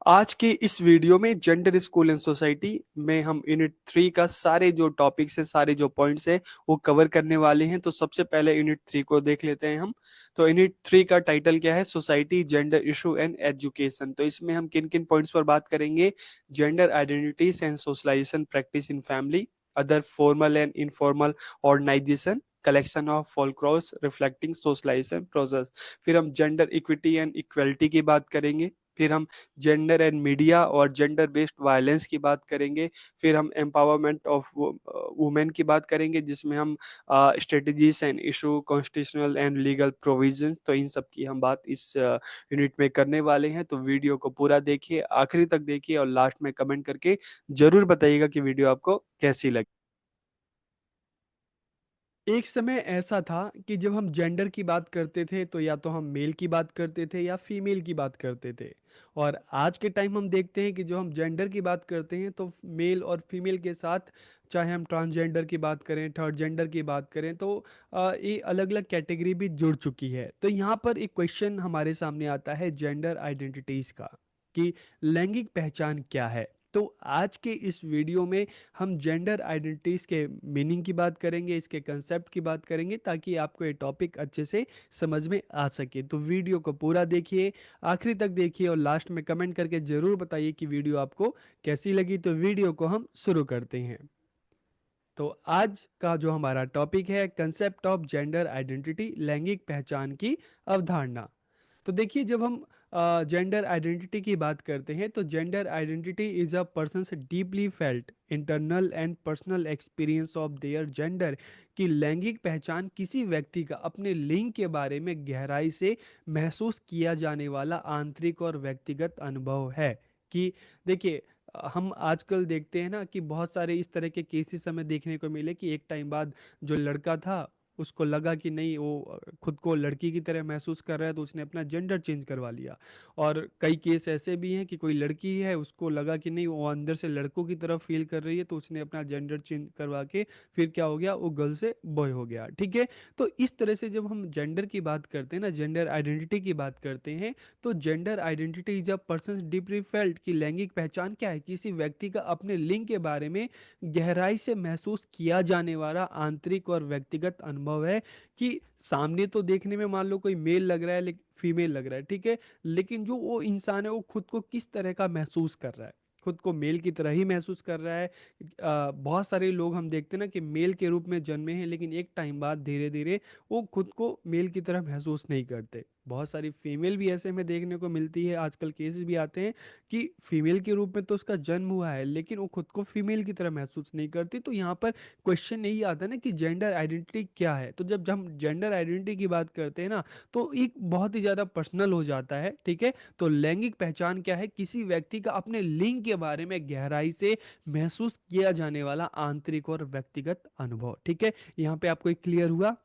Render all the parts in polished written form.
आज के इस वीडियो में जेंडर स्कूल एंड सोसाइटी में हम यूनिट 3 का सारे जो टॉपिक्स है, सारे जो पॉइंट्स है वो कवर करने वाले हैं। तो सबसे पहले यूनिट 3 को देख लेते हैं हम। तो यूनिट 3 का टाइटल क्या है? Society, gender issue and education. तो इसमें हम किन किन पॉइंट्स पर बात करेंगे? Gender identities and socialisation practice in family, other formal and informal organisation, collection of folklores reflecting socialisation process. फिर हम जेंडर इक्विटी एंड इक्वलिटी की बात करेंगे। फिर हम जेंडर एंड मीडिया और जेंडर बेस्ड वायलेंस की बात करेंगे। फिर हम एम्पावरमेंट ऑफ वुमेन की बात करेंगे, जिसमें हम strategies and issue, constitutional and legal provisions, तो इन सब की हम बात इस यूनिट में करने वाले हैं। तो वीडियो को पूरा देखिए, आखिरी तक देखिए और लास्ट में कमेंट करके जरूर बताइएगा कि वीडियो आपको कैसी लगी। एक समय ऐसा था कि जब हम जेंडर की बात करते थे तो या तो हम मेल की बात करते थे या फीमेल की बात करते थे। और आज के टाइम हम देखते हैं कि जो हम जेंडर की बात करते हैं तो मेल और फीमेल के साथ, चाहे हम ट्रांसजेंडर की बात करें, थर्ड जेंडर की बात करें, तो ये अलग अलग कैटेगरी भी जुड़ चुकी है। तो यहाँ पर एक क्वेश्चन हमारे सामने आता है जेंडर आइडेंटिटीज का, कि लैंगिक पहचान क्या है। तो आज के इस वीडियो में हम जेंडर आइडेंटिटीज के मीनिंग की बात करेंगे, इसके कंसेप्ट की बात करेंगे, ताकि आपको ये टॉपिक अच्छे से समझ में आ सके। तो वीडियो को पूरा देखिए, आखिरी तक देखिए और लास्ट में कमेंट करके जरूर बताइए कि वीडियो आपको कैसी लगी। तो वीडियो को हम शुरू करते हैं। तो आज का जो हमारा टॉपिक है, कंसेप्ट ऑफ जेंडर आइडेंटिटी, लैंगिक पहचान की अवधारणा। तो देखिए, जब हम जेंडर आइडेंटिटी की बात करते हैं तो gender identity is a person's deeply felt internal and personal experience of their gender. कि लैंगिक पहचान किसी व्यक्ति का अपने लिंग के बारे में गहराई से महसूस किया जाने वाला आंतरिक और व्यक्तिगत अनुभव है। कि देखिए, हम आजकल देखते हैं ना कि बहुत सारे इस तरह के केसेस हमें देखने को मिले कि एक टाइम बाद जो लड़का था, उसको लगा कि नहीं, वो खुद को लड़की की तरह महसूस कर रहा है, तो उसने अपना जेंडर चेंज करवा लिया। और कई केस ऐसे भी हैं कि कोई लड़की है, उसको लगा कि नहीं, वो अंदर से लड़कों की तरफ फील कर रही है, तो उसने अपना जेंडर चेंज करवा के फिर क्या हो गया, वो गर्ल से बॉय हो गया। ठीक है। तो इस तरह से जब हम जेंडर की बात करते हैं ना, जेंडर आइडेंटिटी की बात करते हैं, तो gender identity is a person deeply felt. की लैंगिक पहचान क्या है? किसी व्यक्ति का अपने लिंग के बारे में गहराई से महसूस किया जाने वाला आंतरिक और व्यक्तिगत अनुभव है। कि सामने तो देखने में मान लो कोई मेल लग रहा है, लेकिन फीमेल लग रहा है, ठीक है, लेकिन जो वो इंसान है वो खुद को किस तरह का महसूस कर रहा है, खुद को मेल की तरह ही महसूस कर रहा है। बहुत सारे लोग हम देखते हैं ना कि मेल के रूप में जन्मे हैं, लेकिन एक टाइम बाद धीरे धीरे वो खुद को मेल की तरह महसूस नहीं करते। बहुत सारी फीमेल भी ऐसे में देखने को मिलती है, आजकल केसेस भी आते हैं कि फीमेल के रूप में तो उसका जन्म हुआ है, लेकिन वो खुद को फीमेल की तरह महसूस नहीं करती। तो यहाँ पर क्वेश्चन यही आता है ना कि जेंडर आइडेंटिटी क्या है। तो जब हम जेंडर आइडेंटिटी की बात करते हैं ना, तो एक बहुत ही ज़्यादा पर्सनल हो जाता है। ठीक है। तो लैंगिक पहचान क्या है? किसी व्यक्ति का अपने लिंग के बारे में गहराई से महसूस किया जाने वाला आंतरिक और व्यक्तिगत अनुभव। ठीक है। यहाँ पे आपको एक क्लियर हुआ?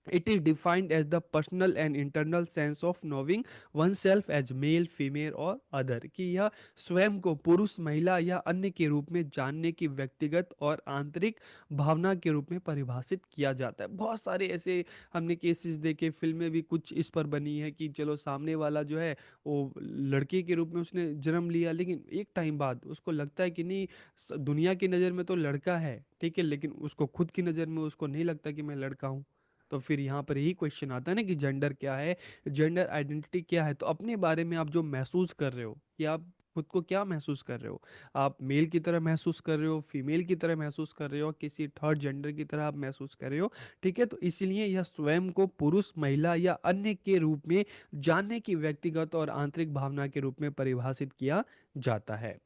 It is defined as the personal and internal sense of knowing oneself as male, female और other। कि यह स्वयं को पुरुष, महिला या अन्य के रूप में जानने की व्यक्तिगत और आंतरिक भावना के रूप में परिभाषित किया जाता है। बहुत सारे ऐसे हमने केसेस देखे, फिल्में भी कुछ इस पर बनी है कि चलो सामने वाला जो है वो लड़के के रूप में उसने जन्म लिया, लेकिन एक टाइम बाद उसको लगता है कि नहीं, दुनिया की नज़र में तो लड़का है, ठीक है, लेकिन उसको खुद की नज़र में उसको नहीं लगता कि मैं लड़का हूँ। तो फिर यहाँ पर यही क्वेश्चन आता है ना कि जेंडर क्या है, जेंडर आइडेंटिटी क्या है। तो अपने बारे में आप जो महसूस कर रहे हो, कि आप खुद को क्या महसूस कर रहे हो, आप मेल की तरह महसूस कर रहे हो, फीमेल की तरह महसूस कर रहे हो, किसी थर्ड जेंडर की तरह आप महसूस कर रहे हो। ठीक है। तो इसलिए यह स्वयं को पुरुष, महिला या अन्य के रूप में जानने की व्यक्तिगत और आंतरिक भावना के रूप में परिभाषित किया जाता है।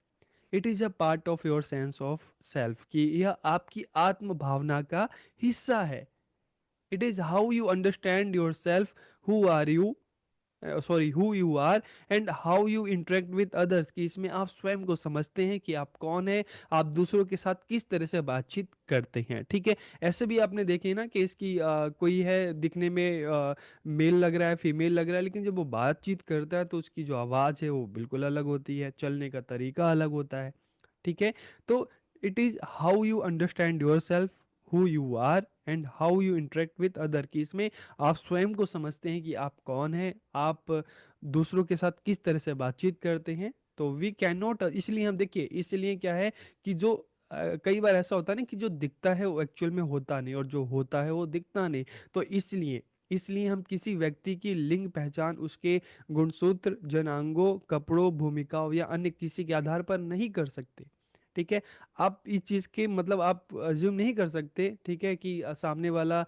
It is a part of your sense of self. कि यह आपकी आत्म भावना का हिस्सा है। It is how you understand yourself, who are you, who you are and how you interact with others। कि इसमें आप स्वयं को समझते हैं कि आप कौन है, आप दूसरों के साथ किस तरह से बातचीत करते हैं। ठीक है। ऐसे भी आपने देखे ना कि इसकी कोई है दिखने में मेल लग रहा है, फीमेल लग रहा है, लेकिन जब वो बातचीत करता है तो उसकी जो आवाज़ है वो बिल्कुल अलग होती है, चलने का तरीका अलग होता है। ठीक है। तो it is how you understand your self, who you are and how you interact with other. की इसमें आप स्वयं को समझते हैं कि आप कौन हैं, आप दूसरों के साथ किस तरह से बातचीत करते हैं, तो वी कैन नॉट, इसलिए हम देखिए, इसलिए क्या है कि जो कई बार ऐसा होता है ना कि जो दिखता है वो एक्चुअल में होता नहीं, और जो होता है वो दिखता नहीं। तो इसलिए इसलिए हम किसी व्यक्ति की लिंग पहचान उसके गुणसूत्र, जनांगों, कपड़ों, भूमिकाओं या अन्य किसी के आधार पर नहीं कर सकते। ठीक है। आप इस चीज के मतलब आप अज्यूम नहीं कर सकते, ठीक है, कि सामने वाला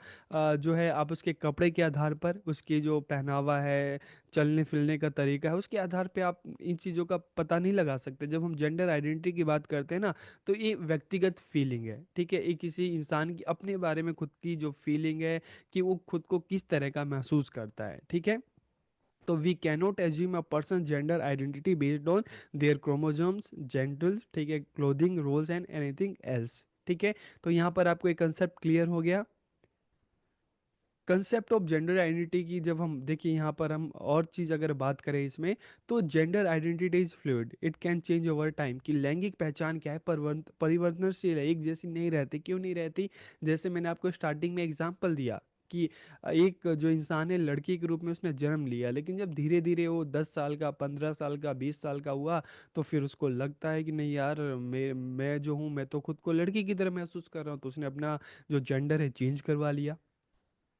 जो है आप उसके कपड़े के आधार पर, उसकी जो पहनावा है, चलने फिरने का तरीका है, उसके आधार पे आप इन चीज़ों का पता नहीं लगा सकते। जब हम जेंडर आइडेंटिटी की बात करते हैं ना, तो ये व्यक्तिगत फीलिंग है, ठीक है, ये किसी इंसान की अपने बारे में खुद की जो फीलिंग है कि वो खुद को किस तरह का महसूस करता है। ठीक है। तो we cannot assume a person gender identity based on their chromosomes, genders, ठीक है, clothing, roles and anything else. ठीक है। तो यहाँ पर आपको एक कंसेप्ट क्लियर हो गया। कंसेप्ट ऑफ जेंडर आइडेंटिटी की जब हम देखिए, यहाँ पर हम और चीज़ अगर बात करें इसमें, तो gender identity is fluid, it can change over time. कि लैंगिक पहचान क्या है, परिवर्तनशील है, एक जैसी नहीं रहती। क्यों नहीं रहती? जैसे मैंने आपको स्टार्टिंग में एग्जांपल दिया कि एक जो इंसान है लड़की के रूप में उसने जन्म लिया, लेकिन जब धीरे धीरे वो 10 साल का, 15 साल का, 20 साल का हुआ, तो फिर उसको लगता है कि नहीं यार, मैं जो हूँ, मैं तो खुद को लड़की की तरह महसूस कर रहा हूँ, तो उसने अपना जो जेंडर है चेंज करवा लिया।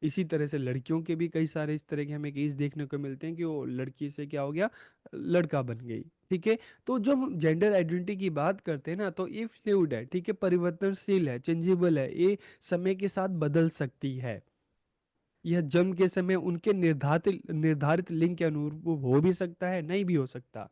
इसी तरह से लड़कियों के भी कई सारे इस तरह के हमें केस देखने को मिलते हैं कि वो लड़की से क्या हो गया, लड़का बन गई। ठीक है। तो जब हम जेंडर आइडेंटिटी की बात करते हैं ना, तो ये फ्लूइड है, ठीक है, परिवर्तनशील है, चेंजेबल है, ये समय के साथ बदल सकती है। यह जन्म के समय उनके निर्धारित निर्धारित लिंग के अनुरूप हो भी सकता है, नहीं भी हो सकता।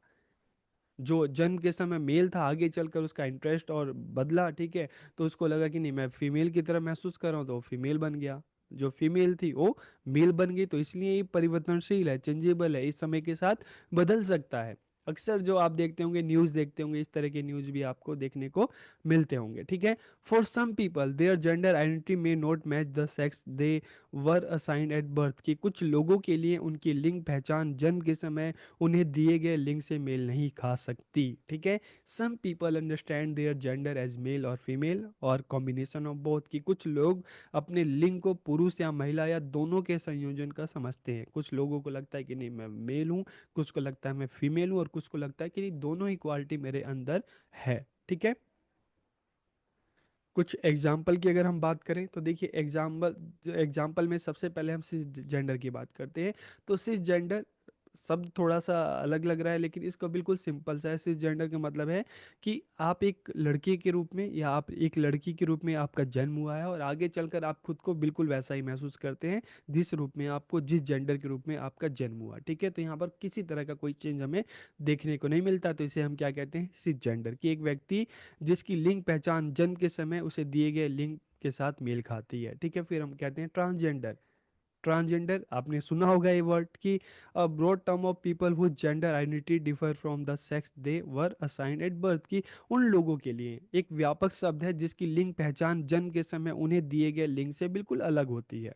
जो जन्म के समय मेल था, आगे चलकर उसका इंटरेस्ट और बदला, ठीक है, तो उसको लगा कि नहीं मैं फीमेल की तरह महसूस कर रहा हूँ, तो वो फीमेल बन गया। जो फीमेल थी वो मेल बन गई। तो इसलिए ये परिवर्तनशील है, चेंजेबल है, इस समय के साथ बदल सकता है। अक्सर जो आप देखते होंगे, न्यूज़ देखते होंगे, इस तरह के न्यूज़ भी आपको देखने को मिलते होंगे। ठीक है। For some people their gender identity may not match the sex they were assigned at birth. की कुछ लोगों के लिए उनकी लिंग पहचान जन्म के समय उन्हें दिए गए लिंग से मेल नहीं खा सकती। ठीक है। Some people understand their gender as male और फीमेल और कॉम्बिनेशन ऑफ बोथ। की कुछ लोग अपने लिंग को पुरुष या महिला या दोनों के संयोजन का समझते हैं। कुछ लोगों को लगता है कि नहीं मैं मेल हूँ, कुछ को लगता है मैं फीमेल हूँ, और कुछ को लगता है कि नहीं दोनों ही क्वालिटी मेरे अंदर है। ठीक है। कुछ एग्जाम्पल की अगर हम बात करें तो देखिए, एग्जाम्पल में सबसे पहले हम सिस जेंडर की बात करते हैं। तो सिस जेंडर शब्द थोड़ा सा अलग लग रहा है, लेकिन इसको बिल्कुल सिंपल सा है। सिस जेंडर का मतलब है कि आप एक लड़के के रूप में या आप एक लड़की के रूप में आपका जन्म हुआ है, और आगे चलकर आप खुद को बिल्कुल वैसा ही महसूस करते हैं जिस रूप में आपको, जिस जेंडर के रूप में आपका जन्म हुआ। ठीक है। तो यहाँ पर किसी तरह का कोई चेंज हमें देखने को नहीं मिलता, तो इसे हम क्या कहते हैं, सिस जेंडर। की एक व्यक्ति जिसकी लिंग पहचान जन्म के समय उसे दिए गए लिंग के साथ मेल खाती है। ठीक है। फिर हम कहते हैं ट्रांसजेंडर। ट्रांसजेंडर आपने सुना होगा ये वर्ड की, a broad term of people whose gender identity differ from the sex they were assigned at birth. की उन लोगों के लिए एक व्यापक शब्द है जिसकी लिंग पहचान जन्म के समय उन्हें दिए गए लिंग से बिल्कुल अलग होती है।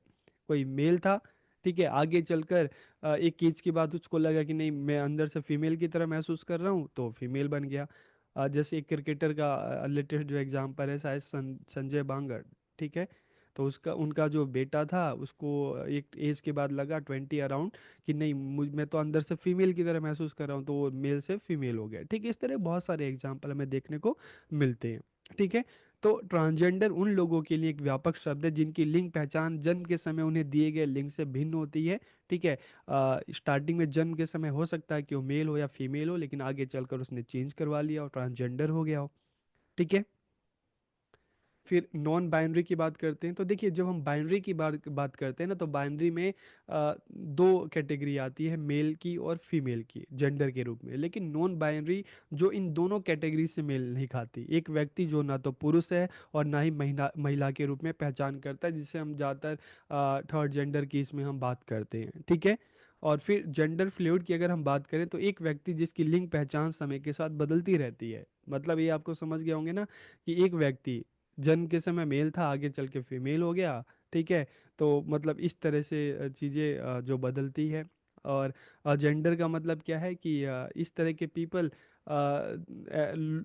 कोई मेल था, ठीक है, आगे चलकर एक एज के बाद उसको लगा कि नहीं मैं अंदर से फीमेल की तरह महसूस कर रहा हूँ, तो फीमेल बन गया। जैसे एक क्रिकेटर का लेटेस्ट जो एग्जांपल है, शायद संजय बांगर। ठीक है। तो उसका उनका जो बेटा था उसको एक एज के बाद लगा 20 अराउंड कि नहीं मैं तो अंदर से फीमेल की तरह महसूस कर रहा हूँ, तो वो मेल से फीमेल हो गया। ठीक है। इस तरह बहुत सारे एग्जाम्पल हमें देखने को मिलते हैं। ठीक है। तो ट्रांसजेंडर उन लोगों के लिए एक व्यापक शब्द है जिनकी लिंग पहचान जन्म के समय उन्हें दिए गए लिंग से भिन्न होती है। ठीक है। स्टार्टिंग में जन्म के समय हो सकता है कि वो मेल हो या फीमेल हो, लेकिन आगे चलकर उसने चेंज करवा लिया और ट्रांसजेंडर हो गया हो। ठीक है। फिर नॉन बाइनरी की बात करते हैं। तो देखिए, जब हम बाइनरी की बात करते हैं ना, तो बाइनरी में दो कैटेगरी आती है, मेल की और फीमेल की, जेंडर के रूप में। लेकिन नॉन बाइनरी जो इन दोनों कैटेगरी से मेल नहीं खाती, एक व्यक्ति जो ना तो पुरुष है और ना ही महिला महिला के रूप में पहचान करता है, जिसे हम ज़्यादातर थर्ड जेंडर की इसमें हम बात करते हैं। ठीक है। और फिर जेंडर फ्लूइड की अगर हम बात करें, तो एक व्यक्ति जिसकी लिंग पहचान समय के साथ बदलती रहती है। मतलब ये आपको समझ गए होंगे ना, कि एक व्यक्ति जन्म के समय मेल था, आगे चल के फीमेल हो गया। ठीक है। तो मतलब इस तरह से चीज़ें जो बदलती है। और जेंडर का मतलब क्या है कि इस तरह के पीपल,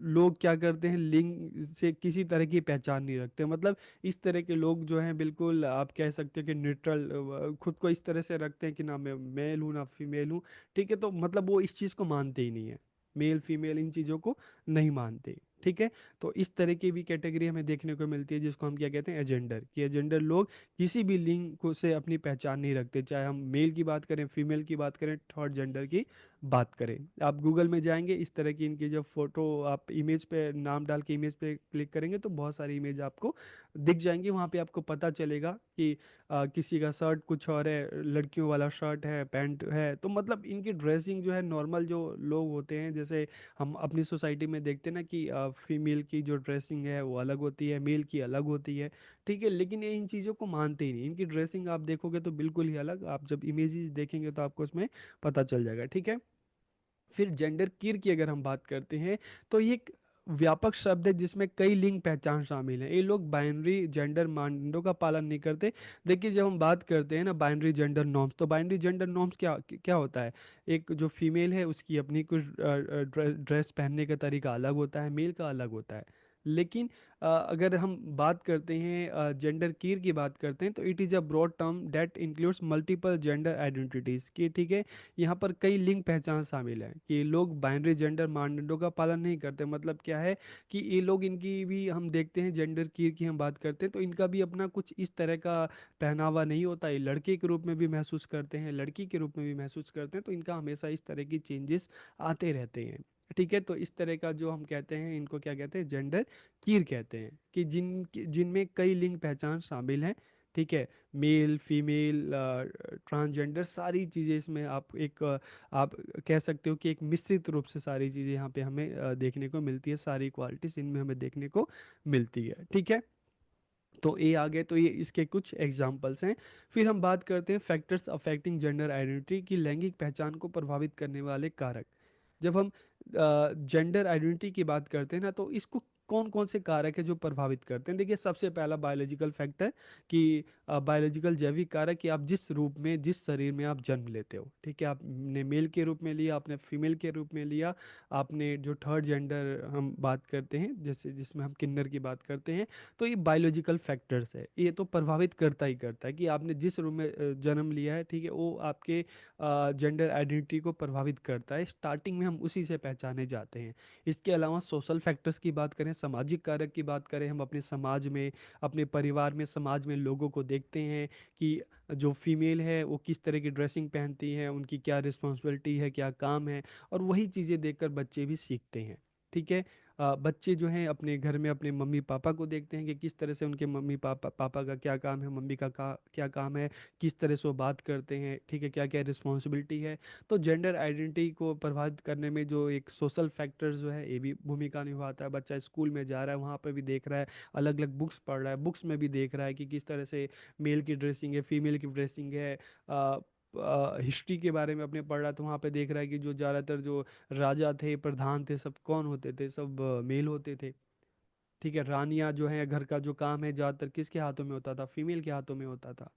लोग क्या करते हैं, लिंग से किसी तरह की पहचान नहीं रखते। मतलब इस तरह के लोग जो हैं, बिल्कुल आप कह सकते हो कि न्यूट्रल, खुद को इस तरह से रखते हैं कि ना मैं मेल हूँ ना फीमेल हूँ। ठीक है। तो मतलब वो इस चीज़ को मानते ही नहीं है। मेल फीमेल इन चीज़ों को नहीं मानते। ठीक है। तो इस तरह की भी कैटेगरी हमें देखने को मिलती है जिसको हम क्या कहते हैं, एजेंडर। कि एजेंडर लोग किसी भी लिंग को से अपनी पहचान नहीं रखते, चाहे हम मेल की बात करें, फीमेल की बात करें, थर्ड जेंडर की बात करें। आप गूगल में जाएंगे, इस तरह की इनकी जब फोटो आप इमेज पे नाम डाल के इमेज पे क्लिक करेंगे तो बहुत सारी इमेज आपको दिख जाएंगी। वहाँ पे आपको पता चलेगा कि किसी का शर्ट कुछ और है, लड़कियों वाला शर्ट है, पैंट है। तो मतलब इनकी ड्रेसिंग जो है, नॉर्मल जो लोग होते हैं, जैसे हम अपनी सोसाइटी में देखते हैं ना कि फीमेल की जो ड्रेसिंग है वो अलग होती है, मेल की अलग होती है। ठीक है, लेकिन ये इन चीज़ों को मानते ही नहीं। इनकी ड्रेसिंग आप देखोगे तो बिल्कुल ही अलग, आप जब इमेजेस देखेंगे तो आपको उसमें पता चल जाएगा। ठीक है। फिर जेंडर क्वीर की अगर हम बात करते हैं तो ये एक व्यापक शब्द है जिसमें कई लिंग पहचान शामिल है। ये लोग बाइनरी जेंडर मानदंडों का पालन नहीं करते। देखिए, जब हम बात करते हैं ना बाइनरी जेंडर नॉर्म्स, तो बाइनरी जेंडर नॉर्म्स क्या क्या होता है? एक जो फीमेल है उसकी अपनी कुछ ड्रेस पहनने का तरीका अलग होता है, मेल का अलग होता है। लेकिन अगर हम बात करते हैं जेंडर कीर की बात करते हैं तो it is a broad term that includes multiple gender identities की। ठीक है। यहाँ पर कई लिंग पहचान शामिल है कि लोग बाइनरी जेंडर मानदंडों का पालन नहीं करते। मतलब क्या है कि ये लोग, इनकी भी हम देखते हैं, जेंडर की हम बात करते हैं तो इनका भी अपना कुछ इस तरह का पहनावा नहीं होता। ये लड़के के रूप में भी महसूस करते हैं, लड़की के रूप में भी महसूस करते हैं, तो इनका हमेशा इस तरह की चेंजेस आते रहते हैं। ठीक है। तो इस तरह का जो हम कहते हैं, इनको क्या कहते हैं, जेंडर कीर कहते हैं, कि जिनमें कई लिंग पहचान शामिल हैं। ठीक है। मेल फीमेल ट्रांसजेंडर सारी चीज़ें इसमें आप एक आप कह सकते हो कि एक मिश्रित रूप से सारी चीज़ें यहाँ पे हमें देखने को मिलती है, सारी क्वालिटीज इनमें हमें देखने को मिलती है। ठीक है। तो ये आ गए, तो ये इसके कुछ एग्जाम्पल्स हैं। फिर हम बात करते हैं फैक्टर्स अफेक्टिंग जेंडर आइडेंटिटी की लैंगिक पहचान को प्रभावित करने वाले कारक। जब हम जेंडर आइडेंटिटी की बात करते हैं ना तो इसको कौन कौन से कारक है जो प्रभावित करते हैं? देखिए, सबसे पहला बायोलॉजिकल फैक्टर कि बायोलॉजिकल जैविक कारक कि आप जिस रूप में, जिस शरीर में आप जन्म लेते हो। ठीक है। आपने मेल के रूप में लिया, आपने फीमेल के रूप में लिया, आपने जो थर्ड जेंडर हम बात करते हैं, जैसे जिसमें हम किन्नर की बात करते हैं, तो ये बायोलॉजिकल फैक्टर्स है, ये तो प्रभावित करता ही करता है कि आपने जिस रूम में जन्म लिया है। ठीक है। वो आपके जेंडर आइडेंटिटी को प्रभावित करता है, स्टार्टिंग में हम उसी से पहचाने जाते हैं। इसके अलावा सोशल फैक्टर्स की बात करें, सामाजिक कारक की बात करें, हम अपने समाज में, अपने परिवार में, समाज में लोगों को देखते हैं कि जो फीमेल है वो किस तरह की ड्रेसिंग पहनती है, उनकी क्या रिस्पॉन्सिबिलिटी है, क्या काम है, और वही चीज़ें देखकर बच्चे भी सीखते हैं। ठीक है। बच्चे जो हैं अपने घर में अपने मम्मी पापा को देखते हैं कि किस तरह से उनके मम्मी पापा पापा का क्या काम है, मम्मी का क्या काम है, किस तरह से वो बात करते हैं। ठीक है। क्या क्या रिस्पॉन्सिबिलिटी है। तो जेंडर आइडेंटिटी को प्रभावित करने में जो एक सोशल फैक्टर जो है ये भी भूमिका निभाता है। बच्चा स्कूल में जा रहा है, वहाँ पर भी देख रहा है, अलग अलग बुक्स पढ़ रहा है, बुक्स में भी देख रहा है कि किस तरह से मेल की ड्रेसिंग है, फीमेल की ड्रेसिंग है। हिस्ट्री के बारे में अपने पढ़ रहा है तो वहाँ पे देख रहा है कि जो ज़्यादातर जो राजा थे, प्रधान थे, सब कौन होते थे? सब मेल होते थे। ठीक है। रानियां जो है, घर का जो काम है ज़्यादातर किसके हाथों में होता था? फीमेल के हाथों में होता था।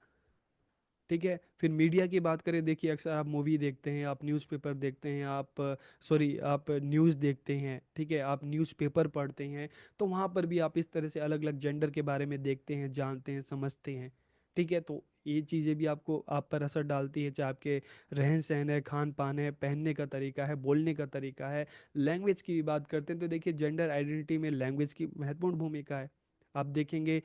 ठीक है। फिर मीडिया की बात करें, देखिए अक्सर आप मूवी देखते हैं, आप न्यूज़पेपर देखते हैं, आप सॉरी आप न्यूज़ देखते हैं। ठीक है। आप न्यूज़पेपर पढ़ते हैं, तो वहाँ पर भी आप इस तरह से अलग अलग जेंडर के बारे में देखते हैं, जानते हैं, समझते हैं। ठीक है। तो ये चीज़ें भी आपको आप पर असर डालती है, चाहे आपके रहन सहन है, खान पान है, पहनने का तरीका है, बोलने का तरीका है। लैंग्वेज की भी बात करते हैं तो देखिए जेंडर आइडेंटिटी में लैंग्वेज की महत्वपूर्ण भूमिका है। आप देखेंगे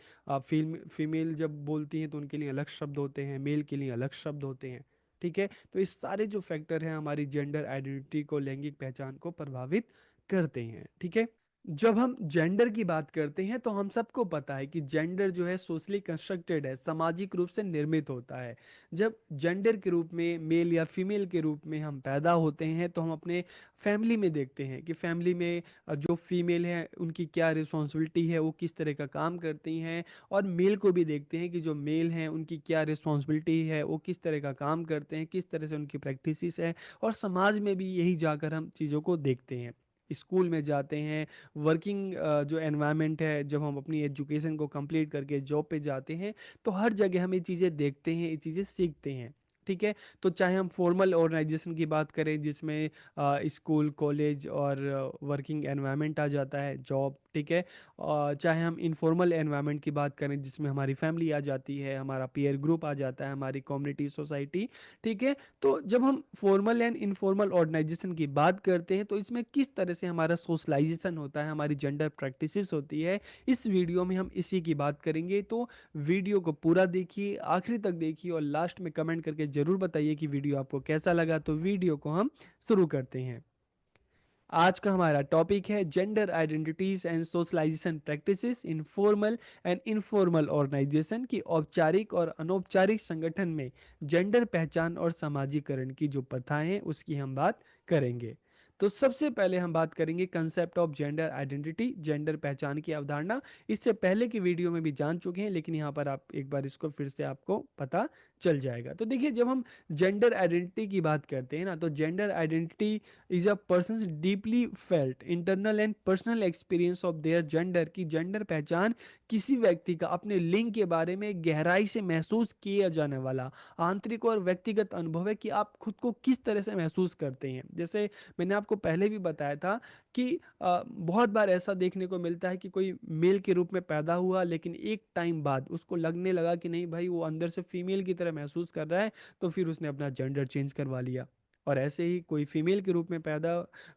फीमेल जब बोलती हैं तो उनके लिए अलग शब्द होते हैं, मेल के लिए अलग शब्द होते हैं। ठीक है। तो इस सारे जो फैक्टर हैं हमारी जेंडर आइडेंटिटी को, लैंगिक पहचान को प्रभावित करते हैं। ठीक है। जब हम जेंडर की बात करते हैं तो हम सबको पता है कि जेंडर जो है सोशली कंस्ट्रक्टेड है, सामाजिक रूप से निर्मित होता है। जब जेंडर के रूप में, मेल या फीमेल के रूप में हम पैदा होते हैं तो हम अपने फैमिली में देखते हैं कि फैमिली में जो फीमेल है उनकी क्या रिस्पॉन्सिबिलिटी है, वो किस तरह का काम करती हैं। और मेल को भी देखते हैं कि जो मेल हैं उनकी क्या रिस्पॉन्सिबिलिटी है, वो किस तरह का काम करते हैं, किस तरह से उनकी प्रैक्टिसेस है। और समाज में भी यही जाकर हम चीज़ों को देखते हैं। स्कूल में जाते हैं, वर्किंग जो एनवायरनमेंट है, जब हम अपनी एजुकेशन को कंप्लीट करके जॉब पे जाते हैं तो हर जगह हम ये चीज़ें देखते हैं, ये चीज़ें सीखते हैं। ठीक है। तो चाहे हम फॉर्मल ऑर्गेनाइजेशन की बात करें जिसमें स्कूल कॉलेज और वर्किंग एनवायरनमेंट आ जाता है, जॉब, ठीक है। चाहे हम इनफॉर्मल एनवायरनमेंट की बात करें जिसमें हमारी फैमिली आ जाती है, हमारा पीयर ग्रुप आ जाता है, हमारी कम्युनिटी सोसाइटी, ठीक है। तो जब हम फॉर्मल एंड इनफॉर्मल ऑर्गेनाइजेशन की बात करते हैं तो इसमें किस तरह से हमारा सोशलाइजेशन होता है, हमारी जेंडर प्रैक्टिसेस होती है, इस वीडियो में हम इसी की बात करेंगे। तो वीडियो को पूरा देखिए, आखिरी तक देखिए और लास्ट में कमेंट करके जरूर बताइए कि वीडियो आपको कैसा लगा। तो वीडियो को हम शुरू करते हैं। आज का हमारा टॉपिक है gender identities and socialization practices in formal and informal organization की औपचारिक और अनौपचारिक संगठन में जेंडर पहचान और समाजीकरण की जो प्रथाएं हैं उसकी हम बात करेंगे। तो सबसे पहले हम बात करेंगे concept of gender identity, gender पहचान की अवधारणा। इससे पहले की वीडियो में भी जान चुके हैं लेकिन यहाँ पर आप एक बार इसको फिर से आपको पता चल जाएगा। तो देखिए, जब हम जेंडर आइडेंटिटी की बात करते हैं ना, तो gender identity is a person deeply felt internal and personal experience of their gender. की जेंडर पहचान किसी व्यक्ति का अपने लिंग के बारे में गहराई से महसूस किया जाने वाला आंतरिक और व्यक्तिगत अनुभव है कि आप खुद को किस तरह से महसूस करते हैं। जैसे मैंने आपको पहले भी बताया था कि बहुत बार ऐसा देखने को मिलता है कि कोई मेल के रूप में पैदा हुआ लेकिन एक टाइम बाद उसको लगने लगा कि नहीं भाई, वो अंदर से फीमेल की तरह महसूस कर रहा है, तो फिर उसने अपना जेंडर चेंज करवा लिया। और ऐसे ही कोई फीमेल के रूप में पैदा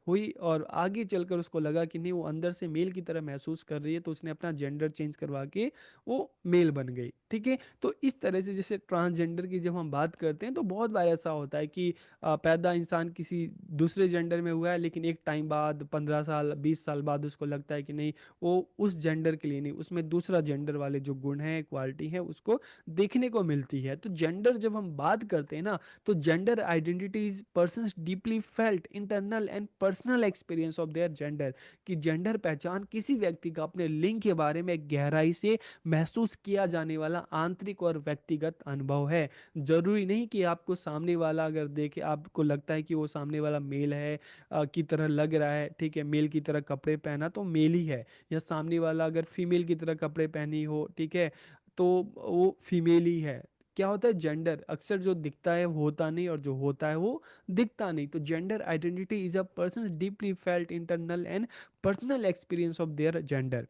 हुई और आगे चलकर उसको लगा कि नहीं, वो अंदर से मेल की तरह महसूस कर रही है, तो उसने अपना जेंडर चेंज करवा के वो मेल बन गई, ठीक है। तो इस तरह से जैसे ट्रांसजेंडर की जब हम बात करते हैं तो बहुत बार ऐसा होता है कि पैदा इंसान किसी दूसरे जेंडर में हुआ है लेकिन एक टाइम बाद 15 साल 20 साल बाद उसको लगता है कि नहीं, वो उस जेंडर के लिए नहीं, उसमें दूसरा जेंडर वाले जो गुण हैं, क्वालिटी है, उसको देखने को मिलती है। तो जेंडर जब हम बात करते हैं ना, तो gender identity is persons deeply felt internal and personal experience of their gender. कि जेंडर पहचान किसी व्यक्ति का अपने लिंग के बारे में गहराई से महसूस किया जाने वाला आंतरिक और व्यक्तिगत अनुभव है। जरूरी नहीं कि आपको सामने वाला अगर देखे आपको लगता है कि वो सामने वाला मेल है की तरह लग रहा है, ठीक है, मेल की तरह कपड़े पहना तो मेल ही है, या सामने वाला अगर फीमेल की तरह कपड़े पहनी हो, ठीक है, तो वो फीमेल ही है। क्या होता है, जेंडर अक्सर जो दिखता है वो होता नहीं और जो होता है वो दिखता नहीं। तो gender identity is a person deeply felt internal and personal experience of their gender.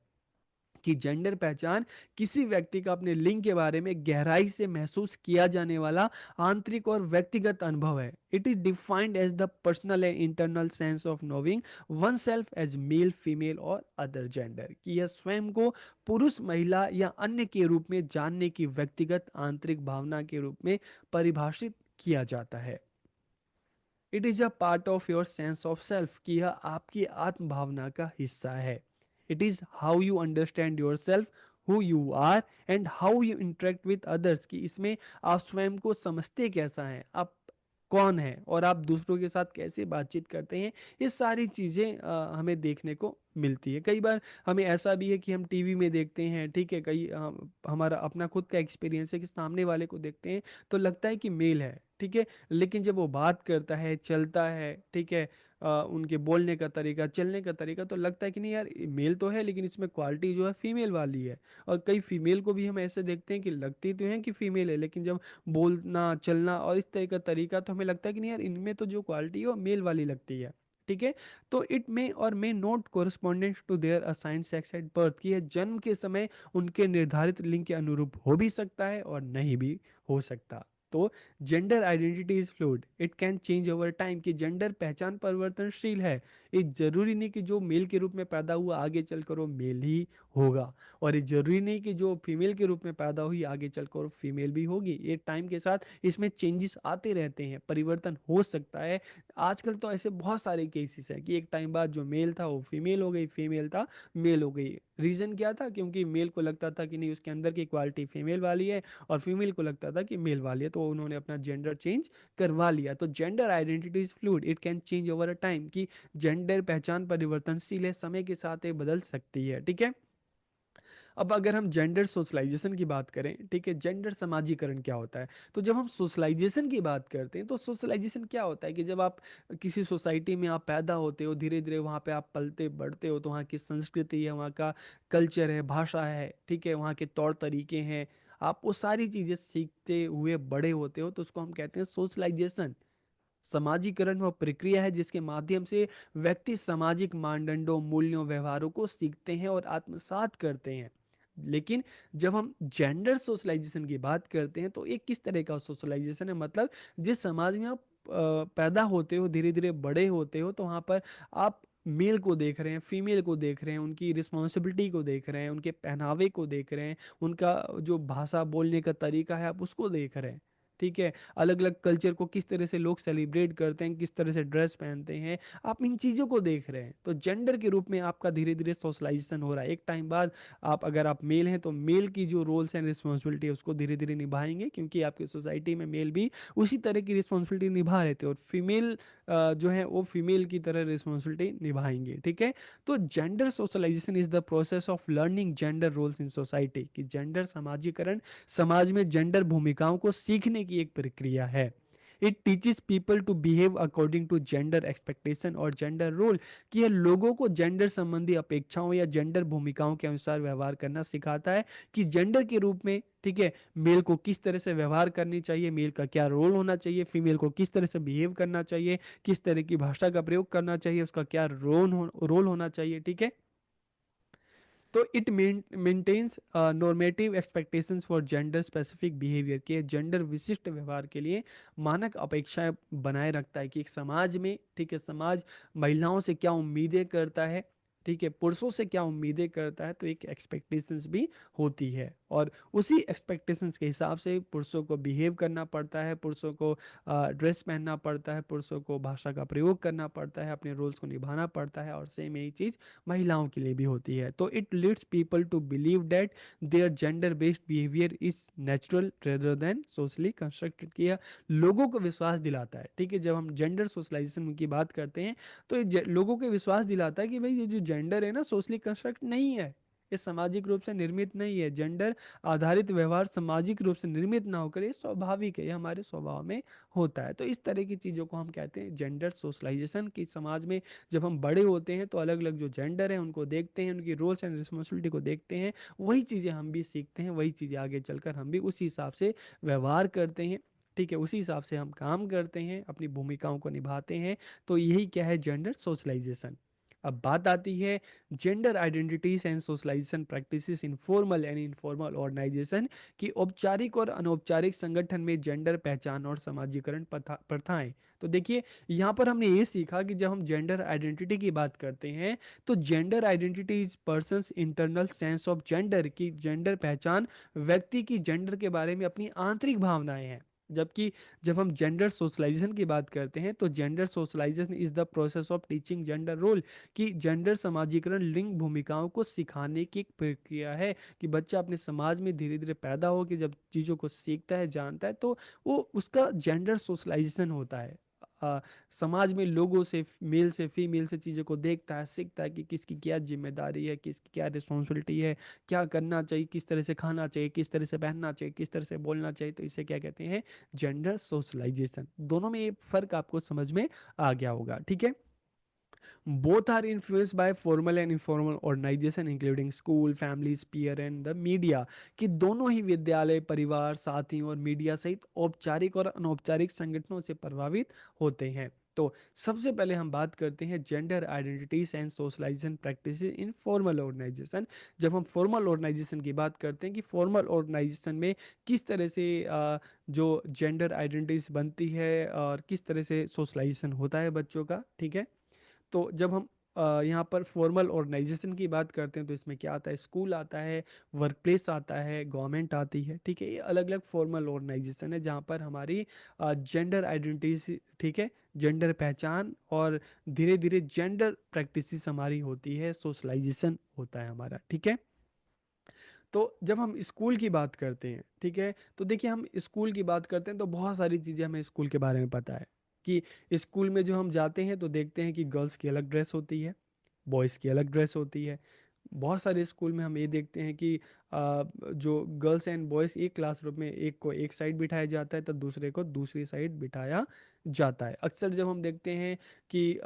कि जेंडर पहचान किसी व्यक्ति का अपने लिंग के बारे में गहराई से महसूस किया जाने वाला आंतरिक और व्यक्तिगत अनुभव है। It is defined as the personal and internal sense of knowing oneself as male female or other gender. कि यह स्वयं को पुरुष महिला या अन्य के रूप में जानने की व्यक्तिगत आंतरिक भावना के रूप में परिभाषित किया जाता है। It is a part of your sense of self. कि यह आपकी आत्म भावना का हिस्सा है। It is how you understand your self, who you are and how you interact with others. कि इसमें आप स्वयं को समझते कैसा हैं, आप कौन है और आप दूसरों के साथ कैसे बातचीत करते हैं। ये सारी चीज़ें हमें देखने को मिलती है। कई बार हमें ऐसा भी है कि हम टीवी में देखते हैं, ठीक है, कई हमारा अपना खुद का एक्सपीरियंस है कि सामने वाले को देखते हैं तो लगता है कि मेल है, ठीक है, लेकिन जब वो बात करता है, चलता है, ठीक है, उनके बोलने का तरीका, चलने का तरीका, तो लगता है कि नहीं यार, मेल तो है लेकिन इसमें क्वालिटी जो है फीमेल वाली है। और कई फीमेल को भी हम ऐसे देखते हैं कि लगती तो हैं कि फीमेल है लेकिन जब बोलना चलना और इस तरह का तरीका, तो हमें लगता है कि नहीं यार, इनमें तो जो क्वालिटी है वो मेल वाली लगती है, ठीक है। तो it may or may not correspondence to their assigned sex at birth. की है जन्म के समय उनके निर्धारित लिंग के अनुरूप हो भी सकता है और नहीं भी हो सकता। तो gender identity is fluid, it can change over time. कि जेंडर पहचान परिवर्तनशील है। ये जरूरी नहीं कि जो मेल के रूप में पैदा हुआ आगे चलकर वो मेल ही होगा, और ये जरूरी नहीं कि जो फीमेल के रूप में पैदा हुई आगे चलकर फीमेल भी होगी। ये टाइम के साथ इसमें चेंजेस आते रहते हैं, परिवर्तन हो सकता है। आजकल तो ऐसे बहुत सारे केसेस हैं कि एक टाइम बाद जो मेल था वो फीमेल हो गई, फीमेल था मेल हो गई। रीजन क्या था, क्योंकि मेल को लगता था कि नहीं, उसके अंदर की क्वालिटी फीमेल वाली है, और फीमेल को लगता था कि मेल वाली है, तो उन्होंने अपना जेंडर चेंज करवा लिया। तो gender identity is fluid, it can change over a time. कि जेंडर पहचान परिवर्तनशील है, समय के साथ ये बदल सकती है, ठीक है। अब अगर हम जेंडर सोशलाइजेशन की बात करें, ठीक है, जेंडर समाजीकरण क्या होता है। तो जब हम सोशलाइजेशन की बात करते हैं तो सोशलाइजेशन क्या होता है कि जब आप किसी सोसाइटी में आप पैदा होते हो, धीरे धीरे वहाँ पे आप पलते बढ़ते हो, तो वहाँ की संस्कृति है, वहाँ का कल्चर है, भाषा है, ठीक है, वहाँ के तौर तरीके हैं, आप वो सारी चीजें सीखते हुए बड़े होते हो, तो उसको हम कहते हैं सोशलाइजेशन। समाजीकरण वह प्रक्रिया है जिसके माध्यम से व्यक्ति सामाजिक मानदंडों, मूल्यों, व्यवहारों को सीखते हैं और आत्मसात करते हैं। लेकिन जब हम जेंडर सोशलाइजेशन की बात करते हैं तो एक किस तरह का सोशलाइजेशन है, मतलब जिस समाज में आप पैदा होते हो, धीरे धीरे बड़े होते हो, तो वहां पर आप मेल को देख रहे हैं, फीमेल को देख रहे हैं, उनकी रिस्पॉन्सिबिलिटी को देख रहे हैं, उनके पहनावे को देख रहे हैं, उनका जो भाषा बोलने का तरीका है आप उसको देख रहे हैं। ठीक है। अलग अलग कल्चर को किस तरह से लोग सेलिब्रेट करते हैं, किस तरह से ड्रेस पहनते हैं, आप इन चीज़ों को देख रहे हैं। तो जेंडर के रूप में आपका धीरे धीरे सोशलाइजेशन हो रहा है। एक टाइम बाद आप, अगर आप मेल हैं, तो मेल की जो रोल्स एंड रिस्पॉन्सिबिलिटी है उसको धीरे धीरे निभाएंगे, क्योंकि आपकी सोसाइटी में मेल भी उसी तरह की रिस्पॉन्सिबिलिटी निभा रहे थे, और फीमेल जो है वो फीमेल की तरह रिस्पॉन्सिबिलिटी निभाएंगे। ठीक है। तो gender socialization is the process of learning gender roles in society, कि जेंडर समाजीकरण समाज में जेंडर भूमिकाओं को सीखने की एक प्रक्रिया है। It teaches people to behave according to gender expectation और जेंडर रोल, कि यह लोगों को जेंडर संबंधी अपेक्षाओं या जेंडर भूमिकाओं के अनुसार व्यवहार करना सिखाता है, कि जेंडर के रूप में, ठीक है, मेल को किस तरह से व्यवहार करनी चाहिए, मेल का क्या रोल होना चाहिए, फीमेल को किस तरह से बिहेव करना चाहिए, किस तरह की भाषा का प्रयोग करना चाहिए, उसका क्या रोल होना चाहिए। ठीक है। तो it maintains normative expectations for gender specific behaviour, के जेंडर विशिष्ट व्यवहार के लिए मानक अपेक्षाएं बनाए रखता है, कि एक समाज में, ठीक है, समाज महिलाओं से क्या उम्मीदें करता है, ठीक है, पुरुषों से क्या उम्मीदें करता है, तो एक एक्सपेक्टेशंस भी होती है, और उसी एक्सपेक्टेशंस के हिसाब से पुरुषों को बिहेव करना पड़ता है, पुरुषों को ड्रेस पहनना पड़ता है, पुरुषों को भाषा का प्रयोग करना पड़ता है, अपने रोल्स को निभाना पड़ता है, और सेम यही चीज़ महिलाओं के लिए भी होती है। तो it leads people to believe that their gender based behaviour is natural rather than socially constructed, किया लोगों को विश्वास दिलाता है। ठीक है। जब हम जेंडर सोशलाइजेशन की बात करते हैं तो ये लोगों को विश्वास दिलाता है कि भाई ये जो जेंडर है ना, सोशली कंस्ट्रक्ट नहीं है, ये सामाजिक रूप से निर्मित नहीं है। जेंडर आधारित व्यवहार सामाजिक रूप से निर्मित ना होकर ये स्वाभाविक है, ये हमारे स्वभाव में होता है। तो इस तरह की चीज़ों को हम कहते हैं जेंडर सोशलाइजेशन, की समाज में जब हम बड़े होते हैं तो अलग अलग जो जेंडर हैं उनको देखते हैं, उनकी रोल्स एंड रिस्पॉन्सिबिलिटी को देखते हैं, वही चीज़ें हम भी सीखते हैं, वही चीज़ें आगे चलकर हम भी उसी हिसाब से व्यवहार करते हैं। ठीक है। उसी हिसाब से हम काम करते हैं, अपनी भूमिकाओं को निभाते हैं। तो यही क्या है, जेंडर सोशलाइजेशन। अब बात आती है gender identities and socialization practices in formal and informal organization, की औपचारिक और अनौपचारिक संगठन में जेंडर पहचान और समाजीकरण प्रथाएं। तो देखिए, यहाँ पर हमने ये सीखा कि जब हम जेंडर आइडेंटिटी की बात करते हैं तो gender identity is persons internal sense of gender, की जेंडर पहचान व्यक्ति की जेंडर के बारे में अपनी आंतरिक भावनाएं हैं। जबकि जब हम जेंडर सोशलाइजेशन की बात करते हैं तो gender socialization is the process of teaching gender role, कि जेंडर समाजीकरण लिंग भूमिकाओं को सिखाने की एक प्रक्रिया है, कि बच्चा अपने समाज में धीरे धीरे पैदा हो के जब चीज़ों को सीखता है, जानता है, तो वो उसका जेंडर सोशलाइजेशन होता है। आ, समाज में लोगों से, मेल से फीमेल से चीज़ों को देखता है, सीखता है कि किसकी क्या जिम्मेदारी है, किसकी क्या रिस्पॉन्सिबिलिटी है, क्या करना चाहिए, किस तरह से खाना चाहिए, किस तरह से पहनना चाहिए, किस तरह से बोलना चाहिए। तो इसे क्या कहते हैं, जेंडर सोशलाइजेशन। दोनों में ये फर्क आपको समझ में आ गया होगा। ठीक है। Both are influenced by formal and informal organization including school, families, peer and the media, कि दोनों ही विद्यालय, परिवार, साथियों और मीडिया सहित औपचारिक और अनौपचारिक संगठनों से प्रभावित होते हैं। तो सबसे पहले हम बात करते हैं gender identities and socialisation practice in formal organization. जब हम फॉर्मल ऑर्गेनाइजेशन की बात करते हैं कि फॉर्मल ऑर्गेनाइजेशन में किस तरह से जो जेंडर आइडेंटिटीज बनती है और किस तरह से सोशलाइजेशन होता है बच्चों का। ठीक है। तो जब हम यहाँ पर फॉर्मल ऑर्गेनाइजेशन की बात करते हैं तो इसमें क्या आता है, स्कूल आता है, वर्क प्लेस आता है, गवर्नमेंट आती है। ठीक है। ये अलग अलग फॉर्मल ऑर्गेनाइजेशन है जहाँ पर हमारी जेंडर आइडेंटिटी, ठीक है, जेंडर पहचान और धीरे धीरे जेंडर प्रैक्टिसेस हमारी होती है, सोशलाइजेशन होता है हमारा। ठीक है। तो जब हम स्कूल की बात करते हैं, ठीक है, तो देखिए हम स्कूल की बात करते हैं तो बहुत सारी चीज़ें हमें स्कूल के बारे में पता है, कि स्कूल में जो हम जाते हैं तो देखते हैं कि गर्ल्स की अलग ड्रेस होती है, बॉयज़ की अलग ड्रेस होती है। बहुत सारे स्कूल में हम ये देखते हैं कि जो गर्ल्स एंड बॉयज़ एक क्लासरूम में, एक को एक साइड बिठाया जाता है तो दूसरे को दूसरी साइड बिठाया जाता है। अक्सर जब हम देखते हैं कि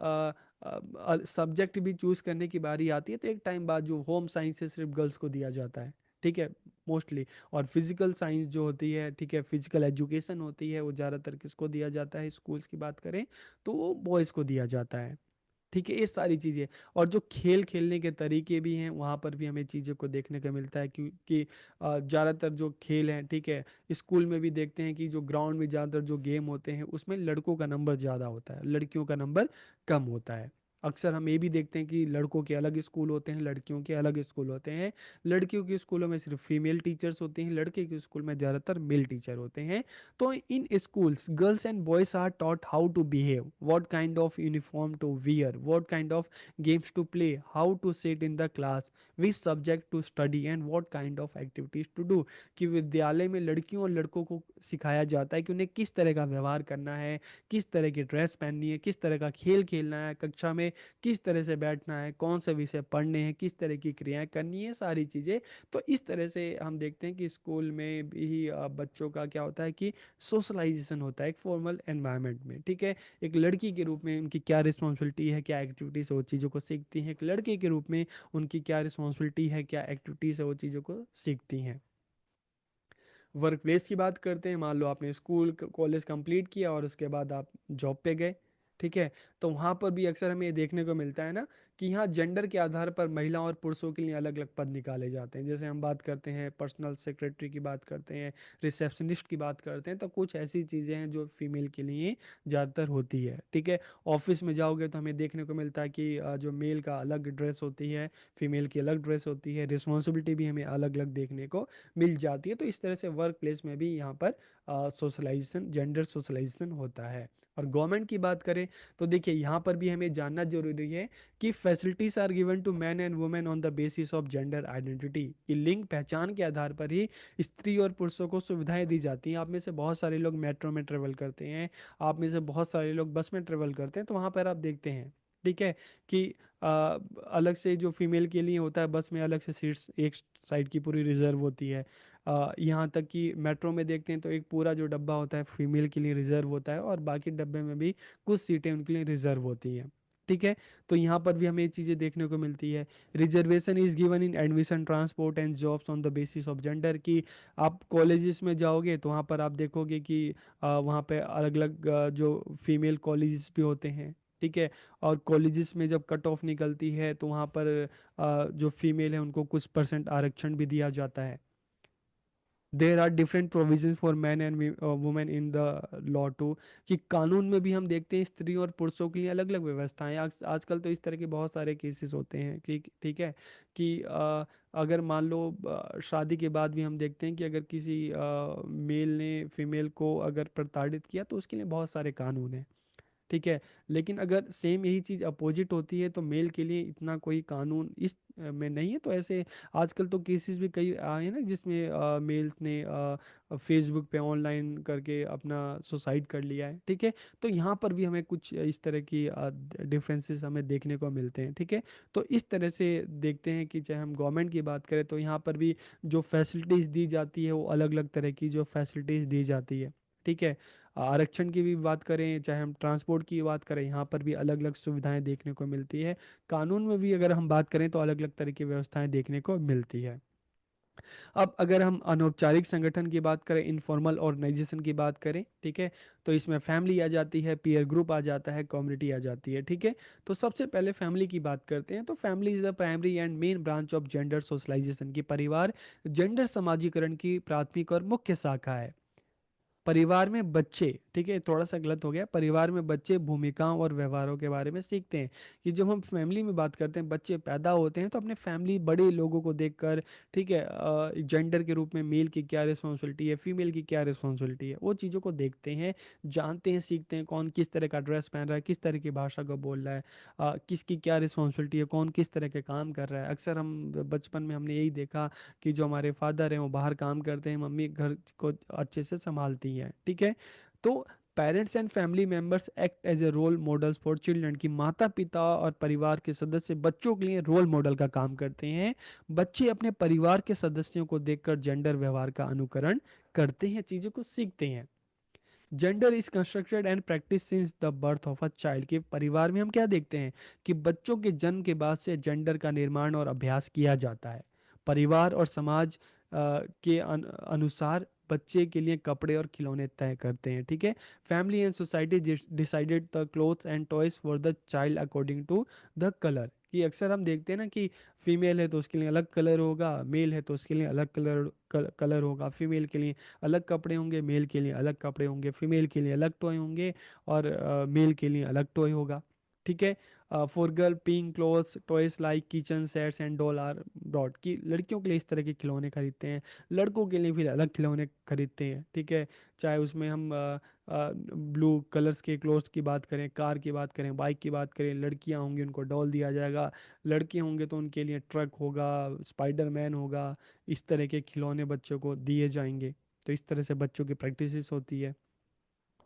सब्जेक्ट भी चूज़ करने की बारी आती है तो एक टाइम बाद जो होम साइंस है सिर्फ गर्ल्स को दिया जाता है। ठीक है, मोस्टली। और फिजिकल साइंस जो होती है, ठीक है, फिजिकल एजुकेशन होती है, वो ज़्यादातर किसको दिया जाता है, स्कूल्स की बात करें तो वो बॉयज़ को दिया जाता है। ठीक है, ये सारी चीज़ें। और जो खेल खेलने के तरीके भी हैं, वहाँ पर भी हमें चीज़ों को देखने को मिलता है, क्योंकि ज़्यादातर जो खेल हैं, ठीक है, स्कूल में भी देखते हैं कि जो ग्राउंड में ज़्यादातर जो गेम होते हैं उसमें लड़कों का नंबर ज़्यादा होता है, लड़कियों का नंबर कम होता है। अक्सर हम ये भी देखते हैं कि लड़कों के अलग स्कूल होते हैं, लड़कियों के अलग स्कूल होते हैं। लड़कियों के स्कूलों में सिर्फ फीमेल टीचर्स होते हैं, लड़के के स्कूल में ज़्यादातर मेल टीचर होते हैं। तो इन schools, girls and boys are taught how to behave, what kind of uniform to wear, what kind of games to play, how to sit in the class, which subject to study and what kind of activities to do। कि विद्यालय में लड़कियों और लड़कों को सिखाया जाता है कि उन्हें किस तरह का व्यवहार करना है, किस तरह की ड्रेस पहननी है, किस तरह का खेल खेलना है, कक्षा में किस तरह से बैठना है, कौन से विषय पढ़ने हैं, किस तरह की क्रियाएं करनी है, सारी चीज़ें। तो इस तरह से हम देखते हैं कि स्कूल में भी बच्चों का क्या होता है कि सोशलाइजेशन होता है एक फॉर्मल एनवायरनमेंट में। ठीक है, एक लड़की के रूप में उनकी क्या रिस्पॉन्सिबिलिटी है, क्या एक्टिविटीज़ है, वो चीज़ों को सीखती हैं। एक लड़के के रूप में उनकी क्या रिस्पॉन्सिबिलिटी है, क्या एक्टिविटीज़ है, वो चीज़ों को सीखती हैं। वर्क प्लेस की बात करते हैं, मान लो आपने स्कूल कॉलेज कंप्लीट किया और उसके बाद आप जॉब पे गए। ठीक है, तो वहाँ पर भी अक्सर हमें ये देखने को मिलता है ना कि यहाँ जेंडर के आधार पर महिलाओं और पुरुषों के लिए अलग अलग पद निकाले जाते हैं। जैसे हम बात करते हैं पर्सनल सेक्रेटरी की बात करते हैं, रिसेप्शनिस्ट की बात करते हैं, तो कुछ ऐसी चीज़ें हैं जो फीमेल के लिए ज़्यादातर होती है। ठीक है, ऑफिस में जाओगे तो हमें देखने को मिलता है कि जो मेल का अलग ड्रेस होती है, फीमेल की अलग ड्रेस होती है, रिस्पॉन्सिबिलिटी भी हमें अलग अलग देखने को मिल जाती है। तो इस तरह से वर्क प्लेस में भी यहाँ पर सोशलाइजेशन, जेंडर सोशलाइजेशन होता है। और गवर्नमेंट की बात करें तो देखिए यहाँ पर भी हमें जानना जरूरी है कि facilities are given to man and women on the basis of gender identity, कि लिंग पहचान के आधार पर ही स्त्री और पुरुषों को सुविधाएं दी जाती हैं। आप में से बहुत सारे लोग मेट्रो में ट्रेवल करते हैं, आप में से बहुत सारे लोग बस में ट्रेवल करते हैं, तो वहाँ पर आप देखते हैं, ठीक है, कि अ, अलग से जो फीमेल के लिए होता है बस में अलग से सीट्स एक साइड की पूरी रिजर्व होती है। यहाँ तक कि मेट्रो में देखते हैं तो एक पूरा जो डब्बा होता है फीमेल के लिए रिजर्व होता है, और बाकी डब्बे में भी कुछ सीटें उनके लिए रिजर्व होती हैं। ठीक है, तो यहाँ पर भी हमें ये चीज़ें देखने को मिलती है। Reservation is given in admission, transport and jobs on the basis of gender, कि आप कॉलेजेस में जाओगे तो वहाँ पर आप देखोगे कि वहाँ पे अलग अलग जो फीमेल कॉलेजेस भी होते हैं। ठीक है, और कॉलेजेस में जब कट ऑफ निकलती है तो वहाँ पर जो फीमेल है उनको कुछ परसेंट आरक्षण भी दिया जाता है। There are different provision for man and women in the law too, कि कानून में भी हम देखते हैं स्त्री और पुरुषों के लिए अलग अलग व्यवस्थाएं। आजकल तो इस तरह के बहुत सारे केसेस होते हैं कि ठीक है, कि अगर मान लो शादी के बाद भी हम देखते हैं कि अगर किसी मेल ने फीमेल को अगर प्रताड़ित किया तो उसके लिए बहुत सारे कानून हैं। ठीक है, लेकिन अगर सेम यही चीज़ अपोजिट होती है तो मेल के लिए इतना कोई कानून इस में नहीं है। तो ऐसे आजकल तो केसेस भी कई आए हैं ना जिसमें मेल्स ने फेसबुक पे ऑनलाइन करके अपना सुसाइड कर लिया है। ठीक है, तो यहाँ पर भी हमें कुछ इस तरह की डिफरेंसेस हमें देखने को मिलते हैं। ठीक है, तो इस तरह से देखते हैं कि चाहे हम गवर्नमेंट की बात करें तो यहाँ पर भी जो फैसिलिटीज़ दी जाती है वो अलग अलग तरह की जो फैसिलिटीज़ दी जाती है। ठीक है, आरक्षण की भी बात करें, चाहे हम ट्रांसपोर्ट की बात करें, यहाँ पर भी अलग अलग सुविधाएं देखने को मिलती है। कानून में भी अगर हम बात करें तो अलग अलग तरह की व्यवस्थाएं देखने को मिलती है। अब अगर हम अनौपचारिक संगठन की बात करें, इनफॉर्मल ऑर्गेनाइजेशन की बात करें, ठीक है, तो इसमें फैमिली आ जाती है, पीयर ग्रुप आ जाता है, कम्युनिटी आ जाती है। ठीक है, तो सबसे पहले फैमिली की बात करते हैं। तो family is the primary and main branch of gender socialization, की परिवार जेंडर समाजीकरण की प्राथमिक और मुख्य शाखा है। परिवार में बच्चे, ठीक है, थोड़ा सा गलत हो गया, परिवार में बच्चे भूमिकाओं और व्यवहारों के बारे में सीखते हैं। कि जब हम फैमिली में बात करते हैं, बच्चे पैदा होते हैं तो अपने फैमिली बड़े लोगों को देखकर, ठीक है, जेंडर के रूप में मेल की क्या रिस्पॉन्सिबिलिटी है, फीमेल की क्या रिस्पॉन्सिबिलिटी है, वो चीज़ों को देखते हैं, जानते हैं, सीखते हैं, कौन किस तरह का ड्रेस पहन रहा है, किस तरह की भाषा को बोल रहा है, किसकी क्या रिस्पॉन्सिबिलिटी है, कौन किस तरह के काम कर रहा है। अक्सर हम बचपन में हमने यही देखा कि जो हमारे फादर हैं वो बाहर काम करते हैं, मम्मी घर को अच्छे से संभालती हैं। ठीक है, तो parents and family members act as a role models for children, की माता पिता और परिवार के सदस्य बच्चों के लिए रोल मॉडल का काम करते हैं। बच्चे अपने परिवार के सदस्यों को देखकर जेंडर व्यवहार का अनुकरण करते हैं, चीजों को सीखते हैं। Gender is constructed and practice since the birth of a child, के परिवार में हम क्या देखते हैं कि बच्चों के जन्म के बाद से जेंडर का निर्माण और अभ्यास किया जाता है। परिवार और समाज के अनुसार बच्चे के लिए कपड़े और खिलौने तय करते हैं, ठीक है। Family and society decided the clothes and toys for the child according to the colour. कि अक्सर हम देखते हैं ना कि फीमेल है तो उसके लिए अलग कलर होगा, मेल है तो उसके लिए अलग कलर होगा, फीमेल के लिए अलग कपड़े होंगे, मेल के लिए अलग कपड़े होंगे, फीमेल के लिए अलग टॉय होंगे और मेल के लिए अलग टॉय होगा, ठीक है। For girl pink clothes toys like kitchen sets and doll are broad. की लड़कियों के लिए इस तरह के खिलौने खरीदते हैं, लड़कों के लिए फिर अलग खिलौने खरीदते हैं, ठीक है। चाहे उसमें हम ब्लू कलर्स के क्लोथ्स की बात करें, कार की बात करें, बाइक की बात करें, लड़कियां होंगी उनको डॉल दिया जाएगा, लड़के होंगे तो उनके लिए ट्रक होगा, स्पाइडरमैन होगा, इस तरह के खिलौने बच्चों को दिए जाएंगे। तो इस तरह से बच्चों की प्रैक्टिस होती है।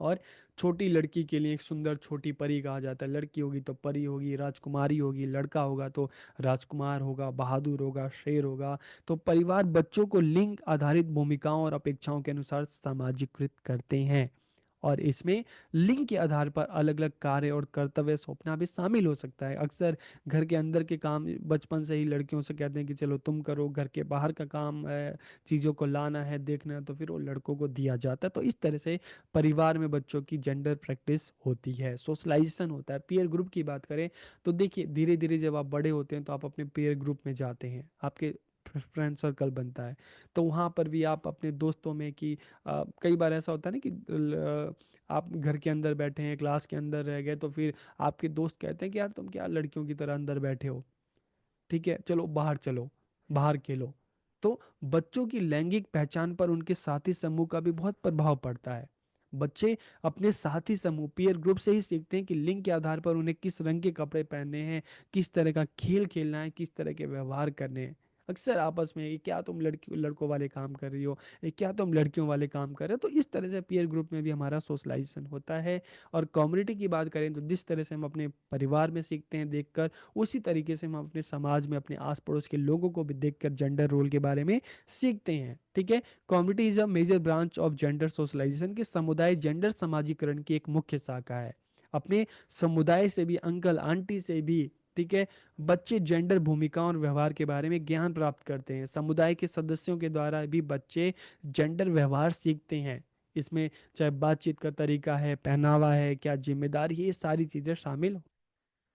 और छोटी लड़की के लिए एक सुंदर छोटी परी कहा जाता है, लड़की होगी तो परी होगी, राजकुमारी होगी, लड़का होगा तो राजकुमार होगा, बहादुर होगा, शेर होगा। तो परिवार बच्चों को लिंग आधारित भूमिकाओं और अपेक्षाओं के अनुसार सामाजिकृत करते हैं, और इसमें लिंग के आधार पर अलग अलग कार्य और कर्तव्य सौंपना भी शामिल हो सकता है। अक्सर घर के अंदर के काम बचपन से ही लड़कियों से कहते हैं कि चलो तुम करो, घर के बाहर का काम चीज़ों को लाना है, देखना है, तो फिर वो लड़कों को दिया जाता है। तो इस तरह से परिवार में बच्चों की जेंडर प्रैक्टिस होती है, सोशलाइजेशन होता है। पीयर ग्रुप की बात करें तो देखिए धीरे धीरे जब आप बड़े होते हैं तो आप अपने पीयर ग्रुप में जाते हैं, आपके फ्रेंड सर्कल बनता है। तो वहाँ पर भी आप अपने दोस्तों में कि कई बार ऐसा होता है ना कि आप घर के अंदर बैठे हैं, क्लास के अंदर रह गए, तो फिर आपके दोस्त कहते हैं कि यार तुम क्या लड़कियों की तरह अंदर बैठे हो, ठीक है चलो बाहर चलो, बाहर खेलो। तो बच्चों की लैंगिक पहचान पर उनके साथी समूह का भी बहुत प्रभाव पड़ता है। बच्चे अपने साथी समूह पीयर ग्रुप से ही सीखते हैं कि लिंग के आधार पर उन्हें किस रंग के कपड़े पहनने हैं, किस तरह का खेल खेलना है, किस तरह के व्यवहार करने हैं। अक्सर आपस में ये क्या तुम लड़की लड़कों वाले काम कर रही हो, ये क्या तुम लड़कियों वाले काम कर रहे हो। तो इस तरह से पीयर ग्रुप में भी हमारा सोशलाइजेशन होता है। और कम्युनिटी की बात करें तो जिस तरह से हम अपने परिवार में सीखते हैं देखकर, उसी तरीके से हम अपने समाज में अपने आस पड़ोस के लोगों को भी देखकर जेंडर रोल के बारे में सीखते हैं, ठीक है। Community is a major branch of gender socialization. के समुदाय जेंडर समाजीकरण की एक मुख्य शाखा है। अपने समुदाय से भी, अंकल आंटी से भी, ठीक है, बच्चे जेंडर भूमिकाओं और व्यवहार के बारे में ज्ञान प्राप्त करते हैं। समुदाय के सदस्यों के द्वारा भी बच्चे जेंडर व्यवहार सीखते हैं। इसमें चाहे बातचीत का तरीका है, पहनावा है, क्या जिम्मेदारी है, ये सारी चीजें शामिल।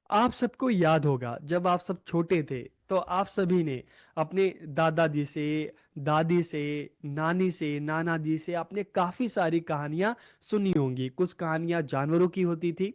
आप सबको याद होगा जब आप सब छोटे थे तो आप सभी ने अपने दादाजी से, दादी से, नानी से, नाना जी से आपने काफी सारी कहानियां सुनी होंगी। कुछ कहानियां जानवरों की होती थी,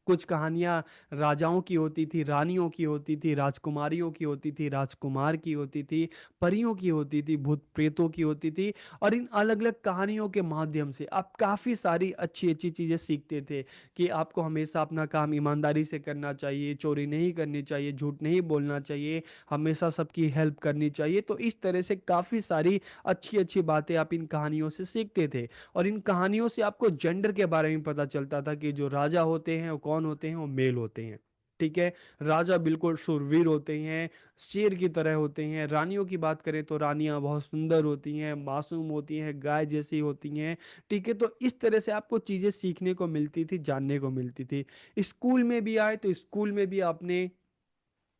कुछ कहानियां राजाओं की होती थी, रानियों की होती थी, राजकुमारियों की होती थी, राजकुमार की होती थी, परियों की होती थी, भूत प्रेतों की होती थी। और इन अलग अलग कहानियों के माध्यम से आप काफी सारी अच्छी अच्छी चीजें सीखते थे कि आपको हमेशा अपना काम ईमानदारी से करना चाहिए, चोरी नहीं करनी चाहिए, झूठ नहीं बोलना चाहिए, हमेशा सबकी हेल्प करनी चाहिए। तो इस तरह से काफ़ी सारी अच्छी अच्छी बातें आप इन कहानियों से सीखते थे। और इन कहानियों से आपको जेंडर के बारे में पता चलता था कि जो राजा होते हैं वो कौन होते हैं, वो मेल होते हैं, ठीक है। राजा बिल्कुल शूरवीर होते हैं, शेर की तरह होते हैं। रानियों की बात करें तो रानियां बहुत सुंदर होती हैं, मासूम होती हैं, गाय जैसी होती हैं, ठीक है। तो इस तरह से आपको चीज़ें सीखने को मिलती थी, जानने को मिलती थी। स्कूल में भी आए तो स्कूल में भी आपने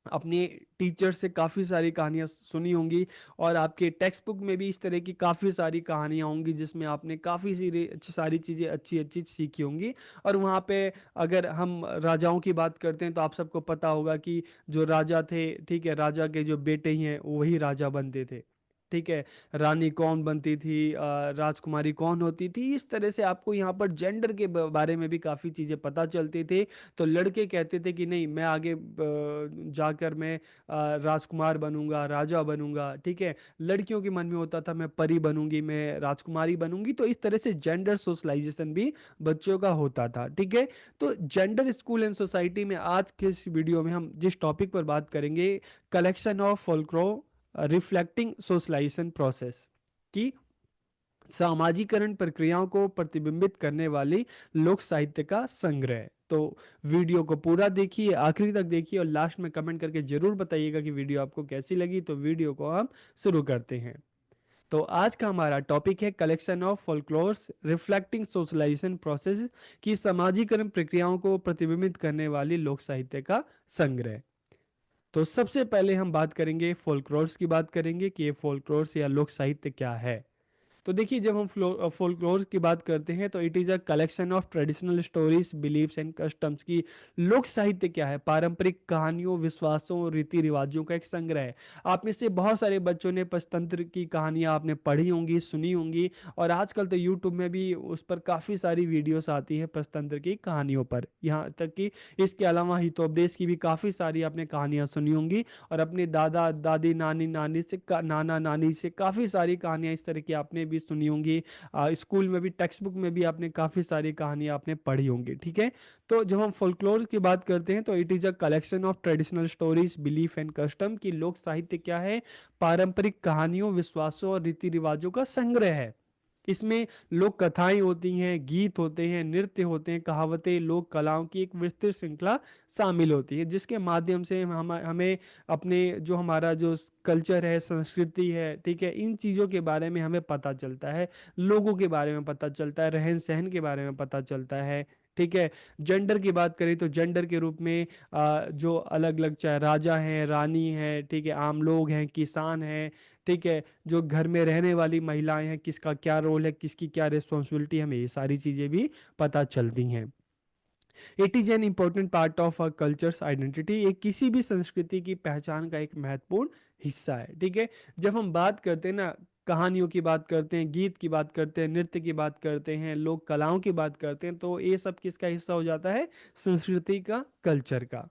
अपने टीचर से काफ़ी सारी कहानियाँ सुनी होंगी, और आपके टेक्स्ट बुक में भी इस तरह की काफ़ी सारी कहानियाँ होंगी जिसमें आपने काफ़ी सारी अच्छी सारी चीज़ें अच्छी अच्छी सीखी होंगी। और वहाँ पे अगर हम राजाओं की बात करते हैं तो आप सबको पता होगा कि जो राजा थे, ठीक है, राजा के जो बेटे ही हैं वही राजा बनते थे, ठीक है। रानी कौन बनती थी, राजकुमारी कौन होती थी, इस तरह से आपको यहाँ पर जेंडर के बारे में भी काफ़ी चीज़ें पता चलती थी। तो लड़के कहते थे कि नहीं मैं आगे जाकर मैं राजकुमार बनूंगा, राजा बनूंगा, ठीक है। लड़कियों के मन में होता था मैं परी बनूंगी, मैं राजकुमारी बनूंगी। तो इस तरह से जेंडर सोशलाइजेशन भी बच्चों का होता था, ठीक है। तो जेंडर स्कूल एंड सोसाइटी में आज के इस वीडियो में हम जिस टॉपिक पर बात करेंगे, collection of folklore reflecting socialisation process की सामाजिकरण प्रक्रियाओं को प्रतिबिंबित करने वाली लोक साहित्य का संग्रह। तो वीडियो को पूरा देखिए, आखिरी तक देखिए, और लास्ट में कमेंट करके जरूर बताइएगा कि वीडियो आपको कैसी लगी। तो वीडियो को हम शुरू करते हैं। तो आज का हमारा टॉपिक है collection of folklores reflecting socialisation process की सामाजिकरण प्रक्रियाओं को प्रतिबिंबित करने वाली लोक साहित्य का संग्रह। तो सबसे पहले हम बात करेंगे फोल्कलोर्स की, बात करेंगे कि ये फोल्कलोर्स या लोक साहित्य क्या है। तो देखिए, जब हम फोल्कलोर की बात करते हैं तो it is a collection of traditional stories, beliefs and customs की। लोक साहित्य क्या है? पारंपरिक कहानियों, विश्वासों, रीति रिवाजों का एक संग्रह है। आप में से बहुत सारे बच्चों ने पंचतंत्र की कहानियां आपने पढ़ी होंगी, सुनी होंगी, और आजकल तो यूट्यूब में भी उस पर काफ़ी सारी वीडियोस आती है पंचतंत्र की कहानियों पर। यहाँ तक कि इसके अलावा हितोपदेश की भी काफ़ी सारी आपने कहानियां सुनी होंगी, और अपने दादा दादी, नानी नानी से नाना नानी से काफ़ी सारी कहानियां इस तरह की आपने भी सुनी होंगी। स्कूल में भी, टेक्स्ट बुक में भी आपने काफ़ी सारी कहानियां आपने पढ़ी होंगी, ठीक है। तो जब हम फोल्कलोर की बात करते हैं तो it is a collection of traditional stories, belief and custom की। लोक साहित्य क्या है? पारंपरिक कहानियों, विश्वासों और रीति रिवाजों का संग्रह है। इसमें लोक कथाएं होती हैं, गीत होते हैं, नृत्य होते हैं, कहावतें, लोक कलाओं की एक विस्तृत श्रृंखला शामिल होती है, जिसके माध्यम से हम हमें अपने जो हमारा जो कल्चर है, संस्कृति है, ठीक है, इन चीज़ों के बारे में हमें पता चलता है, लोगों के बारे में पता चलता है, रहन सहन के बारे में पता चलता है, ठीक है। जेंडर की बात करें तो जेंडर के रूप में जो अलग अलग, चाहे राजा हैं, रानी हैं, ठीक है, आम लोग हैं, किसान हैं, ठीक है, जो घर में रहने वाली महिलाएं हैं, किसका क्या रोल है, किसकी क्या रिस्पॉन्सिबिलिटी, हमें ये सारी चीज़ें भी पता चलती हैं। It is an important part of a cultures identity. ये किसी भी संस्कृति की पहचान का एक महत्वपूर्ण हिस्सा है, ठीक है। जब हम बात करते हैं ना, कहानियों की बात करते हैं, गीत की बात करते हैं, नृत्य की बात करते हैं, लोक कलाओं की बात करते हैं, तो ये सब किसका हिस्सा हो जाता है? संस्कृति का, कल्चर का।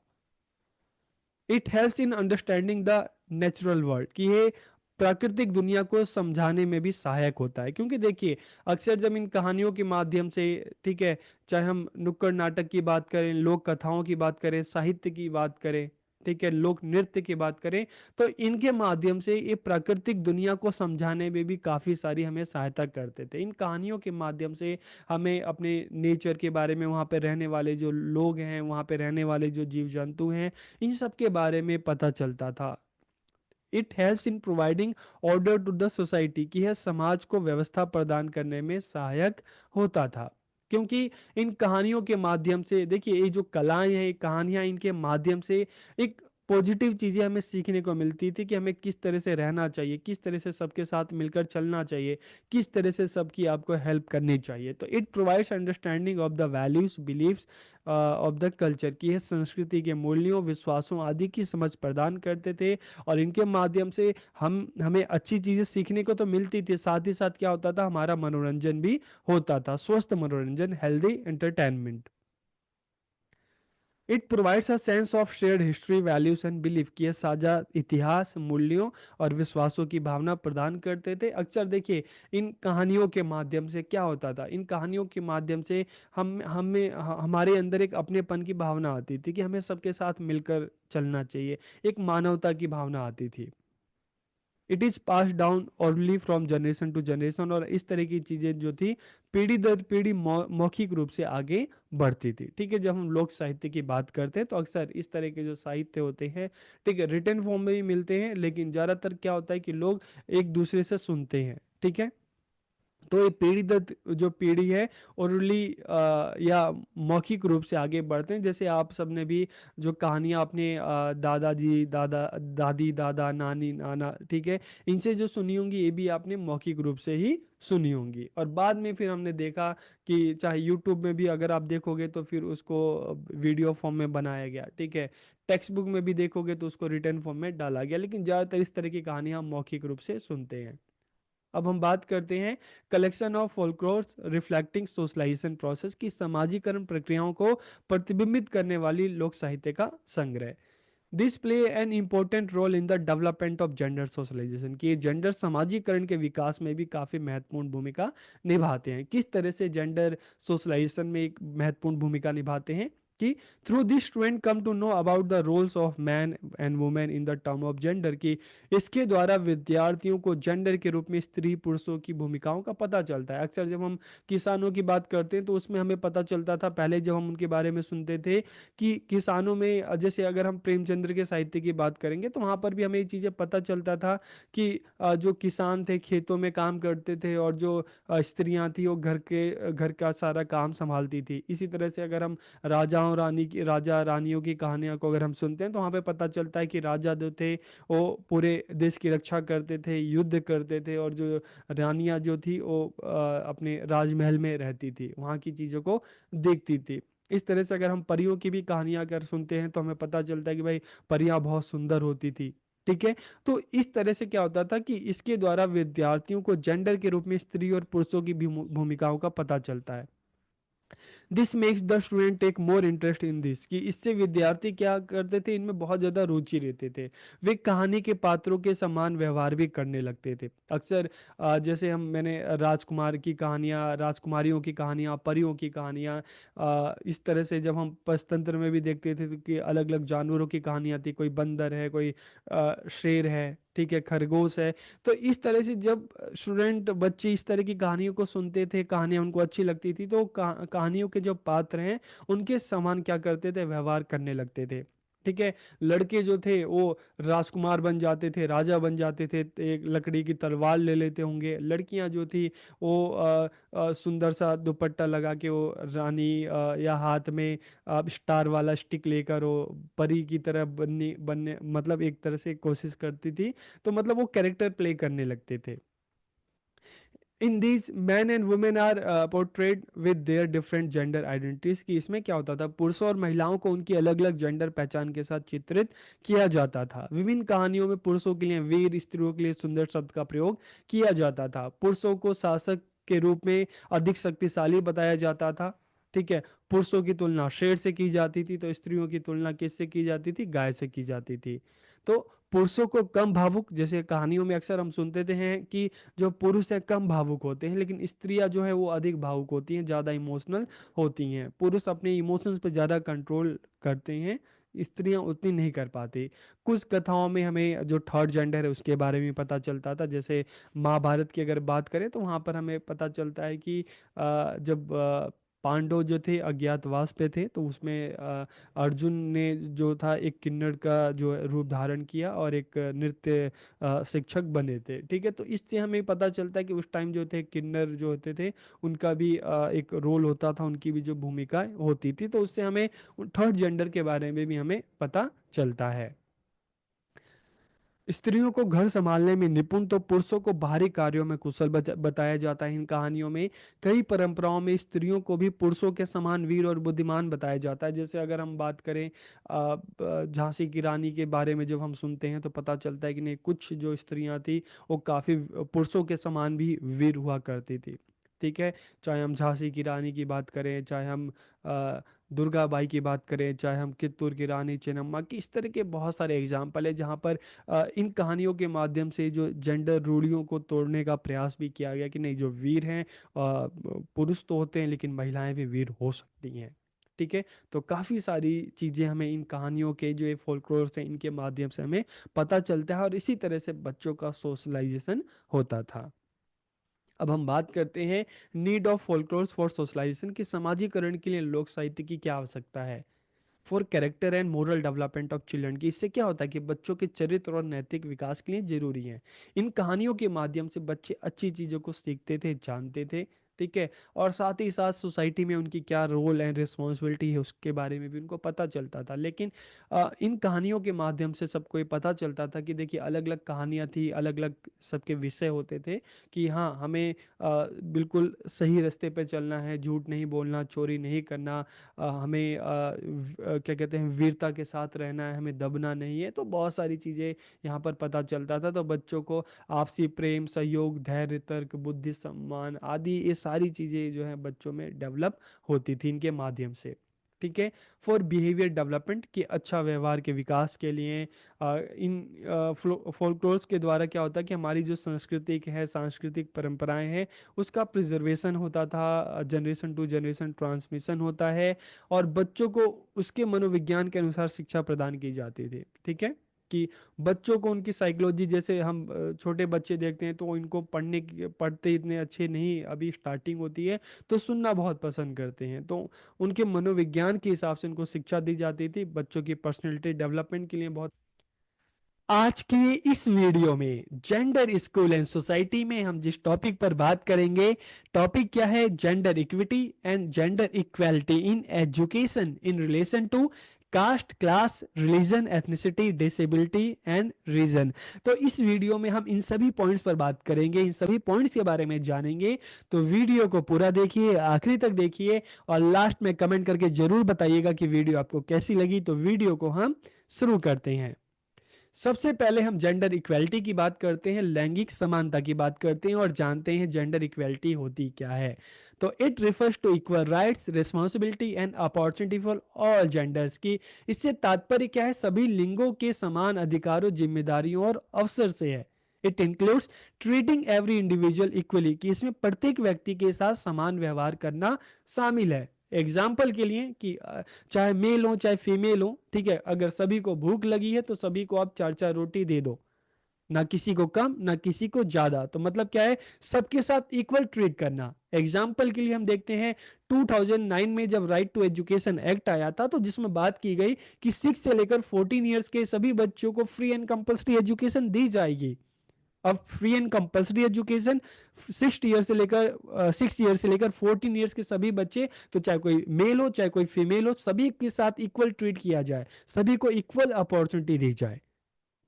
It helps in understanding the natural world, कि ये प्राकृतिक दुनिया को समझाने में भी सहायक होता है। क्योंकि देखिए, अक्सर जब इन कहानियों के माध्यम से, ठीक है, चाहे हम नुक्कड़ नाटक की बात करें, लोक कथाओं की बात करें, साहित्य की बात करें, ठीक है, लोक नृत्य की बात करें, तो इनके माध्यम से ये प्राकृतिक दुनिया को समझाने में भी काफ़ी सारी हमें सहायता करते थे। इन कहानियों के माध्यम से हमें अपने नेचर के बारे में, वहाँ पे रहने वाले जो लोग हैं, वहाँ पे रहने वाले जो जीव जंतु हैं, इन सब के बारे में पता चलता था। It helps in providing order to the society, कि यह समाज को व्यवस्था प्रदान करने में सहायक होता था। क्योंकि इन कहानियों के माध्यम से, देखिए, ये जो कलाएं हैं, ये कहानियां, इनके माध्यम से एक पॉजिटिव चीज़ें हमें सीखने को मिलती थी, कि हमें किस तरह से रहना चाहिए, किस तरह से सबके साथ मिलकर चलना चाहिए, किस तरह से सबकी आपको हेल्प करनी चाहिए। तो it provides understanding of the values, beliefs of the culture, की यह संस्कृति के मूल्यों, विश्वासों आदि की समझ प्रदान करते थे। और इनके माध्यम से हमें अच्छी चीज़ें सीखने को तो मिलती थी, साथ ही साथ क्या होता था, हमारा मनोरंजन भी होता था, स्वस्थ मनोरंजन, healthy entertainment. It provides a sense of shared history, values and belief, की ये साझा इतिहास, मूल्यों और विश्वासों की भावना प्रदान करते थे। अक्सर देखिए, इन कहानियों के माध्यम से क्या होता था, इन कहानियों के माध्यम से हमारे अंदर एक अपनेपन की भावना आती थी, कि हमें सबके साथ मिलकर चलना चाहिए, एक मानवता की भावना आती थी। It is pass down orally from generation to generation, और इस तरह की चीजें जो थी, पीढ़ी दर पीढ़ी मौखिक रूप से आगे बढ़ती थी, ठीक है। जब हम लोक साहित्य की बात करते हैं तो अक्सर इस तरह के जो साहित्य होते हैं, ठीक है, रिटर्न फॉर्म में भी मिलते हैं, लेकिन ज्यादातर क्या होता है कि लोग एक दूसरे से सुनते हैं, ठीक है। तो ये पीढ़ी दर जो पीढ़ी है, ओरली या मौखिक रूप से आगे बढ़ते हैं। जैसे आप सबने भी जो कहानियाँ अपने दादाजी, दादा दादी, दादा, नानी, नाना, ठीक है, इनसे जो सुनी होंगी, ये भी आपने मौखिक रूप से ही सुनी होंगी। और बाद में फिर हमने देखा कि चाहे यूट्यूब में भी अगर आप देखोगे तो फिर उसको वीडियो फॉर्म में बनाया गया, ठीक है। टेक्स्ट बुक में भी देखोगे तो उसको रिटर्न फॉर्म में डाला गया, लेकिन ज़्यादातर इस तरह की कहानियाँ हम मौखिक रूप से सुनते हैं। अब हम बात करते हैं collection of folklores reflecting socialisation process, की समाजीकरण प्रक्रियाओं को प्रतिबिंबित करने वाली लोक साहित्य का संग्रह। This play an important role in the development of gender socialization, की जेंडर समाजीकरण के विकास में भी काफ़ी महत्वपूर्ण भूमिका निभाते हैं। किस तरह से जेंडर सोशलाइजेशन में एक महत्वपूर्ण भूमिका निभाते हैं, कि through this student come to know about the roles of man and women in the term of gender, की इसके द्वारा विद्यार्थियों को जेंडर के रूप में स्त्री पुरुषों की भूमिकाओं का पता चलता है। अक्सर जब हम किसानों की बात करते हैं तो उसमें हमें पता चलता था, पहले जब हम उनके बारे में सुनते थे, कि किसानों में जैसे अगर हम प्रेमचंद्र के साहित्य की बात करेंगे तो वहाँ पर भी हमें ये चीज़ें पता चलता था, कि जो किसान थे खेतों में काम करते थे, और जो स्त्रियाँ थी वो घर का सारा काम संभालती थी। इसी तरह से अगर हम राजाओं रानी की राजा रानियों की कहानियों को अगर हम सुनते हैं तो वहाँ पे पता चलता है कि राजा जो थे वो पूरे देश की रक्षा करते थे, युद्ध करते थे, और जो रानियां जो थी वो अपने राजमहल में रहती थी, वहाँ की चीज़ों को देखती थी। इस तरह से अगर हम परियों की भी कहानियां अगर सुनते हैं तो हमें पता चलता है कि भाई परियां बहुत सुंदर होती थी। ठीक है। तो इस तरह से क्या होता था कि इसके द्वारा विद्यार्थियों को जेंडर के रूप में स्त्री और पुरुषों की भी भूमिकाओं का पता चलता है। This makes the student take more interest in this, कि इससे विद्यार्थी क्या करते थे, इनमें बहुत ज़्यादा रुचि लेते थे। वे कहानी के पात्रों के समान व्यवहार भी करने लगते थे। अक्सर जैसे हम मैंने राजकुमार की कहानियाँ, राजकुमारियों की कहानियाँ, परियों की कहानियाँ, इस तरह से जब हम पंचतंत्र में भी देखते थे तो कि अलग अलग जानवरों की कहानियाँ थी, कोई बंदर है, कोई शेर है, ठीक है, खरगोश है। तो इस तरह से जब स्टूडेंट बच्चे इस तरह की कहानियों को सुनते थे, कहानियां उनको अच्छी लगती थी, तो कहानियों के जो पात्र हैं उनके समान क्या करते थे, व्यवहार करने लगते थे। ठीक है। लड़के जो थे वो राजकुमार बन जाते थे, राजा बन जाते थे, एक लकड़ी की तलवार ले लेते होंगे। लड़कियां जो थी वो सुंदर सा दुपट्टा लगा के वो रानी या हाथ में स्टार वाला स्टिक लेकर वो परी की तरह बनने बनने मतलब एक तरह से कोशिश करती थी। तो मतलब वो कैरेक्टर प्ले करने लगते थे। In these man and women are portrayed with their different gender identities, कि इसमें क्या होता था, पुरुषों और महिलाओं को उनकी अलग अलग जेंडर पहचान के साथ चित्रित किया जाता था। विभिन्न कहानियों में पुरुषों के लिए वीर, स्त्रियों के लिए सुंदर शब्द का प्रयोग किया जाता था। पुरुषों को शासक के रूप में अधिक शक्तिशाली बताया जाता था। ठीक है। पुरुषों की तुलना शेर से की जाती थी, तो स्त्रियों की तुलना किससे की जाती थी, गाय से की जाती थी। तो पुरुषों को कम भावुक, जैसे कहानियों में अक्सर हम सुनते थे हैं कि जो पुरुष है कम भावुक होते हैं, लेकिन स्त्रियां जो है वो अधिक भावुक होती हैं, ज़्यादा इमोशनल होती हैं। पुरुष अपने इमोशंस पे ज़्यादा कंट्रोल करते हैं, स्त्रियां उतनी नहीं कर पाती। कुछ कथाओं में हमें जो थर्ड जेंडर है उसके बारे में पता चलता था, जैसे महाभारत की अगर बात करें तो वहाँ पर हमें पता चलता है कि जब पांडव जो थे अज्ञातवास पे थे, तो उसमें अर्जुन ने जो था एक किन्नर का जो है रूप धारण किया और एक नृत्य शिक्षक बने थे। ठीक है। तो इससे हमें पता चलता है कि उस टाइम जो थे किन्नर जो होते थे उनका भी एक रोल होता था, उनकी भी जो भूमिका होती थी। तो उससे हमें थर्ड जेंडर के बारे में भी हमें पता चलता है। स्त्रियों को घर संभालने में निपुण तो पुरुषों को बाहरी कार्यों में कुशल बताया जाता है इन कहानियों में। कई परंपराओं में स्त्रियों को भी पुरुषों के समान वीर और बुद्धिमान बताया जाता है। जैसे अगर हम बात करें झांसी की रानी के बारे में जब हम सुनते हैं तो पता चलता है कि नहीं, कुछ जो स्त्रियां थी वो काफी पुरुषों के समान भी वीर हुआ करती थी। ठीक है। चाहे हम झांसी की रानी की बात करें, चाहे हम अ, दुर्गा बाई की बात करें, चाहे हम कित्तूर की रानी चेन्नम्मा की, इस तरह के बहुत सारे एग्जाम्पल है जहाँ पर इन कहानियों के माध्यम से जो जेंडर रूढ़ियों को तोड़ने का प्रयास भी किया गया कि नहीं, जो वीर हैं पुरुष तो होते हैं लेकिन महिलाएं भी वीर हो सकती हैं। ठीक है। तो काफ़ी सारी चीज़ें हमें इन कहानियों के जो ये फोल्क्लोर्स हैं इनके माध्यम से हमें पता चलता है, और इसी तरह से बच्चों का सोशलाइजेशन होता था। अब हम बात करते हैं नीड ऑफ फोल्क्लोर्स फॉर सोशलाइजेशन, की समाजीकरण के लिए लोक साहित्य की क्या आवश्यकता है for character and moral development of children, की इससे क्या होता है कि बच्चों के चरित्र और नैतिक विकास के लिए जरूरी है। इन कहानियों के माध्यम से बच्चे अच्छी चीज़ों को सीखते थे, जानते थे। ठीक है। और साथ ही साथ सोसाइटी में उनकी क्या रोल एंड रिस्पॉन्सिबिलिटी है उसके बारे में भी उनको पता चलता था। लेकिन इन कहानियों के माध्यम से सबको ये पता चलता था कि देखिए अलग अलग कहानियाँ थी, अलग अलग सबके विषय होते थे, कि हाँ हमें बिल्कुल सही रास्ते पे चलना है, झूठ नहीं बोलना, चोरी नहीं करना, हमें क्या कहते हैं वीरता के साथ रहना है, हमें दबना नहीं है। तो बहुत सारी चीज़ें यहाँ पर पता चलता था। तो बच्चों को आपसी प्रेम, सहयोग, धैर्य, तर्क, बुद्धि, सम्मान आदि ये सारी चीज़ें जो है बच्चों में डेवलप होती थी इनके माध्यम से। ठीक है। फॉर बिहेवियर डेवलपमेंट, के अच्छा व्यवहार के विकास के लिए इन फोल्क्लोर्स के द्वारा क्या होता है कि हमारी जो सांस्कृतिक है, सांस्कृतिक परंपराएं हैं, उसका प्रिजर्वेशन होता था, जनरेशन टू जनरेशन ट्रांसमिशन होता है, और बच्चों को उसके मनोविज्ञान के अनुसार शिक्षा प्रदान की जाती थी। ठीक है। कि बच्चों को उनकी साइकोलॉजी, जैसे हम छोटे बच्चे देखते हैं तो इनको पढ़ते इतने अच्छे नहीं, अभी स्टार्टिंग होती है, तो सुनना बहुत पसंद करते हैं। तो उनके मनोविज्ञान के हिसाब से उनको शिक्षा दी जाती थी, बच्चों की पर्सनैलिटी डेवलपमेंट के लिए बहुत। आज के इस वीडियो में जेंडर स्कूल एंड सोसाइटी में हम जिस टॉपिक पर बात करेंगे, टॉपिक क्या है? Gender equity and gender equality in education in relation to caste, class, religion, ethnicity, disability and region. तो इस वीडियो में हम इन सभी पॉइंट्स पर बात करेंगे, इन सभी पॉइंट्स के बारे में जानेंगे। तो वीडियो को पूरा देखिए, आखिरी तक देखिए और लास्ट में कमेंट करके जरूर बताइएगा कि वीडियो आपको कैसी लगी। तो वीडियो को हम शुरू करते हैं। सबसे पहले हम जेंडर इक्वेलिटी की बात करते हैं, लैंगिक समानता की बात करते हैं और जानते हैं जेंडर इक्वेलिटी होती क्या है। तो it refers to equal rights, responsibility and opportunity for all genders की। इससे तात्पर्य क्या है? सभी लिंगों के समान अधिकारों, जिम्मेदारियों और अवसर से है। It includes treating every individual equally, कि इसमें प्रत्येक व्यक्ति के साथ समान व्यवहार करना शामिल है। एग्जाम्पल के लिए कि चाहे मेल हो चाहे फीमेल हो, ठीक है, अगर सभी को भूख लगी है तो सभी को आप चार चार रोटी दे दो, ना किसी को कम ना किसी को ज्यादा। तो मतलब क्या है? सबके साथ इक्वल ट्रीट करना। एग्जाम्पल के लिए हम देखते हैं 2009 में जब राइट टू एजुकेशन एक्ट आया था, तो जिसमें बात की गई कि 6 से लेकर 14 ईयर्स के सभी बच्चों को फ्री एंड कंपल्सरी एजुकेशन दी जाएगी। अब free and compulsory education 6 year से लेकर 14 ईयर्स के सभी बच्चे, तो चाहे कोई मेल हो चाहे कोई फीमेल हो, सभी के साथ इक्वल ट्रीट किया जाए, सभी को इक्वल अपॉर्चुनिटी दी जाए।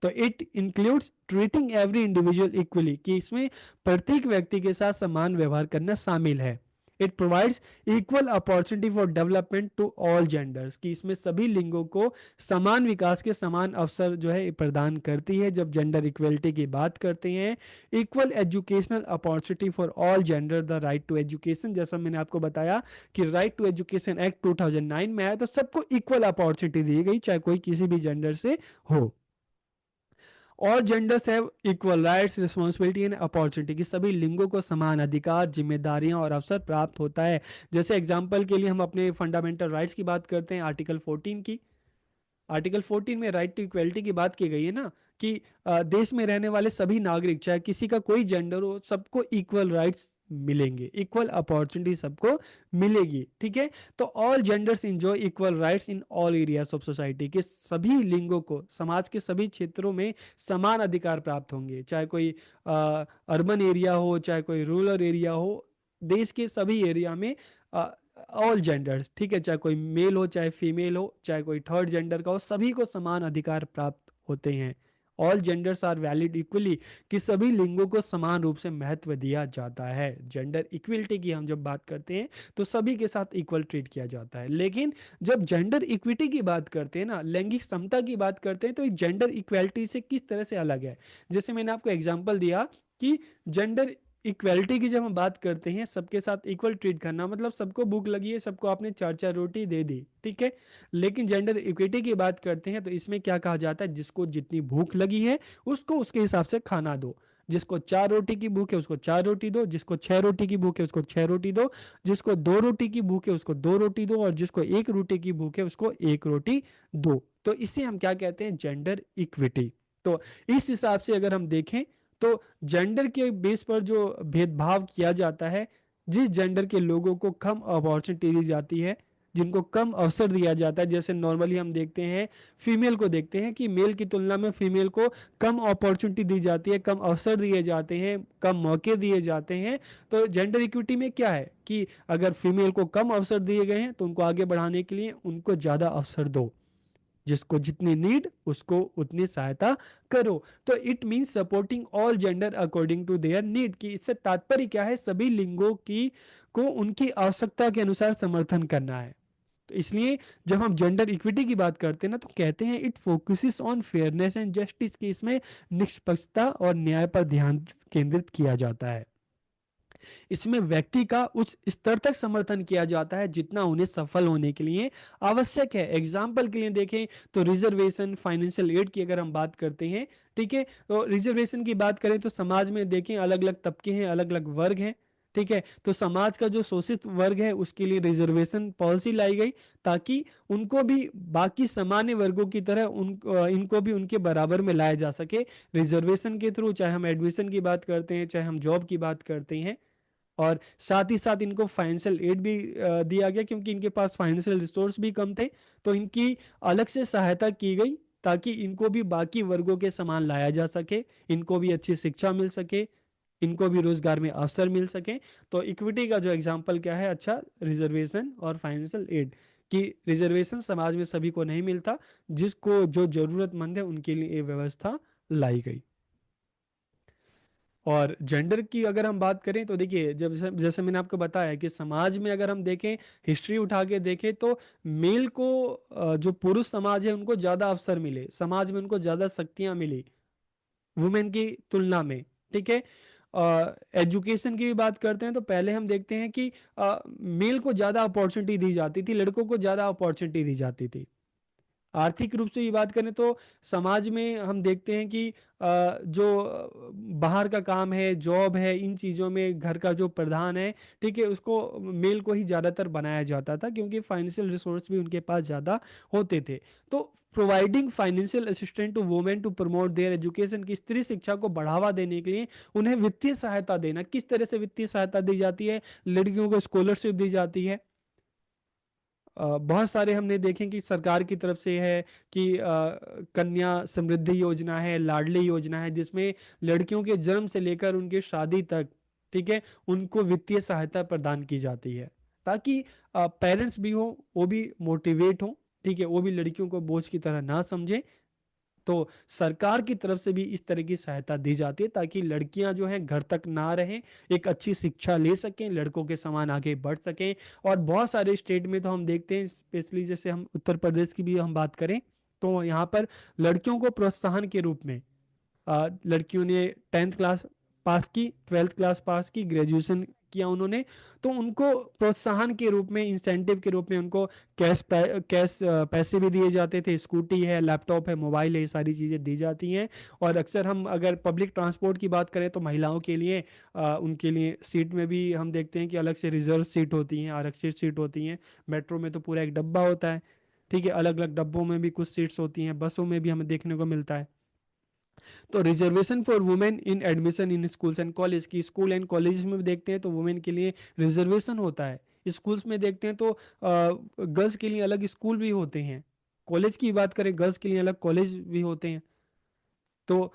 तो it includes treating every individual equally, कि इसमें प्रत्येक व्यक्ति के साथ समान व्यवहार करना शामिल है। It provides equal opportunity for development to all genders, कि इसमें सभी लिंगों को समान विकास के समान अवसर जो है प्रदान करती है। जब जेंडर इक्वलिटी की बात करते हैं, equal educational opportunity for all gender, the right to education, जैसा मैंने आपको बताया कि राइट टू एजुकेशन एक्ट 2009 में आया, तो सबको इक्वल अपॉर्चुनिटी दी गई, चाहे कोई किसी भी जेंडर से हो। और genders have equal rights, responsibility and opportunity, की सभी लिंगों को समान अधिकार, जिम्मेदारियां और अवसर प्राप्त होता है। जैसे एग्जांपल के लिए हम अपने फंडामेंटल राइट्स की बात करते हैं, आर्टिकल 14 की। आर्टिकल 14 में राइट टू इक्वलिटी की बात की गई है ना, कि देश में रहने वाले सभी नागरिक, चाहे किसी का कोई जेंडर हो, सबको इक्वल राइट्स मिलेंगे, इक्वल अपॉर्चुनिटी सबको मिलेगी, ठीक है। तो all genders enjoy equal rights in all areas of society, के सभी लिंगों को समाज के सभी क्षेत्रों में समान अधिकार प्राप्त होंगे, चाहे कोई अर्बन एरिया हो चाहे कोई रूरल एरिया हो, देश के सभी एरिया में ऑल जेंडर्स, ठीक है, चाहे कोई मेल हो चाहे फीमेल हो चाहे कोई थर्ड जेंडर का हो, सभी को समान अधिकार प्राप्त होते हैं। All genders are valid equally, कि सभी लिंगों को समान रूप से महत्व दिया जाता है। जेंडर इक्वलिटी की हम जब बात करते हैं तो सभी के साथ इक्वल ट्रीट किया जाता है। लेकिन जब जेंडर इक्विटी की बात करते हैं ना, लैंगिक समता की बात करते हैं, तो जेंडर इक्वलिटी से किस तरह से अलग है? जैसे मैंने आपको एग्जांपल दिया कि जेंडर इक्वलिटी की जब हम बात करते हैं, सबके साथ इक्वल ट्रीट करना, मतलब सबको भूख लगी है, सबको आपने चार चार रोटी दे दी, ठीक है। लेकिन जेंडर इक्विटी की बात करते हैं तो इसमें क्या कहा जाता है? जिसको जितनी भूख लगी है उसको उसके हिसाब से खाना दो। जिसको 4 रोटी की भूख है उसको 4 रोटी दो, जिसको 6 रोटी की भूख है उसको 6 रोटी दो, जिसको 2 रोटी की भूख है उसको 2 रोटी दो, और जिसको 1 रोटी की भूख है उसको 1 रोटी दो। तो इससे हम क्या कहते हैं? Gender equity. तो इस हिसाब से अगर हम देखें तो जेंडर के बेस पर जो भेदभाव किया जाता है, जिस जेंडर के लोगों को कम अपॉर्चुनिटी दी जाती है, जिनको कम अवसर दिया जाता है, जैसे नॉर्मली हम देखते हैं फीमेल को देखते हैं कि मेल की तुलना में फीमेल को कम अपॉर्चुनिटी दी जाती है, कम अवसर दिए जाते हैं, कम मौके दिए जाते हैं। तो जेंडर इक्विटी में क्या है कि अगर फीमेल को कम अवसर दिए गए हैं तो उनको आगे बढ़ाने के लिए उनको ज़्यादा अवसर दो, जिसको जितनी नीड उसको उतनी सहायता करो। तो it means supporting all gender according to their need, की इससे तात्पर्य क्या है? सभी लिंगों की को उनकी आवश्यकता के अनुसार समर्थन करना है। तो इसलिए जब हम जेंडर इक्विटी की बात करते हैं ना, तो कहते हैं it focuses on fairness and justice, की इसमें निष्पक्षता और न्याय पर ध्यान केंद्रित किया जाता है। इसमें व्यक्ति का उस स्तर तक समर्थन किया जाता है जितना उन्हें सफल होने के लिए आवश्यक है। एग्जाम्पल के लिए देखें तो रिजर्वेशन, फाइनेंशियल एड की अगर हम बात करते हैं, ठीक है, तो रिजर्वेशन की बात करें तो समाज में देखें अलग अलग तबके हैं, अलग अलग वर्ग हैं, ठीक है। तो समाज का जो शोषित वर्ग है उसके लिए रिजर्वेशन पॉलिसी लाई गई, ताकि उनको भी बाकी सामान्य वर्गों की तरह इनको भी उनके बराबर में लाया जा सके रिजर्वेशन के थ्रू, चाहे हम एडमिशन की बात करते हैं चाहे हम जॉब की बात करते हैं। और साथ ही साथ इनको फाइनेंशियल एड भी दिया गया, क्योंकि इनके पास फाइनेंशियल रिसोर्स भी कम थे, तो इनकी अलग से सहायता की गई, ताकि इनको भी बाकी वर्गों के समान लाया जा सके, इनको भी अच्छी शिक्षा मिल सके, इनको भी रोजगार में अवसर मिल सके। तो इक्विटी का जो एग्जाम्पल क्या है, अच्छा, रिजर्वेशन और फाइनेंशियल एड, कि रिजर्वेशन समाज में सभी को नहीं मिलता, जिसको जो जरूरतमंद है उनके लिए ये व्यवस्था लाई गई। और जेंडर की अगर हम बात करें तो देखिए, जब जैसे जैसे मैंने आपको बताया कि समाज में अगर हम देखें, हिस्ट्री उठा के देखें, तो मेल को जो पुरुष समाज है उनको ज्यादा अवसर मिले, समाज में उनको ज्यादा शक्तियां मिली वुमेन की तुलना में। ठीक है। एजुकेशन की भी बात करते हैं तो पहले हम देखते हैं कि मेल को ज्यादा अपॉर्चुनिटी दी जाती थी, लड़कों को ज्यादा अपॉर्चुनिटी दी जाती थी। आर्थिक रूप से ये बात करें तो समाज में हम देखते हैं कि जो बाहर का काम है, जॉब है, इन चीज़ों में घर का जो प्रधान है, ठीक है, उसको मेल को ही ज़्यादातर बनाया जाता था, क्योंकि फाइनेंशियल रिसोर्स भी उनके पास ज़्यादा होते थे। तो providing financial assistant to women to promote their education, की स्त्री शिक्षा को बढ़ावा देने के लिए उन्हें वित्तीय सहायता देना। किस तरह से वित्तीय सहायता दी जाती है? लड़कियों को स्कॉलरशिप दी जाती है। बहुत सारे हमने देखें कि सरकार की तरफ से है कि कन्या समृद्धि योजना है, लाडली योजना है, जिसमें लड़कियों के जन्म से लेकर उनकी शादी तक, ठीक है, उनको वित्तीय सहायता प्रदान की जाती है, ताकि पेरेंट्स भी हो, वो भी मोटिवेट हो, ठीक है, वो भी लड़कियों को बोझ की तरह ना समझे। तो सरकार की तरफ से भी इस तरह की सहायता दी जाती है, ताकि लड़कियां जो हैं घर तक ना रहें, एक अच्छी शिक्षा ले सकें, लड़कों के समान आगे बढ़ सकें। और बहुत सारे स्टेट में तो हम देखते हैं, स्पेशली जैसे हम उत्तर प्रदेश की भी हम बात करें, तो यहाँ पर लड़कियों को प्रोत्साहन के रूप में लड़कियों ने 10th क्लास पास की, 12th क्लास पास की, ग्रेजुएशन किया उन्होंने, तो उनको प्रोत्साहन के रूप में, इंसेंटिव के रूप में उनको पैसे भी दिए जाते थे। स्कूटी है, लैपटॉप है, मोबाइल है, ये सारी चीज़ें दी जाती हैं। और अक्सर हम अगर पब्लिक ट्रांसपोर्ट की बात करें तो महिलाओं के लिए उनके लिए सीट में भी हम देखते हैं कि अलग से रिजर्व सीट होती हैं, आरक्षित सीट होती हैं। मेट्रो में तो पूरा एक डब्बा होता है, ठीक है, अलग अलग डब्बों में भी कुछ सीट्स होती हैं, बसों में भी हमें देखने को मिलता है। तो reservation for women in admission in schools and college, की स्कूल एंड कॉलेज में भी देखते हैं तो वुमेन के लिए रिजर्वेशन होता है। स्कूल्स में देखते हैं तो गर्ल्स के लिए अलग स्कूल भी होते हैं। कॉलेज की बात करें, गर्ल्स के लिए अलग कॉलेज भी होते हैं। तो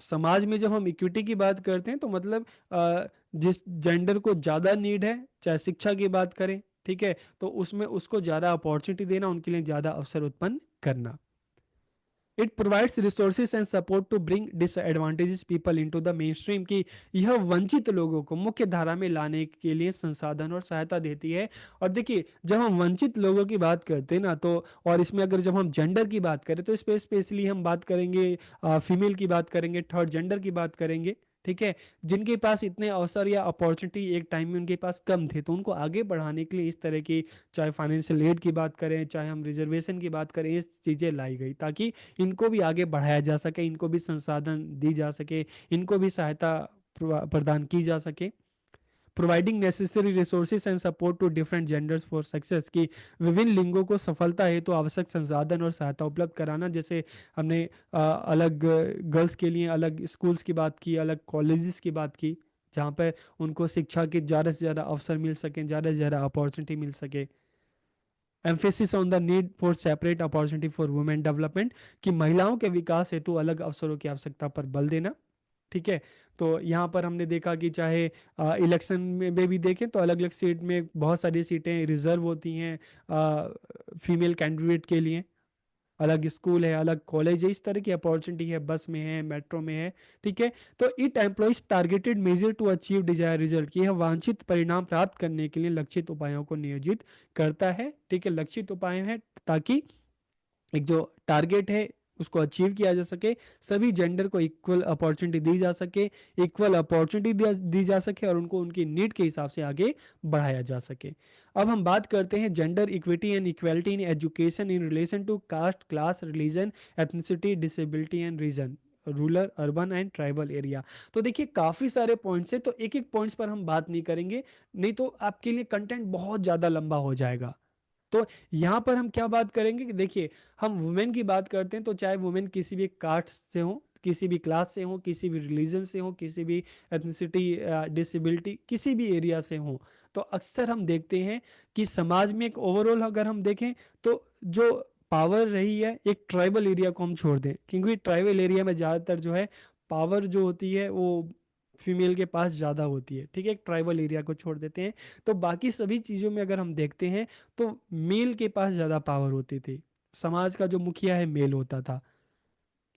समाज में जब हम इक्विटी की बात करते हैं तो मतलब जिस जेंडर को ज़्यादा नीड है, चाहे शिक्षा की बात करें, ठीक है, तो उसमें उसको ज़्यादा अपॉर्चुनिटी देना, उनके लिए ज़्यादा अवसर उत्पन्न करना। It provides resources and support to bring disadvantages people into the mainstream, की यह वंचित लोगों को मुख्य धारा में लाने के लिए संसाधन और सहायता देती है। और देखिए, जब हम वंचित लोगों की बात करते हैं ना, तो और इसमें अगर जब हम जेंडर की बात करें तो स्पेशली हम बात करेंगे, फीमेल की बात करेंगे, थर्ड जेंडर की बात करेंगे, ठीक है, जिनके पास इतने अवसर या अपॉर्चुनिटी एक टाइम में उनके पास कम थे, तो उनको आगे बढ़ाने के लिए इस तरह की, चाहे फाइनेंशियल एड की बात करें, चाहे हम रिजर्वेशन की बात करें, ये चीज़ें लाई गई ताकि इनको भी आगे बढ़ाया जा सके, इनको भी संसाधन दी जा सके, इनको भी सहायता प्रदान की जा सके। Providing necessary resources and support to different genders for success, की विभिन्न लिंगों को सफलता हेतु तो आवश्यक संसाधन और सहायता उपलब्ध कराना। जैसे हमने अलग गर्ल्स के लिए अलग स्कूल्स की बात की, अलग कॉलेजेस की बात की, जहाँ पर उनको शिक्षा के ज़्यादा से ज़्यादा अवसर मिल सकें, ज़्यादा से ज़्यादा अपॉर्चुनिटी मिल सके। Emphasis on the need for separate opportunity for women development, कि महिलाओं के विकास हेतु अलग अवसरों की आवश्यकता पर बल देना। ठीक है। तो यहाँ पर हमने देखा कि चाहे इलेक्शन में भी देखें तो अलग अलग सीट में बहुत सारी सीटें रिजर्व होती हैं फीमेल कैंडिडेट के लिए। अलग स्कूल है, अलग कॉलेज है, इस तरह की अपॉर्चुनिटी है, बस में है, मेट्रो में है। ठीक है। तो it employs targeted measure to achieve desire result, की यह वांछित परिणाम प्राप्त करने के लिए लक्षित उपायों को नियोजित करता है। ठीक है, लक्षित उपाय है ताकि एक जो टारगेट है उसको अचीव किया जा सके, सभी जेंडर को इक्वल अपॉर्चुनिटी दी जा सके, इक्वल अपॉर्चुनिटी दी जा सके, और उनको उनकी नीड के हिसाब से आगे बढ़ाया जा सके। अब हम बात करते हैं gender equity and equality in education in relation to caste, class, religion, ethnicity, disability and region, rural, urban and tribal area. तो देखिए, काफी सारे पॉइंट्स है, तो एक एक पॉइंट्स पर हम बात नहीं करेंगे, नहीं तो आपके लिए कंटेंट बहुत ज्यादा लंबा हो जाएगा। तो यहाँ पर हम क्या बात करेंगे कि देखिए, हम वुमेन की बात करते हैं तो चाहे वुमेन किसी भी कास्ट से हो, किसी भी क्लास से हो, किसी भी रिलीजन से हो, किसी भी एथनिसिटी, डिसेबिलिटी, किसी भी एरिया से हो, तो अक्सर हम देखते हैं कि समाज में एक ओवरऑल अगर हम देखें तो जो पावर रही है, एक ट्राइबल एरिया को हम छोड़ दें, क्योंकि ट्राइबल एरिया में ज़्यादातर जो है पावर जो होती है वो फीमेल के पास ज़्यादा होती है, ठीक है, एक ट्राइबल एरिया को छोड़ देते हैं। तो बाकी सभी चीज़ों में अगर हम देखते हैं तो मेल के पास ज़्यादा पावर होती थी। समाज का जो मुखिया है मेल होता था,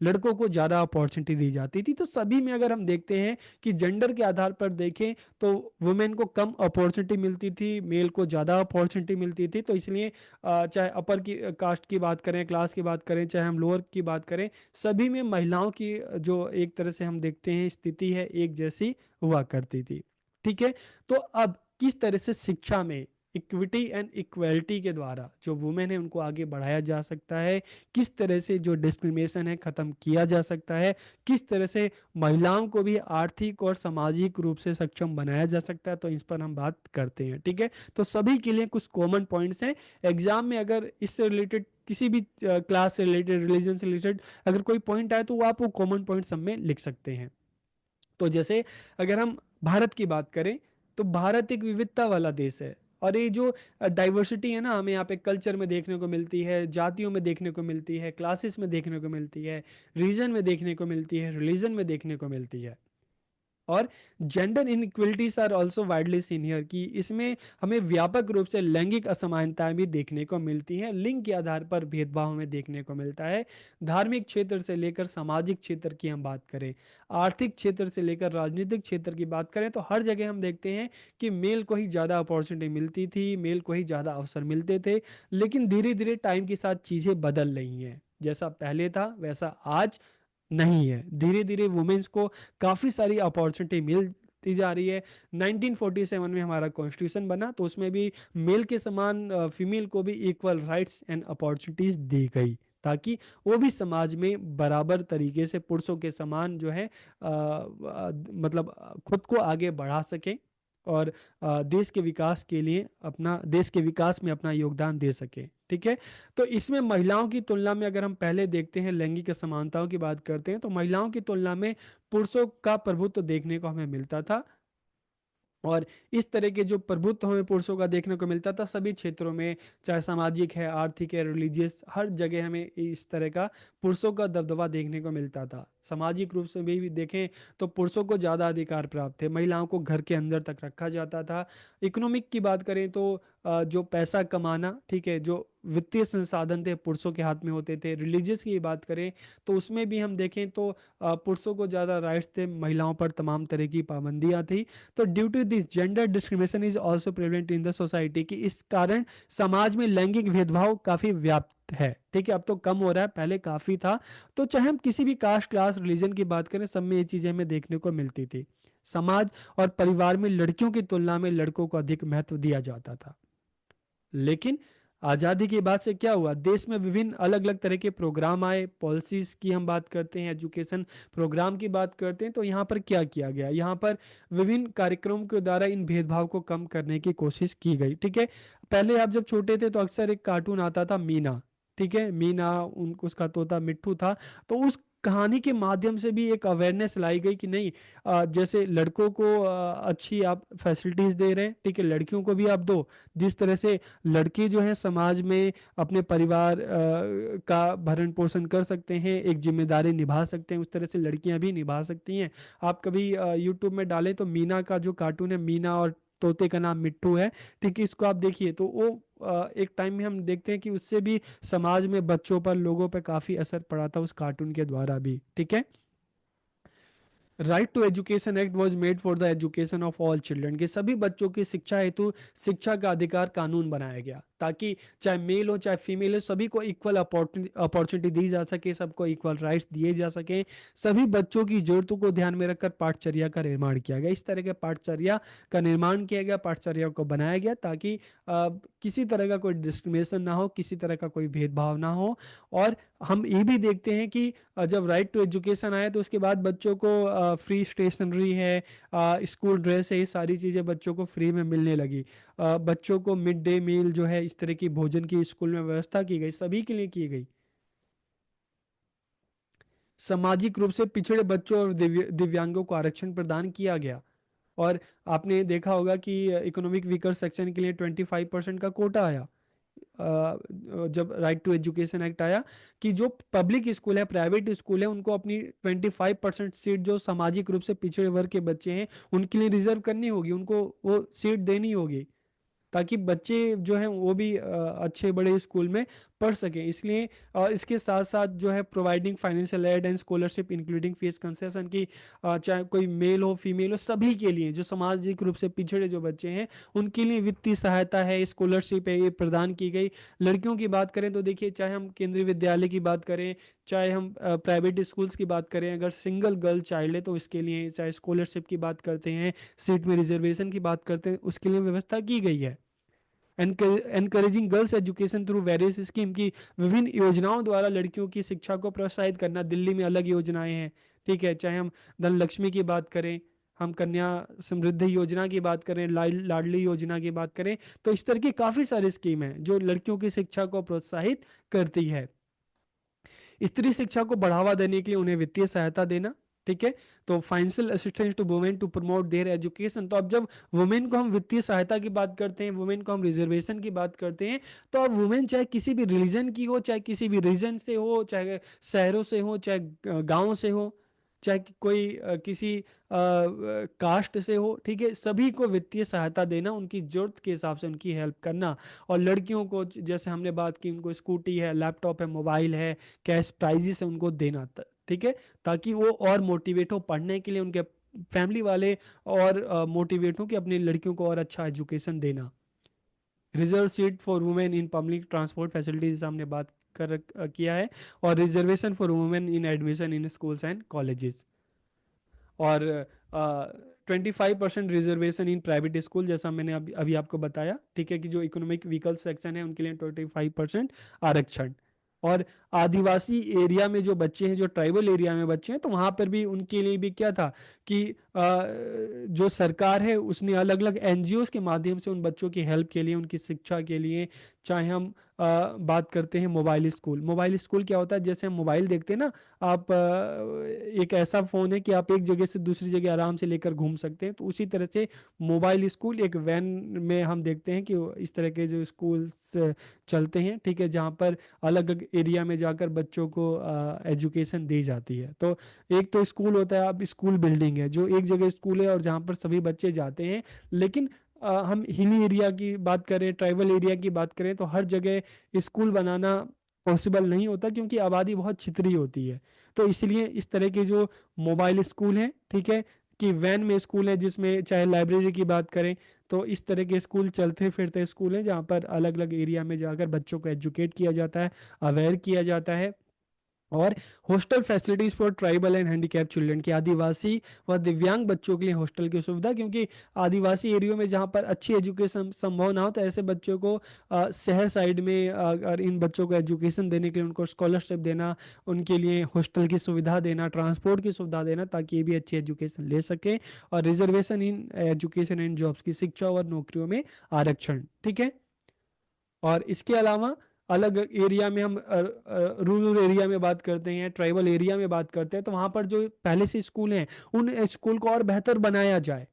लड़कों को ज़्यादा अपॉर्चुनिटी दी जाती थी। तो सभी में अगर हम देखते हैं कि जेंडर के आधार पर देखें तो वुमेन को कम अपॉर्चुनिटी मिलती थी, मेल को ज़्यादा अपॉर्चुनिटी मिलती थी। तो इसलिए चाहे अपर की कास्ट की बात करें, क्लास की बात करें, चाहे हम लोअर की बात करें, सभी में महिलाओं की जो एक तरह से हम देखते हैं स्थिति है एक जैसी हुआ करती थी। ठीक है। तो अब किस तरह से शिक्षा में इक्विटी एंड इक्वलिटी के द्वारा जो वुमेन है उनको आगे बढ़ाया जा सकता है, किस तरह से जो डिस्क्रिमिनेशन है खत्म किया जा सकता है, किस तरह से महिलाओं को भी आर्थिक और सामाजिक रूप से सक्षम बनाया जा सकता है, तो इस पर हम बात करते हैं। ठीक है। तो सभी के लिए कुछ कॉमन पॉइंट्स हैं। एग्जाम में अगर इससे रिलेटेड किसी भी क्लास से रिलेटेड, रिलीजन से रिलेटेड अगर कोई पॉइंट आए तो वो आप वो कॉमन पॉइंट सब में लिख सकते हैं। तो जैसे अगर हम भारत की बात करें तो भारत एक विविधता वाला देश है, और ये जो डाइवर्सिटी है ना, हमें यहाँ पे कल्चर में देखने को मिलती है, जातियों में देखने को मिलती है, क्लासेस में देखने को मिलती है, रीजन में देखने को मिलती है, रिलीजन में देखने को मिलती है। और gender inequalities are also widely seen here, कि इसमें हमें व्यापक रूप से लैंगिक असमानताएं भी देखने को मिलती हैं, लिंग के आधार पर भेदभाव हमें देखने को मिलता है। धार्मिक क्षेत्र से लेकर सामाजिक क्षेत्र की हम बात करें, आर्थिक क्षेत्र से लेकर राजनीतिक क्षेत्र की बात करें, तो हर जगह हम देखते हैं कि मेल को ही ज़्यादा अपॉर्चुनिटी मिलती थी, मेल को ही ज़्यादा अवसर मिलते थे। लेकिन धीरे धीरे टाइम के साथ चीज़ें बदल रही हैं, जैसा पहले था वैसा आज नहीं है। धीरे धीरे वुमेन्स को काफ़ी सारी अपॉर्चुनिटी मिलती जा रही है। 1947 में हमारा कॉन्स्टिट्यूशन बना तो उसमें भी मेल के समान फीमेल को भी इक्वल राइट्स एंड अपॉर्चुनिटीज दी गई, ताकि वो भी समाज में बराबर तरीके से पुरुषों के समान जो है मतलब खुद को आगे बढ़ा सके, और देश के विकास के लिए अपना, देश के विकास में अपना योगदान दे सके। ठीक है। तो इसमें महिलाओं की तुलना में अगर हम पहले देखते हैं, लैंगिक असमानताओं की बात करते हैं, तो महिलाओं की तुलना में पुरुषों का प्रभुत्व देखने को हमें मिलता था। और इस तरह के जो प्रभुत्व हमें पुरुषों का देखने को मिलता था सभी क्षेत्रों में, चाहे सामाजिक है, आर्थिक है, रिलीजियस, हर जगह हमें इस तरह का पुरुषों का दबदबा देखने को मिलता था। सामाजिक रूप से भी देखें तो पुरुषों को ज़्यादा अधिकार प्राप्त थे, महिलाओं को घर के अंदर तक रखा जाता था। इकोनॉमिक की बात करें तो जो पैसा कमाना, ठीक है, जो वित्तीय संसाधन थे पुरुषों के हाथ में होते थे। रिलीजियस की बात करें तो उसमें भी हम देखें तो पुरुषों को ज़्यादा राइट्स थे, महिलाओं पर तमाम तरह की पाबंदियाँ थी। तो due to this gender discrimination is also prevalent in the society, कि इस कारण समाज में लैंगिक भेदभाव काफी व्याप्त है। ठीक है, अब तो कम हो रहा है, पहले काफी था। तो चाहे हम किसी भी कास्ट, क्लास, रिलीजन की बात करें, सब में ये चीजें हमें देखने को मिलती थी। समाज और परिवार में लड़कियों की तुलना में लड़कों को अधिक महत्व दिया जाता था। लेकिन आज़ादी के बाद से क्या हुआ, देश में विभिन्न अलग अलग तरह के प्रोग्राम आए। पॉलिसीज की हम बात करते हैं, एजुकेशन प्रोग्राम की बात करते हैं, तो यहाँ पर क्या किया गया, यहाँ पर विभिन्न कार्यक्रमों के द्वारा इन भेदभाव को कम करने की कोशिश की गई। ठीक है। पहले आप जब छोटे थे तो अक्सर एक कार्टून आता था मीना, ठीक है, मीना, उन उसका तोता मिट्ठू था। तो उस कहानी के माध्यम से भी एक अवेयरनेस लाई गई कि नहीं, जैसे लड़कों को अच्छी आप फैसिलिटीज दे रहे हैं, ठीक है, लड़कियों को भी आप दो। जिस तरह से लड़के जो है समाज में अपने परिवार का भरण पोषण कर सकते हैं, एक जिम्मेदारी निभा सकते हैं, उस तरह से लड़कियां भी निभा सकती हैं। आप कभी यूट्यूब में डालें तो मीना का जो कार्टून है, मीना और तोते का नाम मिट्टू है, ठीक है, इसको आप देखिए तो वो एक टाइम में हम देखते हैं कि उससे भी समाज में बच्चों पर, लोगों पर काफी असर पड़ा था उस कार्टून के द्वारा भी। ठीक है। Right to education act was made for the education of all children, के सभी बच्चों की शिक्षा हेतु शिक्षा का अधिकार कानून बनाया गया, ताकि चाहे मेल हो चाहे फीमेल हो, सभी को इक्वल अपॉर्चुनिटी दी जा सके, सबको इक्वल राइट्स दिए जा सके। सभी बच्चों की जरूरतों को ध्यान में रखकर पाठचर्या का निर्माण किया गया। इस तरह के पाठचर्या का निर्माण किया गया, पाठचर्या को बनाया गया, ताकि किसी तरह का कोई डिस्क्रिमिनेशन ना हो, किसी तरह का कोई भेदभाव ना हो। और हम ये भी देखते हैं कि जब राइट टू एजुकेशन आया तो उसके बाद बच्चों को फ्री स्टेशनरी है, स्कूल ड्रेस है, ये सारी चीज़ें बच्चों को फ्री में मिलने लगी। बच्चों को मिड डे मील जो है, इस तरह की भोजन की स्कूल में व्यवस्था की गई, सभी के लिए की गई। सामाजिक रूप से पिछड़े बच्चों और दिव्यांगों को आरक्षण प्रदान किया गया। और आपने देखा होगा कि इकोनॉमिक वीकर सेक्शन के लिए 25% का कोटा आया। जब राइट टू एजुकेशन एक्ट आया, कि जो पब्लिक स्कूल है, प्राइवेट स्कूल है, उनको अपनी 25% सीट जो सामाजिक रूप से पिछड़े वर्ग के बच्चे हैं उनके लिए रिजर्व करनी होगी, उनको वो सीट देनी होगी, ताकि बच्चे जो हैं वो भी अच्छे बड़े स्कूल में पढ़ सकें। इसलिए इसके साथ साथ जो है providing financial aid and scholarship including fees concession की, चाहे कोई मेल हो फीमेल हो, सभी के लिए जो सामाजिक रूप से पिछड़े जो बच्चे हैं उनके लिए वित्तीय सहायता है, स्कॉलरशिप है, ये प्रदान की गई। लड़कियों की बात करें तो देखिए, चाहे हम केंद्रीय विद्यालय की बात करें, चाहे हम प्राइवेट स्कूल्स की बात करें, अगर सिंगल गर्ल चाइल्ड है तो इसके लिए, चाहे स्कॉलरशिप की बात करते हैं, सीट में रिजर्वेशन की बात करते हैं, उसके लिए व्यवस्था की गई है। Encouraging girls education through various scheme की, विभिन्न योजनाओं द्वारा लड़कियों की शिक्षा को प्रोत्साहित करना। दिल्ली में अलग योजनाएं हैं, ठीक है, चाहे हम धन लक्ष्मी की बात करें, हम कन्या समृद्धि योजना की बात करें, लाडली योजना की बात करें, तो इस तरह की काफी सारी स्कीम है जो लड़कियों की शिक्षा को प्रोत्साहित करती है। स्त्री शिक्षा को बढ़ावा देने के लिए उन्हें वित्तीय सहायता देना, ठीक है, तो financial assistance to women to promote their education. तो अब जब वुमेन को हम वित्तीय सहायता की बात करते हैं, वुमेन को हम रिजर्वेशन की बात करते हैं, तो अब वुमेन चाहे किसी भी रिलीजन की हो, चाहे किसी भी रीजन से हो, चाहे शहरों से हो, चाहे गांव से हो, चाहे कोई किसी कास्ट से हो, ठीक है, सभी को वित्तीय सहायता देना, उनकी जरूरत के हिसाब से उनकी हेल्प करना। और लड़कियों को जैसे हमने बात की, उनको स्कूटी है, लैपटॉप है, मोबाइल है, कैश प्राइजेस है, उनको देना, ठीक है, ताकि वो और मोटिवेट हो पढ़ने के लिए, उनके फैमिली वाले और मोटिवेट हो कि अपनी लड़कियों को और अच्छा एजुकेशन देना। Reserve seat for women in public transport facilities हमने बात किया है। और reservation for women in admission in schools and colleges. और 25% रिजर्वेशन इन प्राइवेट स्कूल, जैसा मैंने अभी अभी आपको बताया, ठीक है, कि जो इकोनॉमिक व्हीकल सेक्शन है उनके लिए 25% आरक्षण। और आदिवासी एरिया में जो बच्चे हैं, जो ट्राइबल एरिया में बच्चे हैं, तो वहां पर भी उनके लिए भी क्या था कि जो सरकार है उसने अलग अलग एनजीओ के माध्यम से उन बच्चों की हेल्प के लिए, उनकी शिक्षा के लिए, चाहे हम बात करते हैं मोबाइल स्कूल। मोबाइल स्कूल क्या होता है, जैसे हम मोबाइल देखते हैं ना, आप एक ऐसा फ़ोन है कि आप एक जगह से दूसरी जगह आराम से लेकर घूम सकते हैं, तो उसी तरह से मोबाइल स्कूल एक वैन में हम देखते हैं कि इस तरह के जो स्कूल्स चलते हैं, ठीक है, जहाँ पर अलग अलग एरिया में जाकर बच्चों को एजुकेशन दी जाती है। तो एक तो स्कूल होता है, अब स्कूल बिल्डिंग है जो एक जगह स्कूल है और जहाँ पर सभी बच्चे जाते हैं। लेकिन हम हिली एरिया की बात करें, ट्राइबल एरिया की बात करें, तो हर जगह स्कूल बनाना पॉसिबल नहीं होता, क्योंकि आबादी बहुत छितरी होती है। तो इसलिए इस तरह के जो मोबाइल स्कूल हैं, ठीक है, कि वैन में स्कूल है, जिसमें चाहे लाइब्रेरी की बात करें, तो इस तरह के स्कूल चलते फिरते स्कूल हैं जहाँ पर अलग अलग एरिया में जाकर बच्चों को एजुकेट किया जाता है, अवेयर किया जाता है। और hostel facilities for tribal and handicap children, की आदिवासी व दिव्यांग बच्चों के लिए हॉस्टल की सुविधा, क्योंकि आदिवासी एरियो में जहाँ पर अच्छी एजुकेशन संभव ना हो, तो ऐसे बच्चों को शहर साइड में अगर इन बच्चों को एजुकेशन देने के लिए उनको स्कॉलरशिप देना, उनके लिए हॉस्टल की सुविधा देना, ट्रांसपोर्ट की सुविधा देना, ताकि ये भी अच्छी एजुकेशन ले सकें। और reservation in education and jobs की, शिक्षा और नौकरियों में आरक्षण, ठीक है। और इसके अलावा अलग एरिया में हम रूरल एरिया में बात करते हैं, ट्राइबल एरिया में बात करते हैं, तो वहाँ पर जो पहले से स्कूल हैं उन स्कूल को और बेहतर बनाया जाए,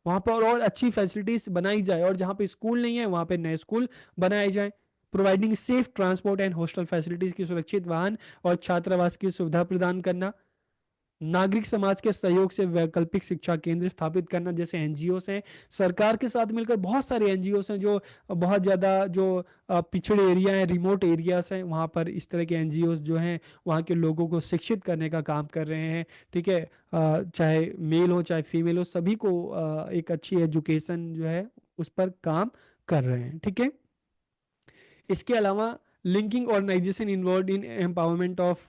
वहाँ पर और अच्छी फैसिलिटीज बनाई जाए, और जहाँ पे स्कूल नहीं है वहाँ पे नए स्कूल बनाए जाए। Providing safe transport and hostel facilities की, सुरक्षित वाहन और छात्रावास की सुविधा प्रदान करना। नागरिक समाज के सहयोग से वैकल्पिक शिक्षा केंद्र स्थापित करना, जैसे एनजीओ हैं, सरकार के साथ मिलकर बहुत सारे एनजीओ हैं जो बहुत ज़्यादा जो पिछड़े एरिया हैं, रिमोट एरियाज हैं, वहाँ पर इस तरह के एनजीओ जो हैं वहाँ के लोगों को शिक्षित करने का काम कर रहे हैं, ठीक है, चाहे मेल हो चाहे फीमेल हो, सभी को एक अच्छी एजुकेशन जो है उस पर काम कर रहे हैं, ठीक है। इसके अलावा linking organization involve in empowerment of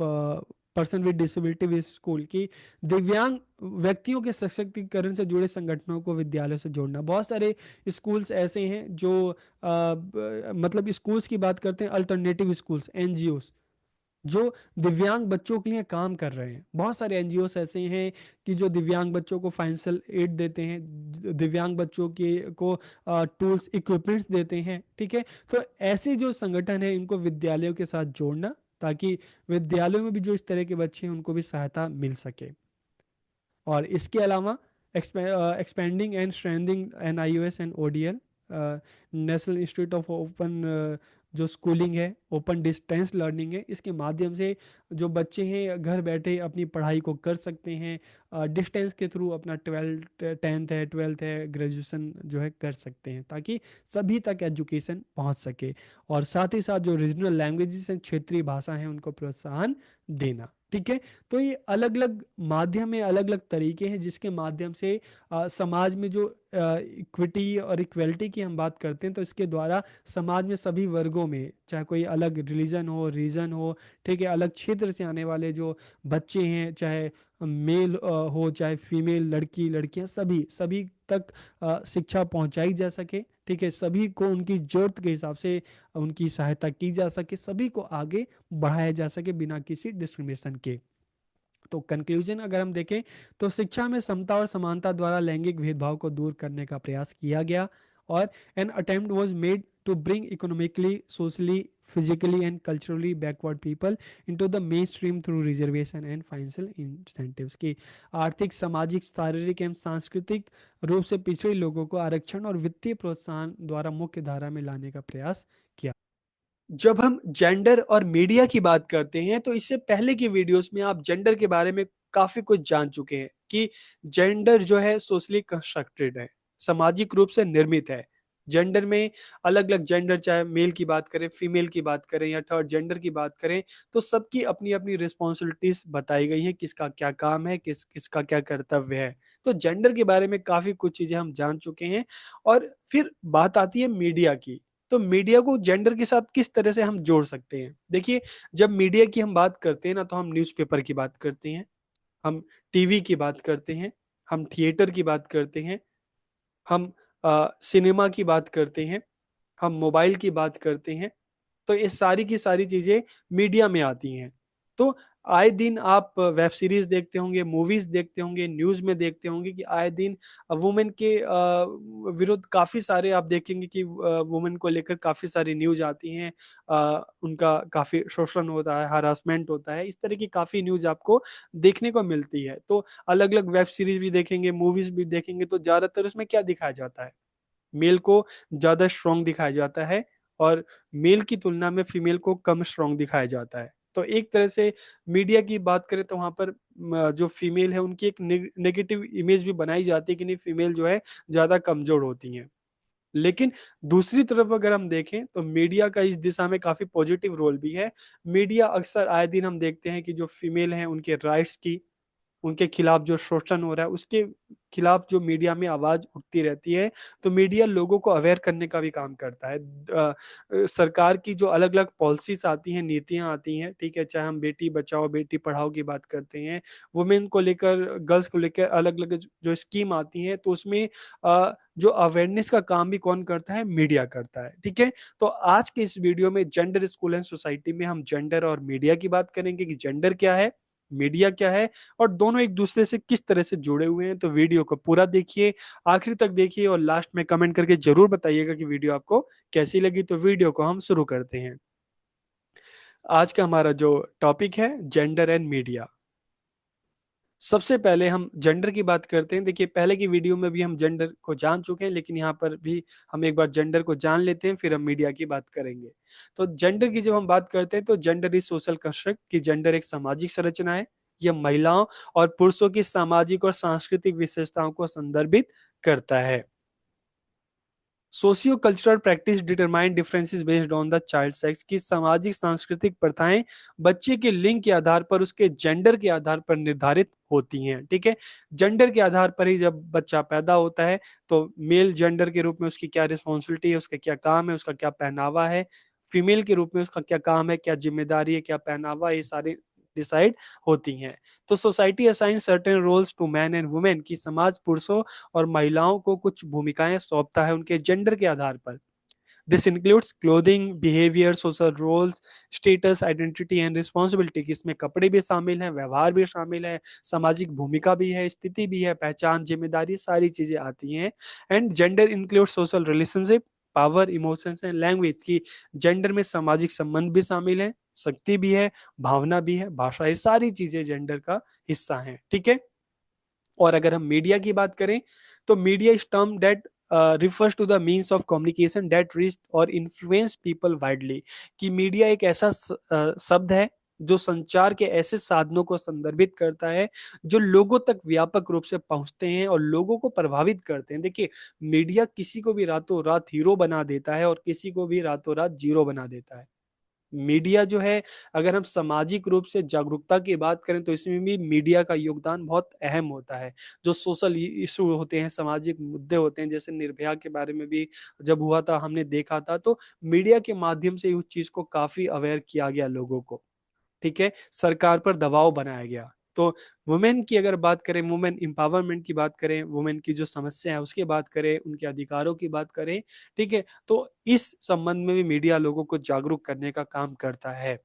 person with disability with school, की दिव्यांग व्यक्तियों के सशक्तिकरण से जुड़े संगठनों को विद्यालयों से जोड़ना। बहुत सारे स्कूल्स ऐसे हैं जो मतलब स्कूल्स की बात करते हैं, अल्टरनेटिव स्कूल्स, एनजीओस, जो दिव्यांग बच्चों के लिए काम कर रहे हैं। बहुत सारे एनजीओ ऐसे हैं कि जो दिव्यांग बच्चों को फाइनेंशियल एड देते हैं, दिव्यांग बच्चों के को टूल्स इक्विपमेंट्स देते हैं, ठीक है। तो ऐसे जो संगठन है इनको विद्यालयों के साथ जोड़ना, ताकि विद्यालयों में भी जो इस तरह के बच्चे हैं उनको भी सहायता मिल सके। और इसके अलावा expanding and strengthening N I and ODL, national institute of open जो स्कूलिंग है, ओपन डिस्टेंस लर्निंग है, इसके माध्यम से जो बच्चे हैं घर बैठे अपनी पढ़ाई को कर सकते हैं। डिस्टेंस के थ्रू अपना 10th है, 12th है, ग्रेजुएशन जो है कर सकते हैं, ताकि सभी तक एजुकेशन पहुंच सके। और साथ ही साथ जो रीजनल लैंग्वेजेस हैं, क्षेत्रीय भाषा हैं, उनको प्रोत्साहन देना। ठीक है। तो ये अलग अलग माध्यम है, अलग अलग तरीके हैं जिसके माध्यम से समाज में जो इक्विटी और इक्वलिटी की हम बात करते हैं, तो इसके द्वारा समाज में सभी वर्गों में, चाहे कोई अलग रिलीजन हो, रीजन हो, ठीक है, अलग क्षेत्र से आने वाले जो बच्चे हैं, चाहे मेल हो चाहे फीमेल, लड़की लड़कियां, सभी सभी तक शिक्षा पहुंचाई जा सके। ठीक है, सभी को उनकी जरूरत के हिसाब से उनकी सहायता की जा सके, सभी को आगे बढ़ाया जा सके बिना किसी डिस्क्रिमिनेशन के। तो कंक्लूजन अगर हम देखें, तो शिक्षा में समता और समानता द्वारा लैंगिक भेदभाव को दूर करने का प्रयास किया गया, और an attempt was made to bring economically, socially, physically and culturally backward people into the mainstream through reservation and financial incentives। की आर्थिक, सामाजिक, शारीरिक एवं सांस्कृतिक रूप से पिछड़े लोगों को आरक्षण और वित्तीय प्रोत्साहन द्वारा मुख्य धारा में लाने का प्रयास किया। जब हम जेंडर और मीडिया की बात करते हैं, तो इससे पहले की वीडियोस में आप जेंडर के बारे में काफी कुछ जान चुके हैं कि जेंडर जो है सोशली कंस्ट्रक्टेड है, सामाजिक रूप से निर्मित है। जेंडर में अलग अलग जेंडर, चाहे मेल की बात करें, फीमेल की बात करें या थर्ड जेंडर की बात करें, तो सबकी अपनी अपनी रिस्पॉन्सिबिलिटीज बताई गई हैं, किसका क्या काम है, किसका क्या कर्तव्य है। तो जेंडर के बारे में काफी कुछ चीजें हम जान चुके हैं। और फिर बात आती है मीडिया की। तो मीडिया को जेंडर के साथ किस तरह से हम जोड़ सकते हैं? देखिए, जब मीडिया की हम बात करते हैं ना, तो हम न्यूज़पेपर की बात करते हैं, हम टीवी की बात करते हैं, हम थिएटर की बात करते हैं, हम सिनेमा की बात करते हैं, हम मोबाइल की बात करते हैं। तो ये सारी की सारी चीजें मीडिया में आती हैं। तो आए दिन आप वेब सीरीज देखते होंगे, मूवीज देखते होंगे, न्यूज में देखते होंगे कि आए दिन वुमेन के विरुद्ध काफी सारे आप देखेंगे कि वुमेन को लेकर काफी सारी न्यूज आती हैं। उनका काफी शोषण होता है, हरासमेंट होता है, इस तरह की काफी न्यूज आपको देखने को मिलती है। तो अलग अलग वेब सीरीज भी देखेंगे, मूवीज भी देखेंगे, तो ज्यादातर उसमें क्या दिखाया जाता है? मेल को ज्यादा स्ट्रांग दिखाया जाता है, और मेल की तुलना में फीमेल को कम स्ट्रांग दिखाया जाता है। तो एक तरह से मीडिया की बात करें तो वहां पर जो फीमेल है उनकी एक नेगेटिव इमेज भी बनाई जाती है कि नहीं, फीमेल जो है ज्यादा कमजोर होती हैं। लेकिन दूसरी तरफ अगर हम देखें, तो मीडिया का इस दिशा में काफी पॉजिटिव रोल भी है। मीडिया अक्सर आए दिन हम देखते हैं कि जो फीमेल हैं उनके राइट्स की, उनके खिलाफ जो शोषण हो रहा है उसके खिलाफ जो मीडिया में आवाज उठती रहती है। तो मीडिया लोगों को अवेयर करने का भी काम करता है। सरकार की जो अलग अलग पॉलिसीज आती हैं, नीतियां आती हैं, ठीक है, चाहे हम बेटी बचाओ बेटी पढ़ाओ की बात करते हैं, वुमेन को लेकर, गर्ल्स को लेकर अलग अलग जो स्कीम आती है, तो उसमें जो अवेयरनेस का काम भी कौन करता है? मीडिया करता है। ठीक है। तो आज के इस वीडियो में जेंडर स्कूल एंड सोसाइटी में हम जेंडर और मीडिया की बात करेंगे कि जेंडर क्या है, मीडिया क्या है, और दोनों एक दूसरे से किस तरह से जुड़े हुए हैं। तो वीडियो को पूरा देखिए, आखिर तक देखिए, और लास्ट में कमेंट करके जरूर बताइएगा कि वीडियो आपको कैसी लगी। तो वीडियो को हम शुरू करते हैं। आज का हमारा जो टॉपिक है, जेंडर एंड मीडिया। सबसे पहले हम जेंडर की बात करते हैं। देखिए, पहले की वीडियो में भी हम जेंडर को जान चुके हैं, लेकिन यहाँ पर भी हम एक बार जेंडर को जान लेते हैं, फिर हम मीडिया की बात करेंगे। तो जेंडर की जब हम बात करते हैं, तो जेंडर इज सोशल कंस्ट्रक्ट, कि जेंडर एक सामाजिक संरचना है। यह महिलाओं और पुरुषों की सामाजिक और सांस्कृतिक विशेषताओं को संदर्भित करता है। Socio cultural practice determine differences based on the child sex, की सामाजिक सांस्कृतिक प्रथाएं बच्चे के लिंग के आधार पर, उसके जेंडर के आधार पर निर्धारित होती हैं। ठीक है। जेंडर के आधार पर ही जब बच्चा पैदा होता है, तो मेल जेंडर के रूप में उसकी क्या रिस्पॉन्सिबिलिटी है, उसका क्या काम है, उसका क्या पहनावा है। फीमेल के रूप में उसका क्या काम है, क्या जिम्मेदारी है, क्या पहनावा है, ये सारे डिसाइड होती हैं। तो society assign certain roles to man and women, की समाज पुरुषों और महिलाओं को कुछ भूमिकाएं सौंपता है उनके जेंडर के आधार पर। This includes clothing, behaviour, social roles, status, identity and responsibility, कि इसमें कपड़े भी शामिल हैं, व्यवहार भी शामिल है, सामाजिक भूमिका भी है, स्थिति भी है, पहचान, जिम्मेदारी, सारी चीजें आती हैं। And gender include social relationship, power, emotions and language, की जेंडर में सामाजिक संबंध भी शामिल है, शक्ति भी है, भावना भी है, भाषा, ये सारी चीजें जेंडर का हिस्सा हैं। ठीक है। और अगर हम मीडिया की बात करें, तो media is term that refers to the means of communication that reach और influence people widely। कि मीडिया एक ऐसा शब्द है जो संचार के ऐसे साधनों को संदर्भित करता है जो लोगों तक व्यापक रूप से पहुंचते हैं और लोगों को प्रभावित करते हैं। देखिए, मीडिया किसी को भी रातों रात हीरो बना देता है और किसी को भी रातों रात जीरो बना देता है। मीडिया जो है, अगर हम सामाजिक रूप से जागरूकता की बात करें तो इसमें भी मीडिया का योगदान बहुत अहम होता है। जो सोशल इशू होते हैं, सामाजिक मुद्दे होते हैं, जैसे निर्भया के बारे में भी जब हुआ था हमने देखा था, तो मीडिया के माध्यम से उस चीज को काफी अवेयर किया गया लोगों को। ठीक है, सरकार पर दबाव बनाया गया। तो वुमेन की अगर बात करें, वुमेन एम्पावरमेंट की बात करें, वुमेन की जो समस्या है उसकी बात करें, उनके अधिकारों की बात करें, ठीक है, तो इस संबंध में भी मीडिया लोगों को जागरूक करने का काम करता है।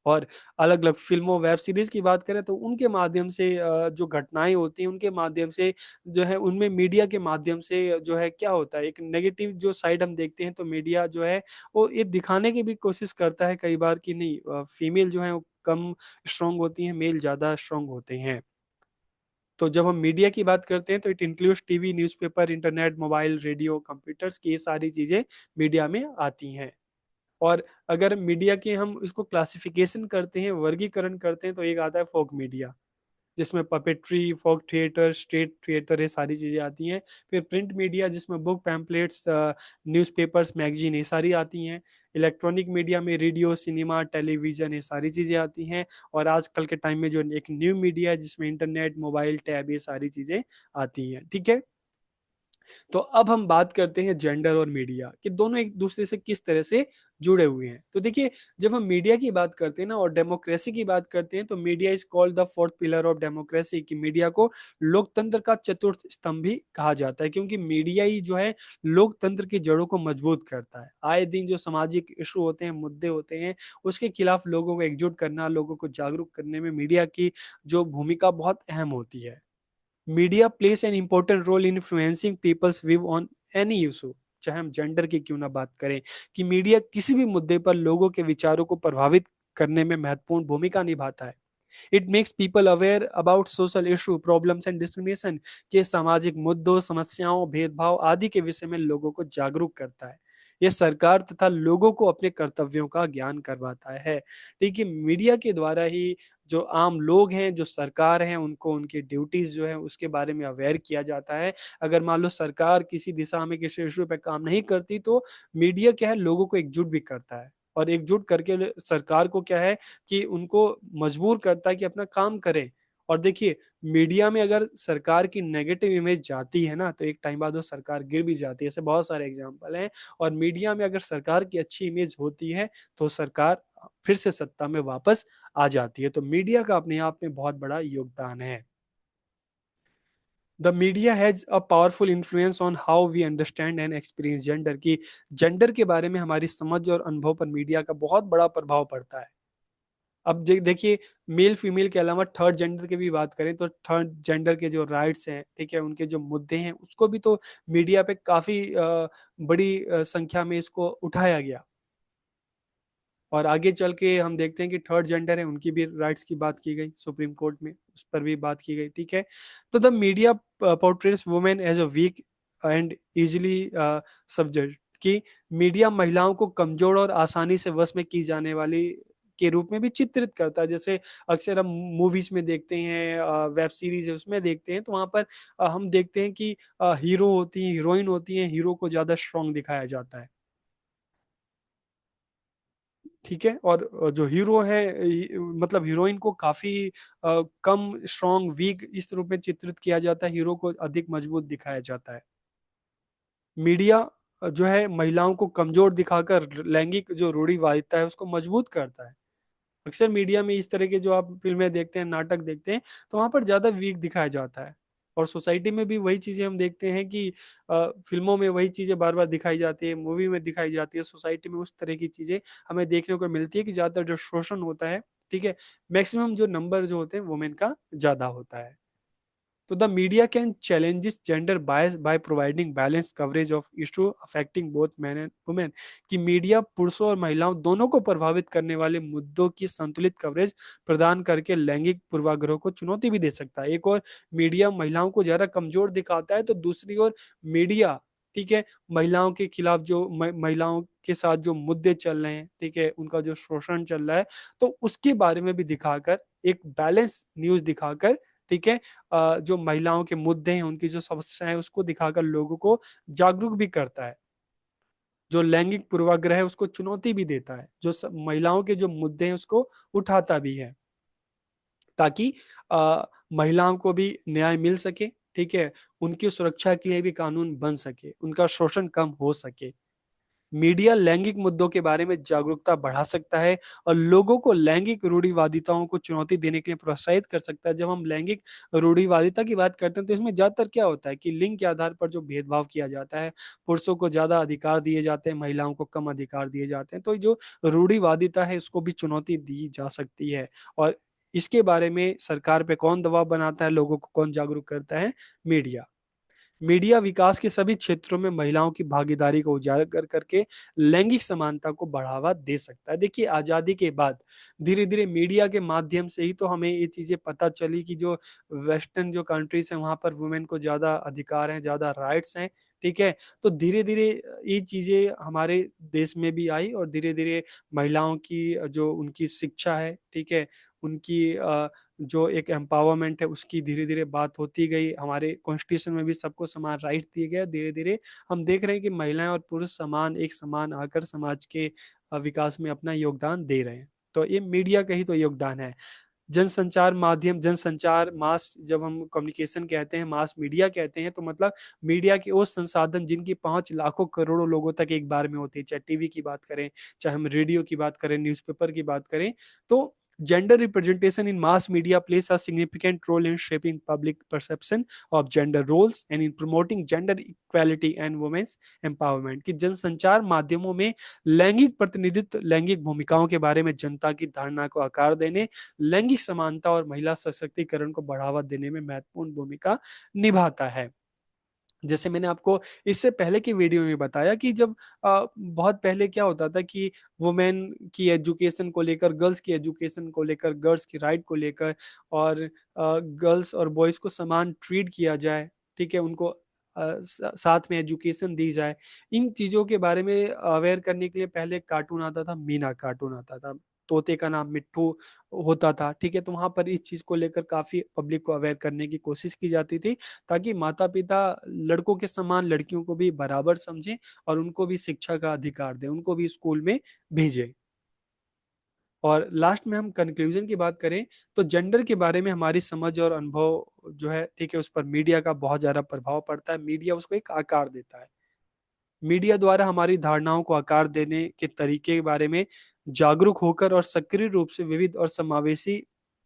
और अलग अलग फिल्मों, वेब सीरीज की बात करें तो उनके माध्यम से जो घटनाएं होती हैं उनके माध्यम से जो है, उनमें मीडिया के माध्यम से जो है क्या होता है, एक नेगेटिव जो साइड हम देखते हैं तो मीडिया जो है वो ये दिखाने की भी कोशिश करता है कई बार कि नहीं, फीमेल जो है वो कम स्ट्रांग होती हैं, मेल ज्यादा स्ट्रांग होते हैं। तो जब हम मीडिया की बात करते हैं तो it includes TV, newspaper, internet, mobile, radio, computers की ये सारी चीजें मीडिया में आती हैं। और अगर मीडिया के हम इसको क्लासिफिकेशन करते हैं, वर्गीकरण करते हैं, तो एक आता है फोक मीडिया, जिसमें puppetry, folk theatre, street theatre, ये सारी चीजें आती हैं। फिर प्रिंट मीडिया जिसमें बुक, पैम्पलेट्स, न्यूज़पेपर्स, मैगजीन, ये सारी आती हैं। इलेक्ट्रॉनिक मीडिया में रेडियो, सिनेमा, टेलीविजन, ये सारी चीजें आती हैं। और आजकल के टाइम में जो एक न्यू मीडिया है जिसमें इंटरनेट, मोबाइल, टैब, ये सारी चीजें आती हैं। ठीक है, तो अब हम बात करते हैं जेंडर और मीडिया कि दोनों एक दूसरे से किस तरह से जुड़े हुए हैं। तो देखिए, जब हम मीडिया की बात करते हैं ना और डेमोक्रेसी की बात करते हैं तो media is called the fourth pillar of democracy. कि मीडिया को लोकतंत्र का चतुर्थ स्तंभ भी कहा जाता है, क्योंकि मीडिया ही जो है लोकतंत्र की जड़ों को मजबूत करता है। आए दिन जो सामाजिक इशू होते हैं, मुद्दे होते हैं, उसके खिलाफ लोगों को एकजुट करना, लोगों को जागरूक करने में मीडिया की जो भूमिका बहुत अहम होती है। Media plays an important role in influencing people's view on any issue. चाहे हम जेंडर की क्यों ना बात करें, कि मीडिया किसी भी मुद्दे पर लोगों के विचारों को प्रभावित करने में महत्वपूर्ण भूमिका निभाता है। It makes people aware about social issue, problems and discrimination. के सामाजिक मुद्दों, समस्याओं, भेदभाव आदि के विषय में लोगों को जागरूक करता है। यह सरकार तथा लोगों को अपने कर्तव्यों का ज्ञान करवाता है। ठीक है, मीडिया के द्वारा ही जो आम लोग हैं, जो सरकार हैं, उनको उनकी ड्यूटीज जो है उसके बारे में अवेयर किया जाता है। अगर मान लो सरकार किसी दिशा में, किसी इशू पे काम नहीं करती, तो मीडिया क्या है, लोगों को एकजुट भी करता है। और एकजुट करके सरकार को क्या है कि उनको मजबूर करता है कि अपना काम करें। और देखिए, मीडिया में अगर सरकार की नेगेटिव इमेज जाती है ना, तो एक टाइम बाद वो सरकार गिर भी जाती है। ऐसे बहुत सारे एग्जांपल हैं। और मीडिया में अगर सरकार की अच्छी इमेज होती है तो सरकार फिर से सत्ता में वापस आ जाती है। तो मीडिया का अपने आप में बहुत बड़ा योगदान है। The media has a powerful influence on how we understand and experience gender. की जेंडर के बारे में हमारी समझ और अनुभव पर मीडिया का बहुत बड़ा प्रभाव पड़ता है। अब देखिए, मेल फीमेल के अलावा थर्ड जेंडर की भी बात करें तो थर्ड जेंडर के जो राइट्स हैं, ठीक है, उनके जो मुद्दे हैं, उसको भी तो मीडिया पे काफी बड़ी संख्या में इसको उठाया गया। और आगे चल के हम देखते हैं कि थर्ड जेंडर है, उनकी भी राइट्स की बात की गई सुप्रीम कोर्ट में, उस पर भी बात की गई। ठीक है, तो the media portrays women as a weak and easily subject. कि मीडिया महिलाओं को कमजोर और आसानी से वश में की जाने वाली के रूप में भी चित्रित करता है। जैसे अक्सर हम मूवीज में देखते हैं, वेब सीरीज है उसमें देखते हैं, तो वहां पर हम देखते हैं कि हीरो होती हैं, हीरोइन होती हैं, हीरो को ज्यादा स्ट्रांग दिखाया जाता है। ठीक है, और जो हीरो है, मतलब हीरोइन को काफी कम स्ट्रॉन्ग, वीक इस रूप में चित्रित किया जाता है, हीरो को अधिक मजबूत दिखाया जाता है। मीडिया जो है महिलाओं को कमजोर दिखाकर लैंगिक जो रूढ़िवादिता है उसको मजबूत करता है। अक्सर मीडिया में इस तरह के जो आप फिल्में देखते हैं, नाटक देखते हैं, तो वहां पर ज्यादा वीक दिखाया जाता है। और सोसाइटी में भी वही चीजें हम देखते हैं कि फिल्मों में वही चीजें बार बार दिखाई जाती है, मूवी में दिखाई जाती है, सोसाइटी में उस तरह की चीजें हमें देखने को मिलती है कि ज्यादातर जो शोषण होता है, ठीक है, मैक्सिमम जो नंबर जो होते हैं वुमेन का ज्यादा होता है। तो the media can challenges gender bias by providing balanced coverage of issue affecting both men and women। कि मीडिया पुरुषों और महिलाओं दोनों को प्रभावित करने वाले मुद्दों की संतुलित कवरेज प्रदान करके लैंगिक पूर्वाग्रह को चुनौती भी दे सकता है। एक और मीडिया महिलाओं को ज्यादा कमजोर दिखाता है, तो दूसरी ओर मीडिया ठीक है, महिलाओं के खिलाफ जो महिलाओं के साथ जो मुद्दे चल रहे हैं, ठीक है, उनका जो शोषण चल रहा है, तो उसके बारे में भी दिखाकर, एक बैलेंस न्यूज़ दिखाकर, ठीक है, जो महिलाओं के मुद्दे हैं, उनकी जो समस्या है, उसको दिखाकर लोगों को जागरूक भी करता है। जो लैंगिक पूर्वाग्रह है उसको चुनौती भी देता है, जो महिलाओं के जो मुद्दे हैं उसको उठाता भी है, ताकि महिलाओं को भी न्याय मिल सके, ठीक है, उनकी सुरक्षा के लिए भी कानून बन सके, उनका शोषण कम हो सके। मीडिया लैंगिक मुद्दों के बारे में जागरूकता बढ़ा सकता है और लोगों को लैंगिक रूढ़िवादिताओं को चुनौती देने के लिए प्रोत्साहित कर सकता है। जब हम लैंगिक रूढ़िवादिता की बात करते हैं तो इसमें ज्यादातर क्या होता है कि लिंग के आधार पर जो भेदभाव किया जाता है, पुरुषों को ज्यादा अधिकार दिए जाते हैं, महिलाओं को कम अधिकार दिए जाते हैं, तो जो रूढ़िवादिता है इसको भी चुनौती दी जा सकती है। और इसके बारे में सरकार पे कौन दबाव बनाता है, लोगों को कौन जागरूक करता है? मीडिया। मीडिया विकास के सभी क्षेत्रों में महिलाओं की भागीदारी को उजागर करके लैंगिक समानता को बढ़ावा दे सकता है। देखिए, आजादी के बाद धीरे धीरे मीडिया के माध्यम से ही तो हमें ये चीजें पता चली कि जो वेस्टर्न जो कंट्रीज हैं वहां पर वुमेन को ज्यादा अधिकार हैं, ज्यादा राइट्स हैं, ठीक है। तो धीरे धीरे ये चीजें हमारे देश में भी आई और धीरे धीरे महिलाओं की जो उनकी शिक्षा है, ठीक है, उनकी जो एक एम्पावरमेंट है उसकी धीरे धीरे बात होती गई। हमारे कॉन्स्टिट्यूशन में भी सबको समान राइट दिए गए। धीरे धीरे हम देख रहे हैं कि महिलाएं और पुरुष समान, एक समान आकर समाज के विकास में अपना योगदान दे रहे हैं। तो ये मीडिया का ही तो योगदान है। जनसंचार माध्यम, जनसंचार मास, जब हम कम्युनिकेशन कहते हैं, मास मीडिया कहते हैं, तो मतलब मीडिया के वो संसाधन जिनकी पहुंच लाखों करोड़ों लोगों तक एक बार में होती है, चाहे टीवी की बात करें, चाहे हम रेडियो की बात करें, न्यूज़पेपर की बात करें। तो gender representation in mass media plays a significant role in shaping public perception of gender roles and in promoting gender equality and women's empowerment। कि जनसंचार माध्यमों में लैंगिक प्रतिनिधित्व, लैंगिक भूमिकाओं के बारे में जनता की धारणा को आकार देने, लैंगिक समानता और महिला सशक्तिकरण को बढ़ावा देने में महत्वपूर्ण भूमिका निभाता है। जैसे मैंने आपको इससे पहले की वीडियो में बताया कि जब बहुत पहले क्या होता था कि वुमेन की एजुकेशन को लेकर, गर्ल्स की एजुकेशन को लेकर, गर्ल्स की राइट को लेकर, और गर्ल्स और बॉयज को समान ट्रीट किया जाए, ठीक है, उनको साथ में एजुकेशन दी जाए, इन चीज़ों के बारे में अवेयर करने के लिए पहले कार्टून आता था, मीना कार्टून आता था, तोते का नाम मिट्ठू होता था, ठीक है। तो वहां पर इस चीज को लेकर काफी पब्लिक को अवेयर करने की कोशिश की जाती थी, ताकि माता पिता लड़कों के समान लड़कियों को भी बराबर समझें और उनको भी शिक्षा का अधिकार दें, उनको भी स्कूल में भेजें। और लास्ट में हम कंक्लूजन की बात करें तो जेंडर के बारे में हमारी समझ और अनुभव जो है, ठीक है, उस पर मीडिया का बहुत ज्यादा प्रभाव पड़ता है। मीडिया उसको एक आकार देता है। मीडिया द्वारा हमारी धारणाओं को आकार देने के तरीके के बारे में जागरूक होकर और सक्रिय रूप से विविध और समावेशी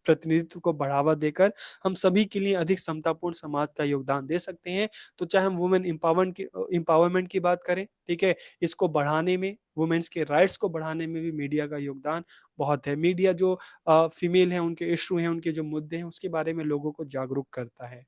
प्रतिनिधित्व को बढ़ावा देकर हम सभी के लिए अधिक समतापूर्ण समाज का योगदान दे सकते हैं। तो चाहे हम वुमेन इम्पावरमेंट की बात करें, ठीक है, इसको बढ़ाने में, वुमेन्स के राइट्स को बढ़ाने में भी मीडिया का योगदान बहुत है। मीडिया जो फीमेल हैं, उनके इशू हैं, उनके जो मुद्दे हैं, उसके बारे में लोगों को जागरूक करता है,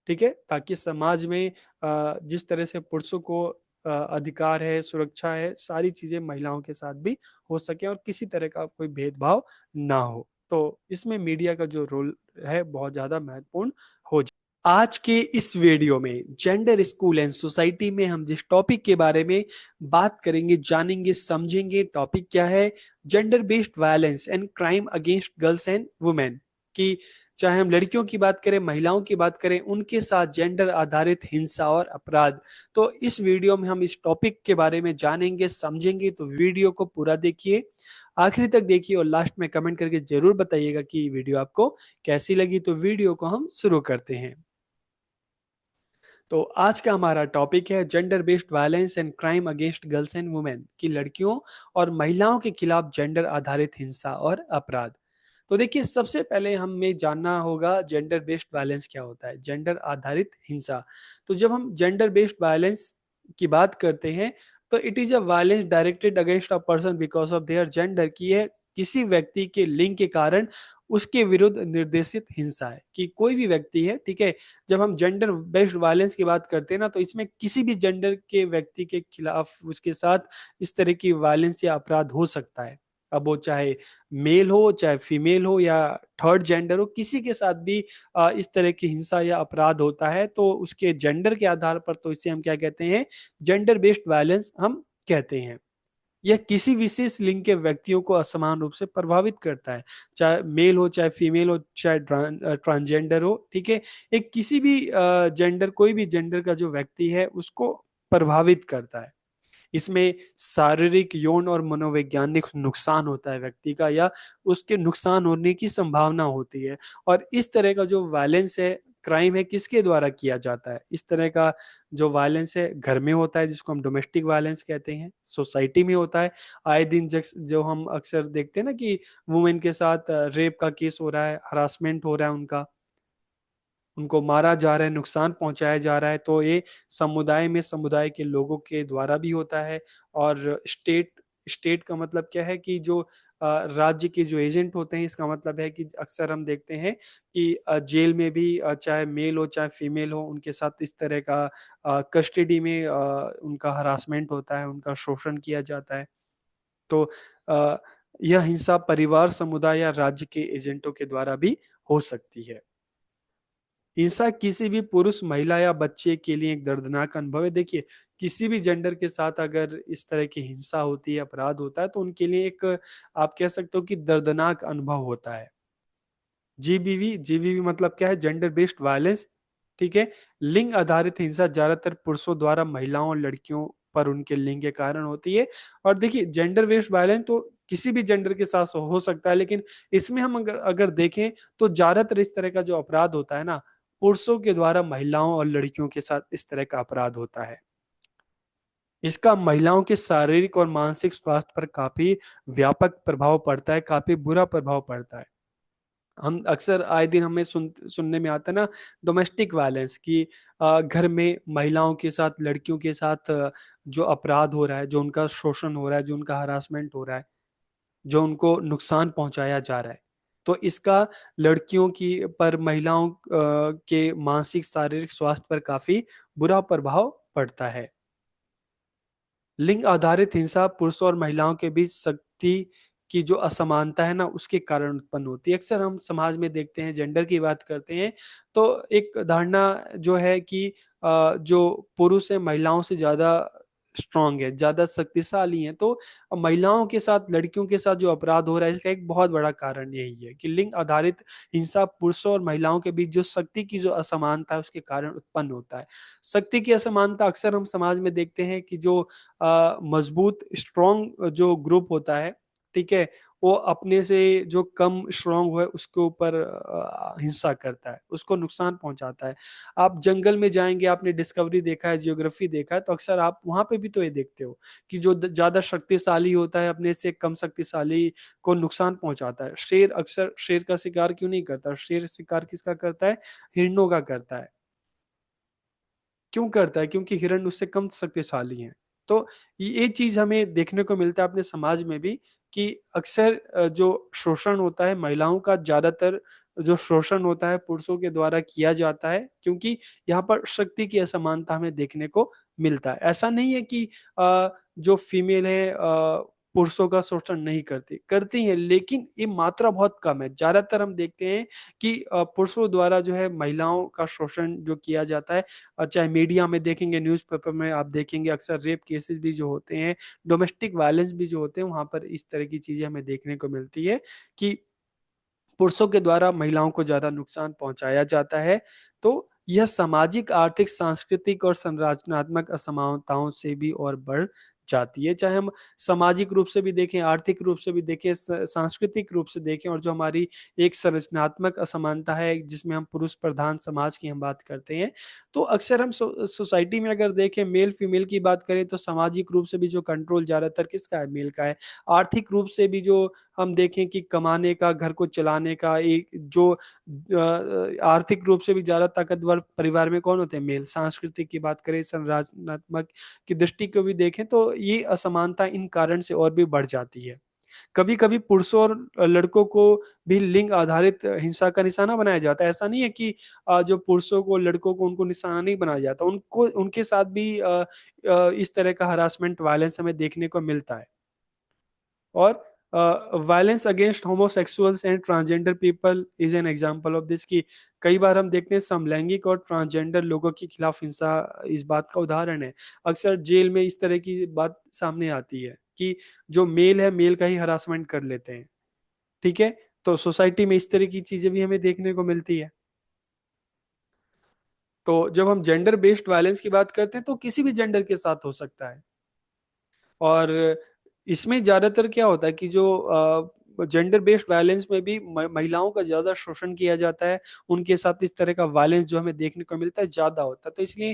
ठीक है, ताकि समाज में जिस तरह से पुरुषों को अधिकार है, सुरक्षा है, सारी चीजें महिलाओं के साथ भी हो सके और किसी तरह का कोई भेदभाव ना हो। तो इसमें मीडिया का जो रोल है बहुत ज्यादा महत्वपूर्ण हो जाए। आज के इस वीडियो में जेंडर, स्कूल एंड सोसाइटी में हम जिस टॉपिक के बारे में बात करेंगे, जानेंगे, समझेंगे, टॉपिक क्या है? Gender based violence and crime against girls and women. की चाहे हम लड़कियों की बात करें, महिलाओं की बात करें, उनके साथ जेंडर आधारित हिंसा और अपराध। तो इस वीडियो में हम इस टॉपिक के बारे में जानेंगे, समझेंगे। तो वीडियो को पूरा देखिए, आखिरी तक देखिए और लास्ट में कमेंट करके जरूर बताइएगा कि वीडियो आपको कैसी लगी। तो वीडियो को हम शुरू करते हैं। तो आज का हमारा टॉपिक है gender based violence and crime against girls and women, कि लड़कियों और महिलाओं के खिलाफ जेंडर आधारित हिंसा और अपराध। तो देखिए, सबसे पहले हमें जानना होगा जेंडर बेस्ड वायलेंस क्या होता है, जेंडर आधारित हिंसा। तो जब हम जेंडर बेस्ड वायलेंस की बात करते हैं तो it is a violence directed against a person because of their gender, की है किसी व्यक्ति के लिंग के कारण उसके विरुद्ध निर्देशित हिंसा है। कि कोई भी व्यक्ति है, ठीक है, जब हम जेंडर बेस्ड वायलेंस की बात करते हैं ना, तो इसमें किसी भी जेंडर के व्यक्ति के खिलाफ, उसके साथ इस तरह की वायलेंस या अपराध हो सकता है। अब वो चाहे मेल हो, चाहे फीमेल हो या थर्ड जेंडर हो, किसी के साथ भी इस तरह की हिंसा या अपराध होता है तो उसके जेंडर के आधार पर तो इसे हम क्या कहते हैं, जेंडर बेस्ड वायलेंस हम कहते हैं। यह किसी विशेष लिंग के व्यक्तियों को असमान रूप से प्रभावित करता है, चाहे मेल हो, चाहे फीमेल हो, चाहे ट्रांसजेंडर हो, ठीक है। एक किसी भी जेंडर, कोई भी जेंडर का जो व्यक्ति है उसको प्रभावित करता है। इसमें शारीरिक, यौन और मनोवैज्ञानिक नुकसान होता है व्यक्ति का, या उसके नुकसान होने की संभावना होती है। और इस तरह का जो वायलेंस है, क्राइम है, किसके द्वारा किया जाता है? इस तरह का जो वायलेंस है घर में होता है, जिसको हम डोमेस्टिक वायलेंस कहते हैं, सोसाइटी में होता है। आए दिन जो हम अक्सर देखते हैं ना कि वुमेन के साथ रेप का केस हो रहा है, हरासमेंट हो रहा है उनका, उनको मारा जा रहा है, नुकसान पहुंचाया जा रहा है, तो ये समुदाय में समुदाय के लोगों के द्वारा भी होता है। और स्टेट, स्टेट का मतलब क्या है कि जो राज्य के जो एजेंट होते हैं, इसका मतलब है कि अक्सर हम देखते हैं कि जेल में भी चाहे मेल हो चाहे फीमेल हो, उनके साथ इस तरह का कस्टडी में उनका हरासमेंट होता है, उनका शोषण किया जाता है। तो अ, यह हिंसा परिवार, समुदाय या राज्य के एजेंटों के द्वारा भी हो सकती है। हिंसा किसी भी पुरुष, महिला या बच्चे के लिए एक दर्दनाक अनुभव है। देखिए, किसी भी जेंडर के साथ अगर इस तरह की हिंसा होती है, अपराध होता है, तो उनके लिए एक, आप कह सकते हो कि दर्दनाक अनुभव होता है। जीबीवी, जीबीवी मतलब क्या है? जेंडर बेस्ड वायलेंस, ठीक है। लिंग आधारित हिंसा ज्यादातर पुरुषों द्वारा महिलाओं और लड़कियों पर उनके लिंग के कारण होती है। और देखिए, जेंडर बेस्ड वायलेंस तो किसी भी जेंडर के साथ हो सकता है, लेकिन इसमें हम अगर अगर देखें तो ज्यादातर इस तरह का जो अपराध होता है ना, पुरुषों के द्वारा महिलाओं और लड़कियों के साथ इस तरह का अपराध होता है। इसका महिलाओं के शारीरिक और मानसिक स्वास्थ्य पर काफी व्यापक प्रभाव पड़ता है, काफी बुरा प्रभाव पड़ता है। हम अक्सर आए दिन हमें सुनने में आता है ना, डोमेस्टिक वायलेंस की, घर में महिलाओं के साथ, लड़कियों के साथ जो अपराध हो रहा है, जो उनका शोषण हो रहा है, जो उनका हरासमेंट हो रहा है, जो उनको नुकसान पहुंचाया जा रहा है, तो इसका लड़कियों की पर, महिलाओं के मानसिक शारीरिक स्वास्थ्य पर काफी बुरा प्रभाव पड़ता है। लिंग आधारित हिंसा पुरुषों और महिलाओं के बीच शक्ति की जो असमानता है ना, उसके कारण उत्पन्न होती है। अक्सर हम समाज में देखते हैं, जेंडर की बात करते हैं तो एक धारणा जो है कि जो पुरुष है महिलाओं से ज्यादा स्ट्रांग है, ज्यादा शक्तिशाली है। तो महिलाओं के साथ, लड़कियों के साथ जो अपराध हो रहा है, इसका एक बहुत बड़ा कारण यही है कि लिंग आधारित हिंसा पुरुषों और महिलाओं के बीच जो शक्ति की जो असमानता है, उसके कारण उत्पन्न होता है। शक्ति की असमानता अक्सर हम समाज में देखते हैं कि जो मजबूत, स्ट्रॉन्ग जो ग्रुप होता है, ठीक है, वो अपने से जो कम स्ट्रॉन्ग है उसके ऊपर हिंसा करता है, उसको नुकसान पहुंचाता है। आप जंगल में जाएंगे, आपने डिस्कवरी देखा है, जियोग्राफी देखा है, तो अक्सर आप वहां पे भी तो ये देखते हो कि जो ज्यादा शक्तिशाली होता है, अपने से कम शक्तिशाली को नुकसान पहुंचाता है। शेर अक्सर शेर का शिकार क्यों नहीं करता? शेर शिकार किसका करता है? हिरणों का करता है। क्यों करता है? क्योंकि हिरण उससे कम शक्तिशाली हैं। तो ये चीज हमें देखने को मिलता है अपने समाज में भी कि अक्सर जो शोषण होता है महिलाओं का, ज्यादातर जो शोषण होता है पुरुषों के द्वारा किया जाता है, क्योंकि यहाँ पर शक्ति की असमानता हमें देखने को मिलता है। ऐसा नहीं है कि जो फीमेल है पुरुषों का शोषण नहीं करती, करती है, लेकिन ये मात्रा बहुत कम है। ज्यादातर हम देखते हैं कि पुरुषों द्वारा जो है महिलाओं का शोषण जो किया जाता है, चाहे मीडिया में देखेंगे, न्यूज़पेपर में आप देखेंगे, अक्सर रेप केसेस भी जो होते हैं, डोमेस्टिक वायलेंस भी जो होते हैं, वहां पर इस तरह की चीजें हमें देखने को मिलती है कि पुरुषों के द्वारा महिलाओं को ज्यादा नुकसान पहुंचाया जाता है। तो यह सामाजिक, आर्थिक, सांस्कृतिक और संरचनात्मक असमानताओं से भी और बढ़ जाती है। चाहे हम सामाजिक रूप से भी देखें, आर्थिक रूप से भी देखें, सांस्कृतिक रूप से देखें, और जो हमारी एक संरचनात्मक असमानता है जिसमें हम पुरुष प्रधान समाज की हम बात करते हैं, तो अक्सर हम सोसाइटी में अगर देखें, मेल फीमेल की बात करें, तो सामाजिक रूप से भी जो कंट्रोल ज्यादातर किसका है? मेल का है। आर्थिक रूप से भी जो हम देखें कि कमाने का, घर को चलाने का एक जो आर्थिक रूप से भी ज्यादा ताकतवर परिवार में कौन होते हैं? मेल। सांस्कृतिक की बात करें, संरचनात्मक की दृष्टि को भी देखें, तो ये असमानता इन कारण से और भी बढ़ जाती है। कभी कभी पुरुषों और लड़कों को भी लिंग आधारित हिंसा का निशाना बनाया जाता है। ऐसा नहीं है कि जो पुरुषों को, लड़कों को उनको निशाना नहीं बनाया जाता, उनको, उनके साथ भी इस तरह का हरासमेंट, वायलेंस हमें देखने को मिलता है। और violence against homosexuals and transgender people is an example of this, कि कई बार हम देखते हैं समलैंगिक और ट्रांसजेंडर लोगों के खिलाफ हिंसा इस बात का उदाहरण है। अक्सर जेल में इस तरह की बात सामने आती है कि जो मेल है मेल का ही हरासमेंट कर लेते हैं। ठीक है, तो सोसाइटी में इस तरह की चीजें भी हमें देखने को मिलती है। तो जब हम जेंडर बेस्ड वायलेंस की बात करते हैं तो किसी भी जेंडर के साथ हो सकता है। और इसमें ज्यादातर क्या होता है कि जो जेंडर बेस्ड वायलेंस में भी महिलाओं का ज्यादा शोषण किया जाता है, उनके साथ इस तरह का वायलेंस जो हमें देखने को मिलता है ज्यादा होता है। तो इसलिए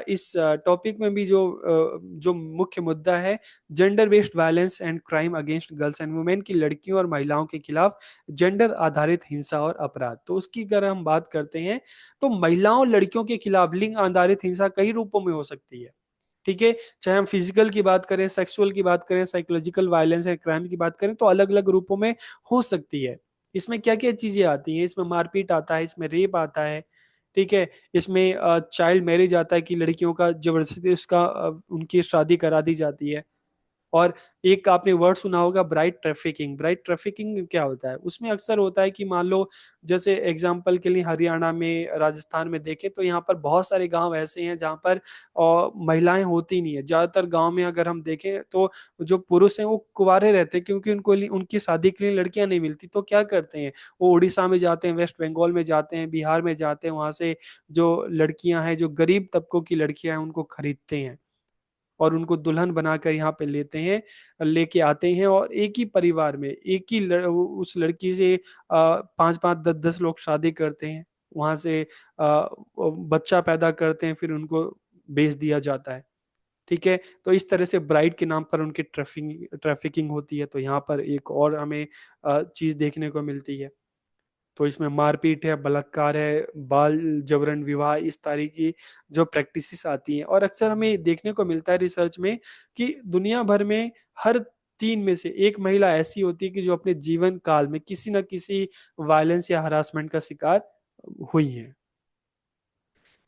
इस टॉपिक में भी जो मुख्य मुद्दा है, gender based violence and crime against girls and women, की लड़कियों और महिलाओं के खिलाफ जेंडर आधारित हिंसा और अपराध। तो उसकी अगर हम बात करते हैं तो महिलाओं और लड़कियों के खिलाफ लिंग आधारित हिंसा कई रूपों में हो सकती है। ठीक है, चाहे हम फिजिकल की बात करें, सेक्सुअल की बात करें, साइकोलॉजिकल वायलेंस या क्राइम की बात करें, तो अलग अलग रूपों में हो सकती है। इसमें क्या क्या चीजें आती हैं? इसमें मारपीट आता है, इसमें रेप आता है, ठीक है, इसमें चाइल्ड मैरिज आता है कि लड़कियों का जबरदस्ती उसका उनकी शादी करा दी जाती है। और एक आपने वर्ड सुना होगा, ब्राइट ट्रैफिकिंग। ब्राइट ट्रैफिकिंग क्या होता है? उसमें अक्सर होता है कि मान लो, जैसे एग्जांपल के लिए हरियाणा में, राजस्थान में देखें तो यहाँ पर बहुत सारे गांव ऐसे हैं जहाँ पर महिलाएं होती नहीं है। ज्यादातर गांव में अगर हम देखें तो जो पुरुष हैं वो कुंवारे रहते हैं, क्योंकि उनकी शादी के लिए लड़कियां नहीं मिलती। तो क्या करते हैं, वो उड़ीसा में जाते हैं, वेस्ट बंगाल में जाते हैं, बिहार में जाते हैं, वहां से जो लड़कियां हैं, जो गरीब तबकों की लड़कियां हैं, उनको खरीदते हैं और उनको दुल्हन बनाकर यहाँ पे लेके आते हैं। और एक ही परिवार में एक ही उस लड़की से पांच पांच दस दस लोग शादी करते हैं, वहां से बच्चा पैदा करते हैं, फिर उनको बेच दिया जाता है। ठीक है, तो इस तरह से ब्राइड के नाम पर उनकी ट्रैफिकिंग होती है। तो यहाँ पर एक और हमें चीज देखने को मिलती है। तो इसमें मारपीट है, बलात्कार है, बाल जबरन विवाह, इस तरह की जो प्रैक्टिसेस आती हैं। और अक्सर हमें देखने को मिलता है रिसर्च में कि दुनिया भर में हर तीन में से एक महिला ऐसी होती है कि जो अपने जीवन काल में किसी न किसी वायलेंस या हरासमेंट का शिकार हुई है।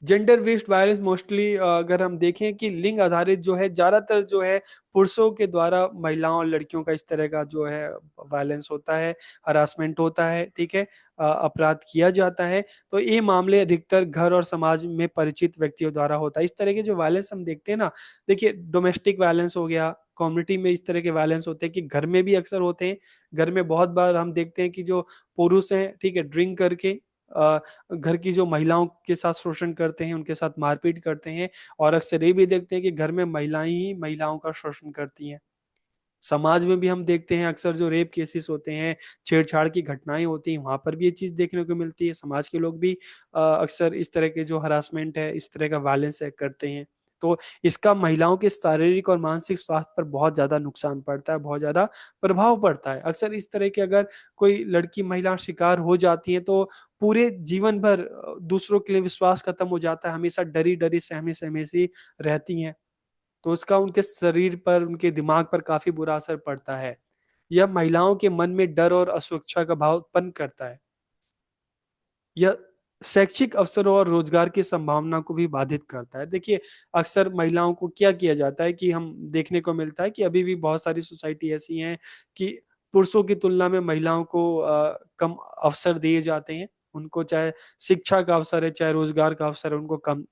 जेंडर बेस्ड वायलेंस मोस्टली अगर हम देखें कि लिंग आधारित जो है, ज्यादातर जो है पुरुषों के द्वारा महिलाओं और लड़कियों का इस तरह का जो है वायलेंस होता है, हरासमेंट होता है। ठीक है, अपराध किया जाता है। तो ये मामले अधिकतर घर और समाज में परिचित व्यक्तियों द्वारा होता है। इस तरह के जो वायलेंस हम देखते हैं ना, देखिए डोमेस्टिक वायलेंस हो गया, कम्युनिटी में इस तरह के वायलेंस होते हैं कि घर में भी अक्सर होते हैं। घर में बहुत बार हम देखते हैं कि जो पुरुष हैं, ठीक है, ड्रिंक करके घर की जो महिलाओं के साथ शोषण करते हैं, उनके साथ मारपीट करते हैं। और अक्सर ये भी देखते हैं कि घर में महिलाएं ही महिलाओं का शोषण करती हैं। समाज में भी हम देखते हैं अक्सर जो रेप केसेस होते हैं, छेड़छाड़ की घटनाएं होती हैं, वहां पर भी ये चीज देखने को मिलती है। समाज के लोग भी अक्सर इस तरह के जो हरासमेंट है, इस तरह का वायलेंस है करते हैं। तो इसका महिलाओं के शारीरिक और मानसिक स्वास्थ्य पर बहुत ज्यादा नुकसान पड़ता है, बहुत ज्यादा प्रभाव पड़ता है। अक्सर इस तरह के अगर कोई लड़की महिला शिकार हो जाती है तो पूरे जीवन भर दूसरों के लिए विश्वास खत्म हो जाता है, हमेशा डरी डरी सहमी सहमी सी रहती हैं। तो उसका उनके शरीर पर, उनके दिमाग पर काफी बुरा असर पड़ता है। यह महिलाओं के मन में डर और असुरक्षा का भाव उत्पन्न करता है। यह शैक्षिक अवसरों और रोजगार की संभावना को भी बाधित करता है। देखिए, अक्सर महिलाओं को क्या किया जाता है कि हम देखने को मिलता है कि अभी भी बहुत सारी सोसाइटी ऐसी हैं कि पुरुषों की तुलना में महिलाओं को कम अवसर दिए जाते हैं। उनको चाहे शिक्षा का अवसर है, चाहे रोजगार का अवसर है, उनको कम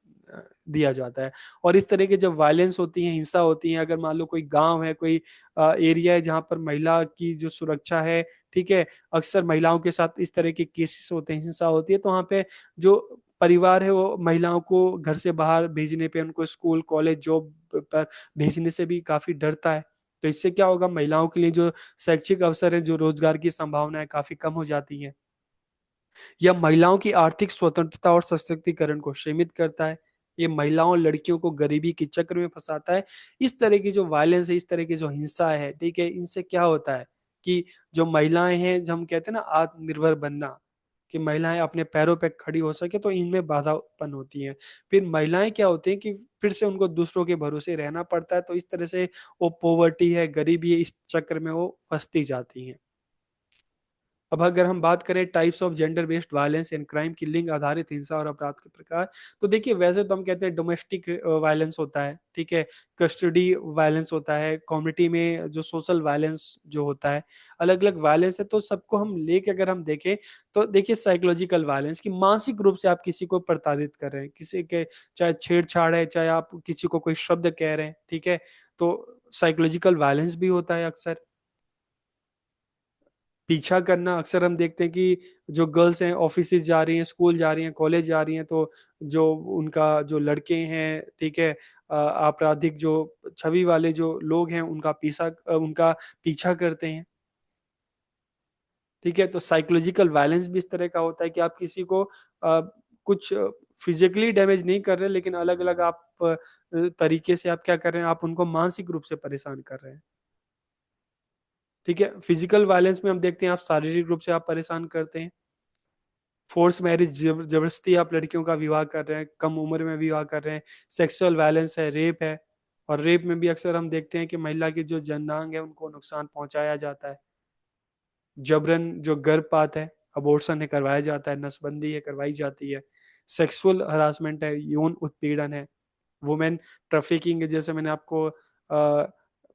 दिया जाता है। और इस तरह के जब वायलेंस होती है, हिंसा होती है, अगर मान लो कोई गांव है, कोई एरिया है जहाँ पर महिला की जो सुरक्षा है, ठीक है, अक्सर महिलाओं के साथ इस तरह के केसेस होते हैं, हिंसा होती है, तो वहाँ पे जो परिवार है वो महिलाओं को घर से बाहर भेजने पे, उनको स्कूल कॉलेज जॉब पर भेजने से भी काफी डरता है। तो इससे क्या होगा, महिलाओं के लिए जो शैक्षिक अवसर है, जो रोजगार की संभावना है, काफी कम हो जाती है। यह महिलाओं की आर्थिक स्वतंत्रता और सशक्तिकरण को सीमित करता है। ये महिलाओं और लड़कियों को गरीबी के चक्र में फंसाता है। इस तरह की जो वायलेंस है, इस तरह की जो हिंसा है, ठीक है, इनसे क्या होता है कि जो महिलाएं हैं, जो हम कहते हैं ना आत्मनिर्भर बनना, कि महिलाएं अपने पैरों पे खड़ी हो सके, तो इनमें बाधा उत्पन्न होती है। फिर महिलाएं क्या होती हैं कि फिर से उनको दूसरों के भरोसे रहना पड़ता है। तो इस तरह से वो पोवर्टी है, गरीबी है, इस चक्र में वो फंसती जाती हैं। अब अगर हम बात करें types of gender based violence and crime की लिंग आधारित हिंसा और अपराध के प्रकार, तो देखिए वैसे तो हम कहते हैं डोमेस्टिक वायलेंस होता है, ठीक है, कस्टडी वायलेंस होता है, कम्युनिटी में जो सोशल वायलेंस जो होता है, अलग अलग वायलेंस है। तो सबको हम लेके अगर हम देखें तो देखिए साइकोलॉजिकल वायलेंस की मानसिक रूप से आप किसी को प्रताड़ित कर रहे हैं, किसी के चाहे छेड़छाड़ है, चाहे आप किसी को कोई शब्द कह रहे हैं, ठीक है, तो साइकोलॉजिकल वायलेंस भी होता है अक्सर। पीछा करना, अक्सर हम देखते हैं कि जो गर्ल्स हैं ऑफिस जा रही हैं, स्कूल जा रही हैं, कॉलेज जा रही हैं, तो जो उनका जो लड़के हैं, ठीक है, आपराधिक जो छवि वाले जो लोग हैं उनका पीछा करते हैं, ठीक है। तो साइकोलॉजिकल वायलेंस भी इस तरह का होता है कि आप किसी को कुछ फिजिकली डैमेज नहीं कर रहे, लेकिन अलग अलग आप तरीके से आप क्या कर रहे हैं, आप उनको मानसिक रूप से परेशान कर रहे हैं, ठीक है। फिजिकल वायलेंस में हम देखते हैं आप शारीरिक रूप से आप परेशान करते हैं, फोर्स मैरिज, जबरदस्ती आप लड़कियों का विवाह कर रहे हैं, कम उम्र में विवाह कर रहे हैं, सेक्सुअल वायलेंस है, रेप है। और रेप में भी अक्सर हम देखते हैं कि महिला की जो जननांग है उनको नुकसान पहुंचाया जाता है, जबरन जो गर्भपात है, अबॉर्शन है, करवाया जाता है, नसबंदी है, करवाई जाती है, सेक्सुअल हरासमेंट है, यौन उत्पीड़न है, वुमेन ट्रैफिकिंग, जैसे मैंने आपको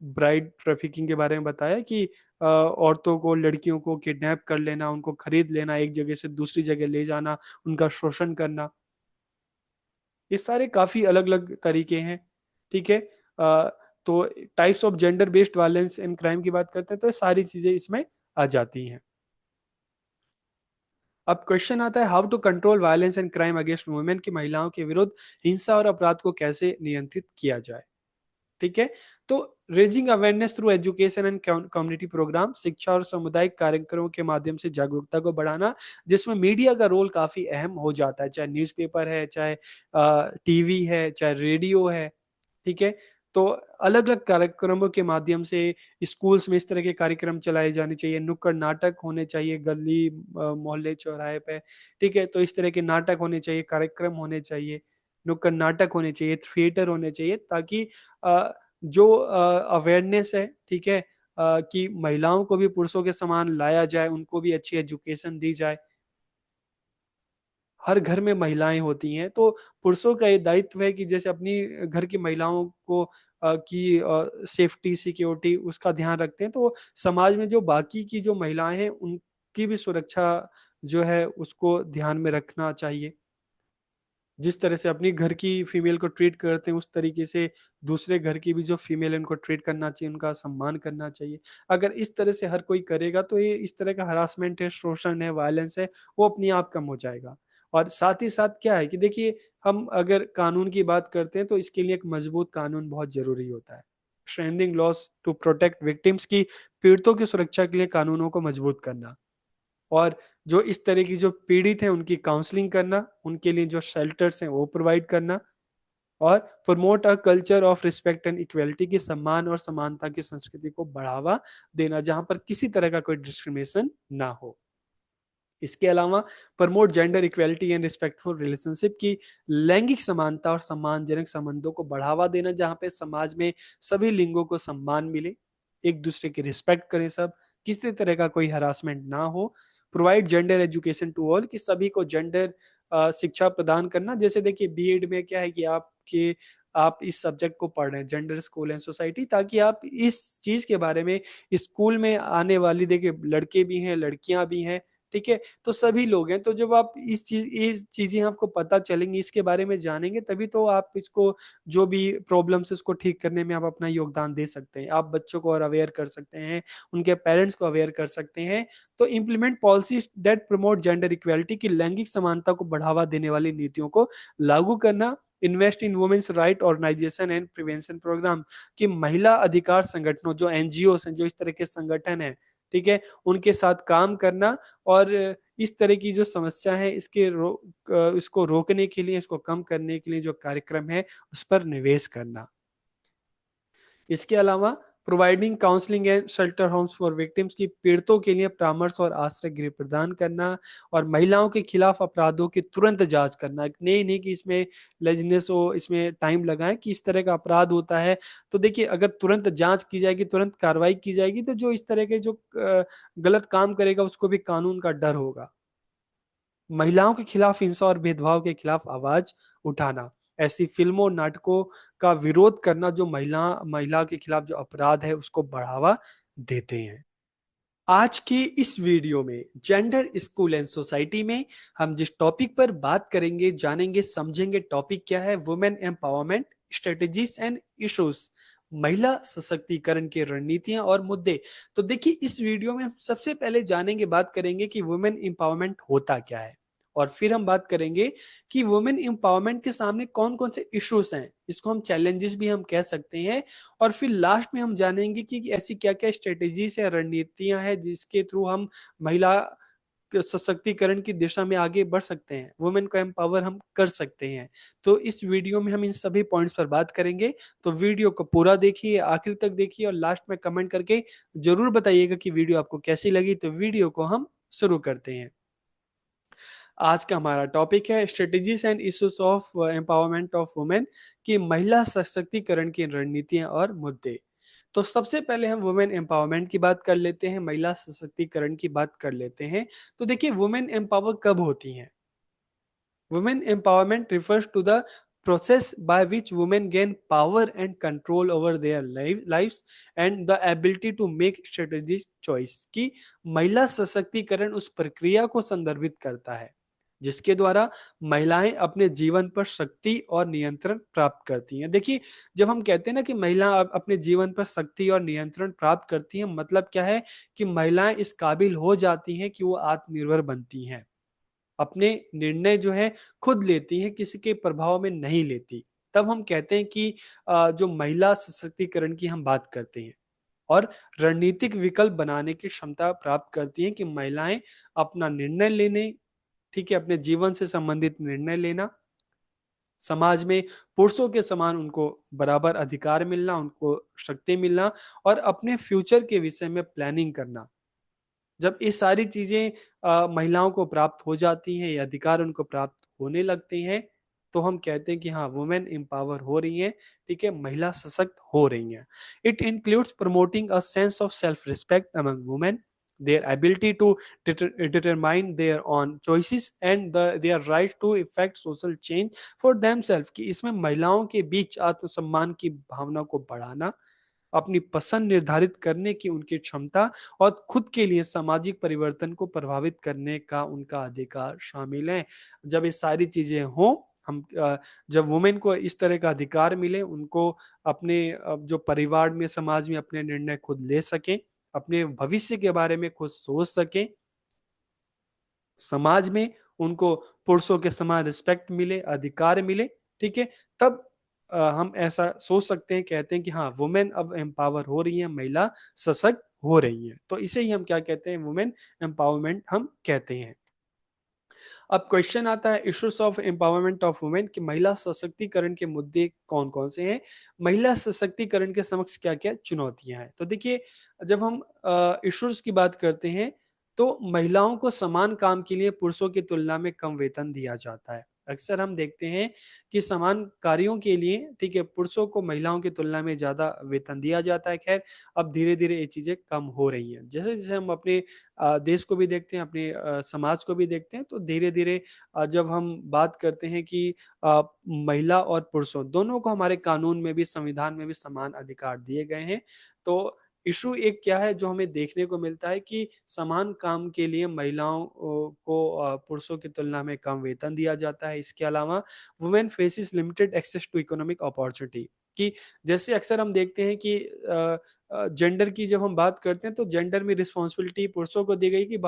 ब्राइड ट्रैफिकिंग के बारे में बताया कि औरतों को, लड़कियों को किडनैप कर लेना, उनको खरीद लेना, एक जगह से दूसरी जगह ले जाना, उनका शोषण करना, ये सारे काफी अलग अलग तरीके हैं, ठीक है। तो types of gender based violence and crime की बात करते हैं तो ये सारी चीजें इसमें आ जाती हैं। अब क्वेश्चन आता है how to control violence and crime against women, की महिलाओं के विरुद्ध हिंसा और अपराध को कैसे नियंत्रित किया जाए, ठीक है। तो raising awareness through education and community program, शिक्षा और सामुदायिक कार्यक्रमों के माध्यम से जागरूकता को बढ़ाना, जिसमें मीडिया का रोल काफी अहम हो जाता है, चाहे न्यूज़पेपर है, चाहे टीवी है, चाहे रेडियो है, ठीक है। तो अलग अलग कार्यक्रमों के माध्यम से स्कूल्स में इस तरह के कार्यक्रम चलाए जाने चाहिए, नुक्कड़ नाटक होने चाहिए गली मोहल्ले चौराहे पे, ठीक है। तो इस तरह के नाटक होने चाहिए, कार्यक्रम होने चाहिए, नुक्कड़ नाटक होने चाहिए, थिएटर होने चाहिए, ताकि जो अवेयरनेस है, ठीक है, कि महिलाओं को भी पुरुषों के समान लाया जाए, उनको भी अच्छी एजुकेशन दी जाए। हर घर में महिलाएं होती हैं, तो पुरुषों का ये दायित्व है कि जैसे अपनी घर की महिलाओं को की सेफ्टी सिक्योरिटी उसका ध्यान रखते हैं, तो समाज में जो बाकी की जो महिलाएं हैं उनकी भी सुरक्षा जो है उसको ध्यान में रखना चाहिए। जिस तरह से अपनी घर की फीमेल को ट्रीट करते हैं उस तरीके से दूसरे घर की भी जो फीमेल है उनको ट्रीट करना चाहिए, उनका सम्मान करना चाहिए। अगर इस तरह से हर कोई करेगा तो ये इस तरह का हरासमेंट है, शोषण है, वायलेंस है, वो अपने आप कम हो जाएगा। और साथ ही साथ क्या है कि देखिए, हम अगर कानून की बात करते हैं तो इसके लिए एक मजबूत कानून बहुत जरूरी होता है। Strengthening laws to protect victims की, पीड़ितों की सुरक्षा के लिए कानूनों को मजबूत करना, और जो इस तरह की जो पीड़ित हैं उनकी काउंसलिंग करना, उनके लिए जो शेल्टर्स हैं वो प्रोवाइड करना, और promote a culture of respect and equality, की सम्मान और समानता की संस्कृति को बढ़ावा देना, जहां पर किसी तरह का कोई डिस्क्रिमिनेशन ना हो। इसके अलावा promote gender equality and respectful relationship, की लैंगिक समानता और सम्मानजनक संबंधों को बढ़ावा देना, जहां पे समाज में सभी लिंगों को सम्मान मिले, एक दूसरे की रिस्पेक्ट करें सब, किसी तरह का कोई हरासमेंट ना हो। Provide gender education to all, कि सभी को जेंडर शिक्षा प्रदान करना। जैसे देखिए बीएड में क्या है कि आप इस सब्जेक्ट को पढ़ रहे हैं, जेंडर स्कूल एंड सोसाइटी, ताकि आप इस चीज के बारे में स्कूल में आने वाली, देखिए लड़के भी हैं, लड़कियां भी हैं, ठीक है, तो सभी लोग हैं। तो जब आप ये चीजें आपको पता चलेंगी, इसके बारे में जानेंगे, तभी तो आप इसको, जो भी प्रॉब्लम्स है उसको ठीक करने में आप अपना योगदान दे सकते हैं। आप बच्चों को और अवेयर कर सकते हैं, उनके पेरेंट्स को अवेयर कर सकते हैं। तो implement policy that promote gender equality, की लैंगिक समानता को बढ़ावा देने वाली नीतियों को लागू करना। Invest in women's right organization and prevention program, की महिला अधिकार संगठनों, जो एनजीओ हैं, जो इस तरह के संगठन हैं, ठीक है, उनके साथ काम करना, और इस तरह की जो समस्या है इसको रोकने के लिए, इसको कम करने के लिए जो कार्यक्रम है उस पर निवेश करना। इसके अलावा providing counselling and shelter homes for victims, की पीड़ितों के लिए परामर्श और आश्रय गृह प्रदान करना, और महिलाओं के खिलाफ अपराधों की तुरंत जांच करना। नहीं नहीं कि इसमें लेजनेस हो, इसमें टाइम लगाएं, कि इस तरह का अपराध होता है तो देखिए अगर तुरंत जांच की जाएगी, तुरंत कार्रवाई की जाएगी, तो जो इस तरह के जो गलत काम करेगा उसको भी कानून का डर होगा। महिलाओं के खिलाफ हिंसा और भेदभाव के खिलाफ आवाज उठाना, ऐसी फिल्मों नाटकों का विरोध करना जो महिला के खिलाफ जो अपराध है उसको बढ़ावा देते हैं। आज के इस वीडियो में जेंडर स्कूल एंड सोसाइटी में हम जिस टॉपिक पर बात करेंगे, जानेंगे, समझेंगे, टॉपिक क्या है, women empowerment strategies and issues, महिला सशक्तिकरण की रणनीतियां और मुद्दे। तो देखिए इस वीडियो में हम सबसे पहले जानेंगे, बात करेंगे कि वुमेन एम्पावरमेंट होता क्या है, और फिर हम बात करेंगे कि वुमेन एम्पावरमेंट के सामने कौन कौन से इश्यूज हैं, इसको हम चैलेंजेस भी हम कह सकते हैं, और फिर लास्ट में हम जानेंगे कि ऐसी क्या क्या स्ट्रेटेजीज है, रणनीतियां हैं जिसके थ्रू हम महिला सशक्तिकरण की दिशा में आगे बढ़ सकते हैं, वुमेन को एम्पावर हम कर सकते हैं। तो इस वीडियो में हम इन सभी पॉइंट्स पर बात करेंगे। तो वीडियो को पूरा देखिए, आखिर तक देखिए, और लास्ट में कमेंट करके जरूर बताइएगा कि वीडियो आपको कैसी लगी। तो वीडियो को हम शुरू करते हैं। आज का हमारा टॉपिक है strategies and issues of empowerment of women, की महिला सशक्तिकरण की रणनीतियां और मुद्दे। तो सबसे पहले हम वुमेन एम्पावरमेंट की बात कर लेते हैं, महिला सशक्तिकरण की बात कर लेते हैं। तो देखिए वुमेन एम्पावर कब होती हैं? Women empowerment refers to the process by which women gain power and control over their lives and the ability to make strategic choice, की महिला सशक्तिकरण उस प्रक्रिया को संदर्भित करता है जिसके द्वारा महिलाएं अपने जीवन पर शक्ति और नियंत्रण प्राप्त करती हैं। देखिए जब हम कहते हैं ना कि महिला अपने जीवन पर शक्ति और नियंत्रण प्राप्त करती हैं, मतलब क्या है कि महिलाएं इस काबिल हो जाती हैं कि वो आत्मनिर्भर बनती हैं, अपने निर्णय जो है खुद लेती हैं, किसी के प्रभाव में नहीं लेती। तब हम कहते हैं कि जो महिला सशक्तिकरण की हम बात करते हैं, और रणनीतिक विकल्प बनाने की क्षमता प्राप्त करती हैं कि महिलाएं अपना निर्णय लेने, ठीक है, अपने जीवन से संबंधित निर्णय लेना, समाज में पुरुषों के समान उनको बराबर अधिकार मिलना, उनको शक्ति मिलना, और अपने फ्यूचर के विषय में प्लानिंग करना। जब ये सारी चीजें महिलाओं को प्राप्त हो जाती हैं, ये अधिकार उनको प्राप्त होने लगते हैं, तो हम कहते हैं कि हाँ वुमेन एम्पावर हो रही हैं, ठीक है, महिला सशक्त हो रही हैं। It includes promoting a sense of self respect among women, their ability to determine their own choices and their right to effect social change for themselves, कि इसमें महिलाओं के बीच आत्मसम्मान की भावना को बढ़ाना, अपनी पसंद निर्धारित करने की उनकी क्षमता, और खुद के लिए सामाजिक परिवर्तन को प्रभावित करने का उनका अधिकार शामिल है। जब ये सारी चीजें हों, हम जब वुमेन को इस तरह का अधिकार मिले, उनको अपने जो परिवार में, समाज में अपने निर्णय खुद ले सकें, अपने भविष्य के बारे में खुद सोच सकें, समाज में उनको पुरुषों के समान रिस्पेक्ट मिले, अधिकार मिले, ठीक है, तब हम ऐसा सोच सकते हैं, कहते हैं कि हाँ वुमेन अब एम्पावर हो रही है, महिला सशक्त हो रही है। तो इसे ही हम क्या कहते हैं, वुमेन एम्पावरमेंट हम कहते हैं। अब क्वेश्चन आता है issues of empowerment of women, कि महिला सशक्तिकरण के मुद्दे कौन कौन से हैं, महिला सशक्तिकरण के समक्ष क्या क्या चुनौतियां हैं। तो देखिए जब हम इश्यूज की बात करते हैं, तो महिलाओं को समान काम के लिए पुरुषों की तुलना में कम वेतन दिया जाता है। अक्सर हम देखते हैं कि समान कार्यों के लिए, ठीक है, पुरुषों को महिलाओं की तुलना में ज्यादा वेतन दिया जाता है। खैर अब धीरे धीरे ये चीजें कम हो रही हैं, जैसे जैसे हम अपने देश को भी देखते हैं, अपने समाज को भी देखते हैं, तो धीरे धीरे जब हम बात करते हैं कि महिला और पुरुषों दोनों को हमारे कानून में भी, संविधान में भी समान अधिकार दिए गए हैं। तो इशू एक क्या है जो हमें देखने को मिलता है कि समान काम के लिए महिलाओं को पुरुषों की तुलना में कम वेतन दिया जाता है। इसके अलावा women faces limited access to economic opportunity, कि जैसे अक्सर हम देखते हैं कि जेंडर की जब हम बात करते हैं, तो जेंडर में रिस्पॉन्सिबिलिटी पुरुषों को दी गई कि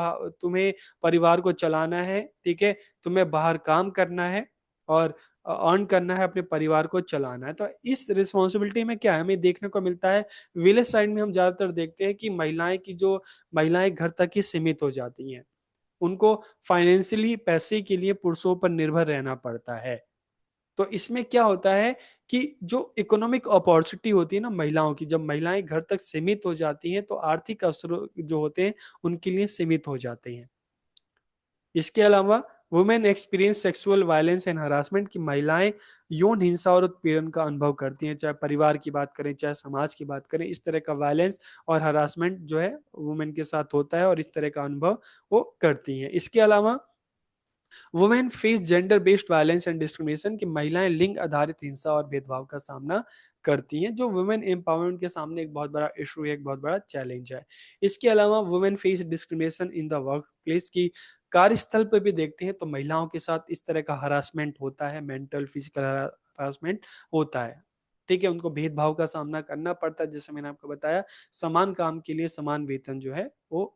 तुम्हें परिवार को चलाना है, ठीक है, तुम्हें बाहर काम करना है, और अर्न करना है, अपने परिवार को चलाना है। तो इस रिस्पॉन्सिबिलिटी में क्या है, हमें देखने को मिलता है विलेज साइड में हम ज्यादातर देखते हैं कि महिलाएं घर तक ही सीमित हो जाती हैं, उनको फाइनेंशियली पैसे के लिए पुरुषों पर निर्भर रहना पड़ता है। तो इसमें क्या होता है कि जो इकोनॉमिक अपॉर्चुनिटी होती है ना महिलाओं की, जब महिलाएं घर तक सीमित हो जाती हैं तो आर्थिक अवसर जो होते हैं उनके लिए सीमित हो जाते हैं। इसके अलावा women experience sexual violence and harassment, की महिलाएं यौन हिंसा और उत्पीड़न का अनुभव करती हैं, चाहे परिवार की बात करें चाहे समाज की बात करें, इस तरह का वायलेंस और हरासमेंट जो है वुमेन के साथ होता है और इस तरह का अनुभव वो करती हैं। इसके अलावा women face gender based violence and discrimination, की महिलाएं लिंग आधारित हिंसा और भेदभाव का सामना करती हैं, जो वुमेन एम्पावरमेंट के सामने एक बहुत बड़ा इशू है, एक बहुत बड़ा चैलेंज है। इसके अलावा women face discrimination in the work place, की कार्यस्थल पर भी देखते हैं तो महिलाओं के साथ इस तरह का हरासमेंट होता है, मेंटल फिजिकल हरासमेंट होता है। ठीक है, उनको भेदभाव का सामना करना पड़ता है, जैसे मैंने आपको बताया समान काम के लिए समान वेतन जो है वो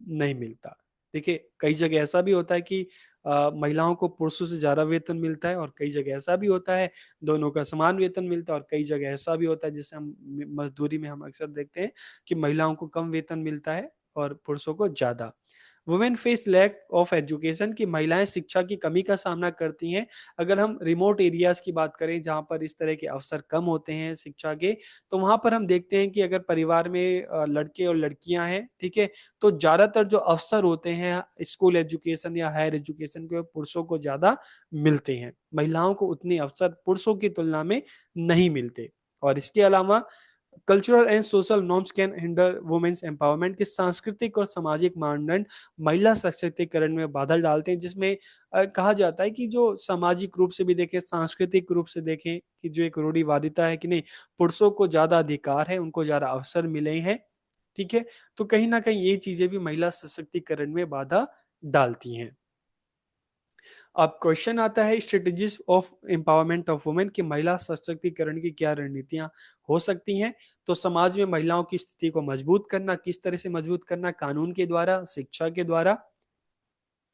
नहीं मिलता। देखिए, कई जगह ऐसा भी होता है कि महिलाओं को पुरुषों से ज़्यादा वेतन मिलता है और कई जगह ऐसा भी होता है दोनों का समान वेतन मिलता है और कई जगह ऐसा भी होता है जिसे हम मजदूरी में हम अक्सर देखते हैं कि महिलाओं को कम वेतन मिलता है और पुरुषों को ज़्यादा। Women face lack of education, की महिलाएं शिक्षा की कमी का सामना करती हैं। अगर हम रिमोट एरियाज की बात करें जहां पर इस तरह के अवसर कम होते हैं शिक्षा के, तो वहां पर हम देखते हैं कि अगर परिवार में लड़के और लड़कियां हैं, ठीक है, तो ज्यादातर जो अवसर होते हैं स्कूल एजुकेशन या हायर एजुकेशन के, पुरुषों को ज्यादा मिलते हैं, महिलाओं को उतने अवसर पुरुषों की तुलना में नहीं मिलते। और इसके अलावा cultural and social norms can hinder women's empowerment, के सांस्कृतिक और सामाजिक मानदंड महिला सशक्तिकरण में बाधा डालते हैं, जिसमें कहा जाता है कि जो सामाजिक रूप से भी देखें सांस्कृतिक रूप से देखें कि जो एक रूढ़िवादिता है कि नहीं पुरुषों को ज्यादा अधिकार है, उनको ज्यादा अवसर मिले हैं, ठीक है, तो कहीं ना कहीं ये चीजें भी महिला सशक्तिकरण में बाधा डालती हैं। अब क्वेश्चन आता है strategies of empowerment of women, की महिला सशक्तिकरण की क्या रणनीतियां हो सकती हैं। तो समाज में महिलाओं की स्थिति को मजबूत करना, किस तरह से मजबूत करना, कानून के द्वारा, शिक्षा के द्वारा,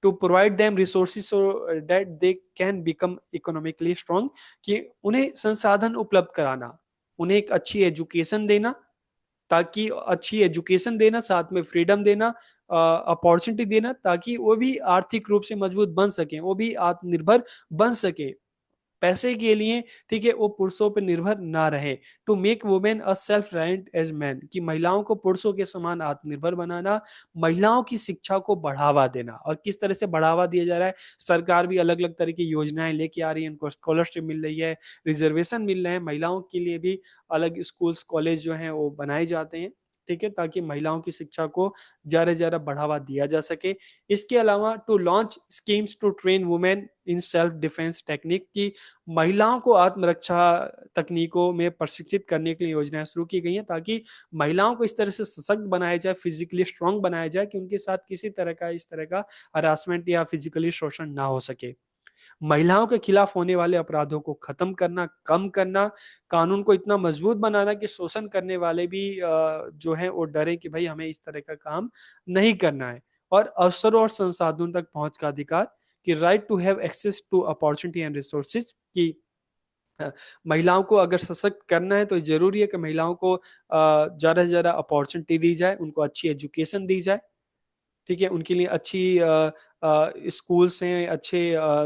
to provide them resources so that they can become economically strong, कि उन्हें संसाधन उपलब्ध कराना, उन्हें एक अच्छी एजुकेशन देना, ताकि अच्छी एजुकेशन देना, साथ में फ्रीडम देना, अपॉर्चुनिटी देना, ताकि वो भी आर्थिक रूप से मजबूत बन सकें, वो भी आत्मनिर्भर बन सके पैसे के लिए, ठीक है, वो पुरुषों पर निर्भर ना रहे। To make women a self reliant as man, कि महिलाओं को पुरुषों के समान आत्मनिर्भर बनाना, महिलाओं की शिक्षा को बढ़ावा देना। और किस तरह से बढ़ावा दिया जा रहा है, सरकार भी अलग अलग तरह की योजनाएं लेके आ रही है, उनको स्कॉलरशिप मिल रही है, रिजर्वेशन मिल रहे हैं, महिलाओं के लिए भी अलग स्कूल्स कॉलेज जो हैं वो बनाए जाते हैं, ठीक है, ताकि महिलाओं की शिक्षा को ज्यादा से ज्यादा बढ़ावा दिया जा सके। इसके अलावा to launch schemes to train women in self defence technique, की महिलाओं को आत्मरक्षा तकनीकों में प्रशिक्षित करने के लिए योजनाएं शुरू की गई हैं, ताकि महिलाओं को इस तरह से सशक्त बनाया जाए, फिजिकली स्ट्रांग बनाया जाए कि उनके साथ किसी तरह का इस तरह का हरासमेंट या फिजिकली शोषण ना हो सके। महिलाओं के खिलाफ होने वाले अपराधों को खत्म करना, कम करना, कानून को इतना मजबूत बनाना कि शोषण करने वाले भी जो है वो डरे कि भाई हमें इस तरह का काम नहीं करना है। और अवसरों और संसाधनों तक पहुंच का अधिकार, कि right to have access to opportunity and resources, की महिलाओं को अगर सशक्त करना है तो जरूरी है कि महिलाओं को ज्यादा से ज्यादा अपॉर्चुनिटी दी जाए, उनको अच्छी एजुकेशन दी जाए, ठीक है, उनके लिए अच्छी स्कूल्स हैं, अच्छे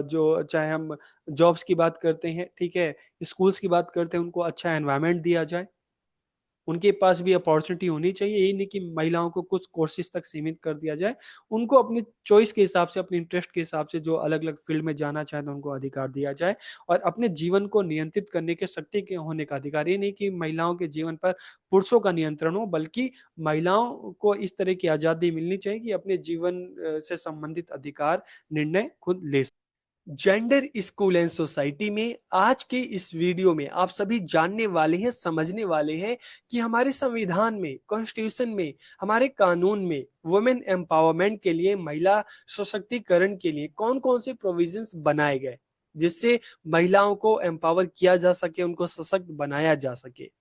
जो चाहे हम जॉब्स की बात करते हैं, ठीक है, स्कूल्स की बात करते हैं, उनको अच्छा एनवायरनमेंट दिया जाए, उनके पास भी अपॉर्चुनिटी होनी चाहिए, यही नहीं कि महिलाओं को कुछ कोर्सेज तक सीमित कर दिया जाए, उनको अपनी चॉइस के हिसाब से, अपने इंटरेस्ट के हिसाब से जो अलग अलग फील्ड में जाना चाहे तो उनको अधिकार दिया जाए, और अपने जीवन को नियंत्रित करने के शक्ति के होने का अधिकार, ये नहीं कि महिलाओं के जीवन पर पुरुषों का नियंत्रण हो, बल्कि महिलाओं को इस तरह की आज़ादी मिलनी चाहिए कि अपने जीवन से संबंधित अधिकार निर्णय खुद ले। जेंडर स्कूल एंड सोसाइटी में आज के इस वीडियो में आप सभी जानने वाले हैं, समझने वाले हैं कि हमारे संविधान में, कॉन्स्टिट्यूशन में, हमारे कानून में वुमेन एम्पावरमेंट के लिए, महिला सशक्तिकरण के लिए कौन कौन से प्रोविजंस बनाए गए, जिससे महिलाओं को एम्पावर किया जा सके, उनको सशक्त बनाया जा सके।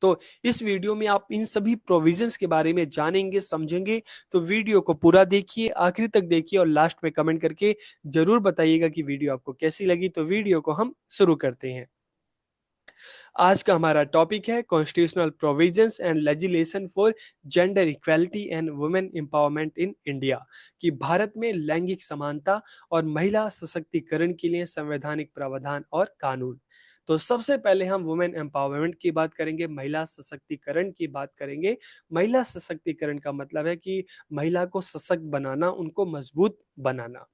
तो इस वीडियो में आप इन सभी प्रोविजंस के बारे में जानेंगे, समझेंगे। तो वीडियो को पूरा देखिए, आखिर तक देखिए और लास्ट में कमेंट करके जरूर बताइएगा कि वीडियो आपको कैसी लगी। तो वीडियो को हम शुरू करते हैं। आज का हमारा टॉपिक है constitutional provisions and legislation for gender equality and women empowerment in India, कि भारत में लैंगिक समानता और महिला सशक्तिकरण के लिए संवैधानिक प्रावधान और कानून। तो सबसे पहले हम वुमेन एम्पावरमेंट की बात करेंगे, महिला सशक्तिकरण की बात करेंगे। महिला सशक्तिकरण का मतलब है कि महिला को सशक्त बनाना, उनको मजबूत बनाना।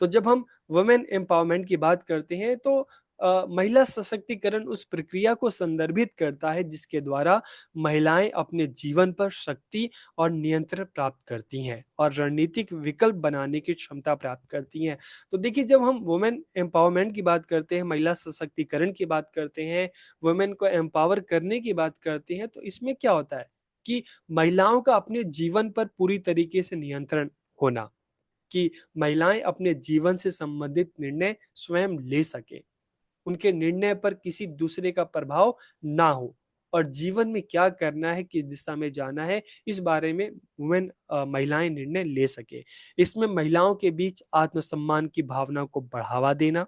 तो जब हम वुमेन एम्पावरमेंट की बात करते हैं तो महिला सशक्तिकरण उस प्रक्रिया को संदर्भित करता है जिसके द्वारा महिलाएं अपने जीवन पर शक्ति और नियंत्रण प्राप्त करती हैं और रणनीतिक विकल्प बनाने की क्षमता प्राप्त करती हैं। तो देखिए, जब हम वुमेन एम्पावरमेंट की बात करते हैं, महिला सशक्तिकरण की बात करते हैं, वुमेन को एम्पावर करने की बात करते हैं, तो इसमें क्या होता है कि महिलाओं का अपने जीवन पर पूरी तरीके से नियंत्रण होना, कि महिलाएं अपने जीवन से संबंधित निर्णय स्वयं ले सके, उनके निर्णय पर किसी दूसरे का प्रभाव ना हो, और जीवन में क्या करना है, किस दिशा में जाना है, इस बारे में वुमेन महिलाएं निर्णय ले सके। इसमें महिलाओं के बीच आत्मसम्मान की भावना को बढ़ावा देना,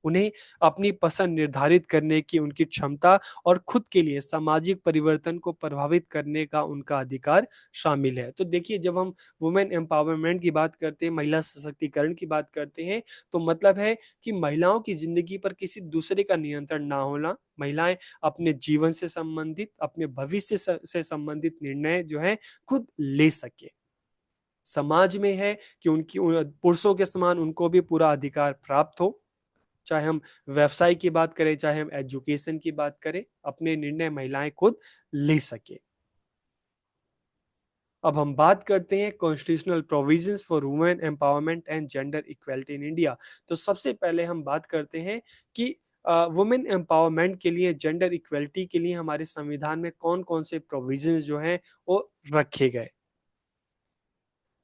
उन्हें अपनी पसंद निर्धारित करने की उनकी क्षमता और खुद के लिए सामाजिक परिवर्तन को प्रभावित करने का उनका अधिकार शामिल है। तो देखिए, जब हम वुमेन एम्पावरमेंट की बात करते हैं, महिला सशक्तिकरण की बात करते हैं, तो मतलब है कि महिलाओं की जिंदगी पर किसी दूसरे का नियंत्रण ना होना, महिलाएं अपने जीवन से संबंधित, अपने भविष्य से संबंधित निर्णय जो है खुद ले सके। समाज में है कि उनकी पुरुषों के समान उनको भी पूरा अधिकार प्राप्त हो, चाहे हम व्यवसाय की बात करें, चाहे हम एजुकेशन की बात करें, अपने निर्णय महिलाएं खुद ले सके। अब हम बात करते हैं constitutional provisions for women empowerment and gender equality in India. तो सबसे पहले हम बात करते हैं कि वुमेन एम्पावरमेंट के लिए, जेंडर इक्वेलिटी के लिए हमारे संविधान में कौन कौन से प्रोविजंस जो हैं वो रखे गए।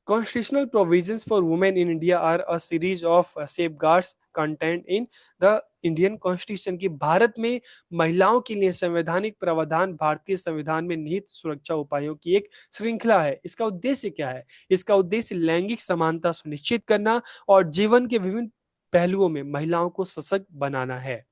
Constitutional provisions for women in India are a series of safeguards contained in the Indian constitution, की भारत में महिलाओं के लिए संवैधानिक प्रावधान भारतीय संविधान में निहित सुरक्षा उपायों की एक श्रृंखला है। इसका उद्देश्य क्या है? इसका उद्देश्य लैंगिक समानता सुनिश्चित करना और जीवन के विभिन्न पहलुओं में महिलाओं को सशक्त बनाना है।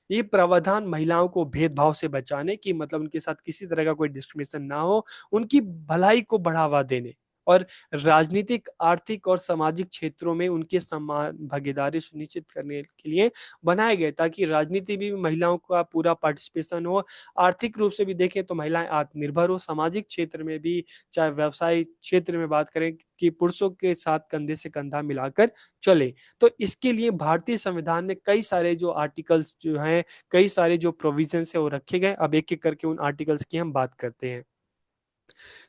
ये प्रावधान महिलाओं को भेदभाव से बचाने की, मतलब उनके साथ किसी तरह का कोई डिस्क्रिमिनेशन ना हो, उनकी भलाई को बढ़ावा देने और राजनीतिक, आर्थिक और सामाजिक क्षेत्रों में उनके समान भागीदारी सुनिश्चित करने के लिए बनाए गए, ताकि राजनीति में भी महिलाओं का पूरा पार्टिसिपेशन हो, आर्थिक रूप से भी देखें तो महिलाएं आत्मनिर्भर हो, सामाजिक क्षेत्र में भी, चाहे व्यवसाय क्षेत्र में बात करें, कि पुरुषों के साथ कंधे से कंधा मिलाकर चले। तो इसके लिए भारतीय संविधान में कई सारे जो आर्टिकल्स जो हैं, कई सारे जो प्रोविजंस है वो रखे गए। अब एक एक करके उन आर्टिकल्स की हम बात करते हैं।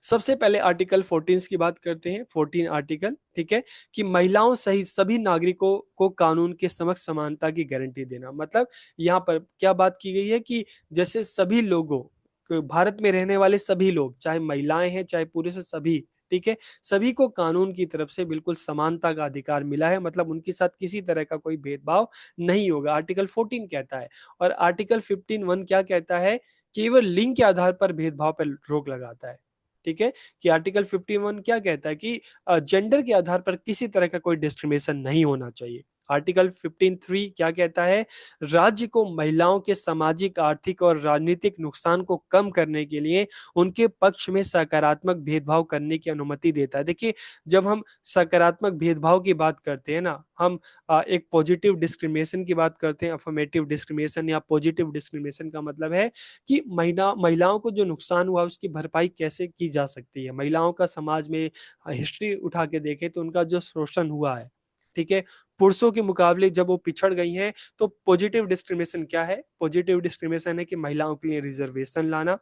सबसे पहले आर्टिकल 14 की बात करते हैं। 14 आर्टिकल, ठीक है, कि महिलाओं सहित सभी नागरिकों को कानून के समक्ष समानता की गारंटी देना। मतलब यहाँ पर क्या बात की गई है कि जैसे सभी लोगों, भारत में रहने वाले सभी लोग, चाहे महिलाएं हैं चाहे पुरुष हैं, सभी, ठीक है, सभी को कानून की तरफ से बिल्कुल समानता का अधिकार मिला है, मतलब उनके साथ किसी तरह का कोई भेदभाव नहीं होगा, आर्टिकल 14 कहता है। और आर्टिकल 15(1) क्या कहता है? केवल लिंग के आधार पर भेदभाव पर रोक लगाता है। ठीक है, कि आर्टिकल 51 क्या कहता है कि जेंडर के आधार पर किसी तरह का कोई डिस्क्रिमिनेशन नहीं होना चाहिए। आर्टिकल 15(3) क्या कहता है? राज्य को महिलाओं के सामाजिक, आर्थिक और राजनीतिक नुकसान को कम करने के लिए उनके पक्ष में सकारात्मक भेदभाव करने की अनुमति देता है। देखिए, जब हम सकारात्मक भेदभाव की बात करते हैं ना, हम एक पॉजिटिव डिस्क्रिमिनेशन की बात करते हैं। अफर्मेटिव डिस्क्रिमिनेशन या पॉजिटिव डिस्क्रिमिनेशन का मतलब है कि महिलाओं को जो नुकसान हुआ उसकी भरपाई कैसे की जा सकती है। महिलाओं का समाज में हिस्ट्री उठा के देखें तो उनका जो शोषण हुआ है, ठीक है, पुरुषों के मुकाबले जब वो पिछड़ गई हैं, तो पॉजिटिव डिस्क्रिमिनेशन क्या है? पॉजिटिव डिस्क्रिमिनेशन है कि महिलाओं के लिए रिजर्वेशन लाना,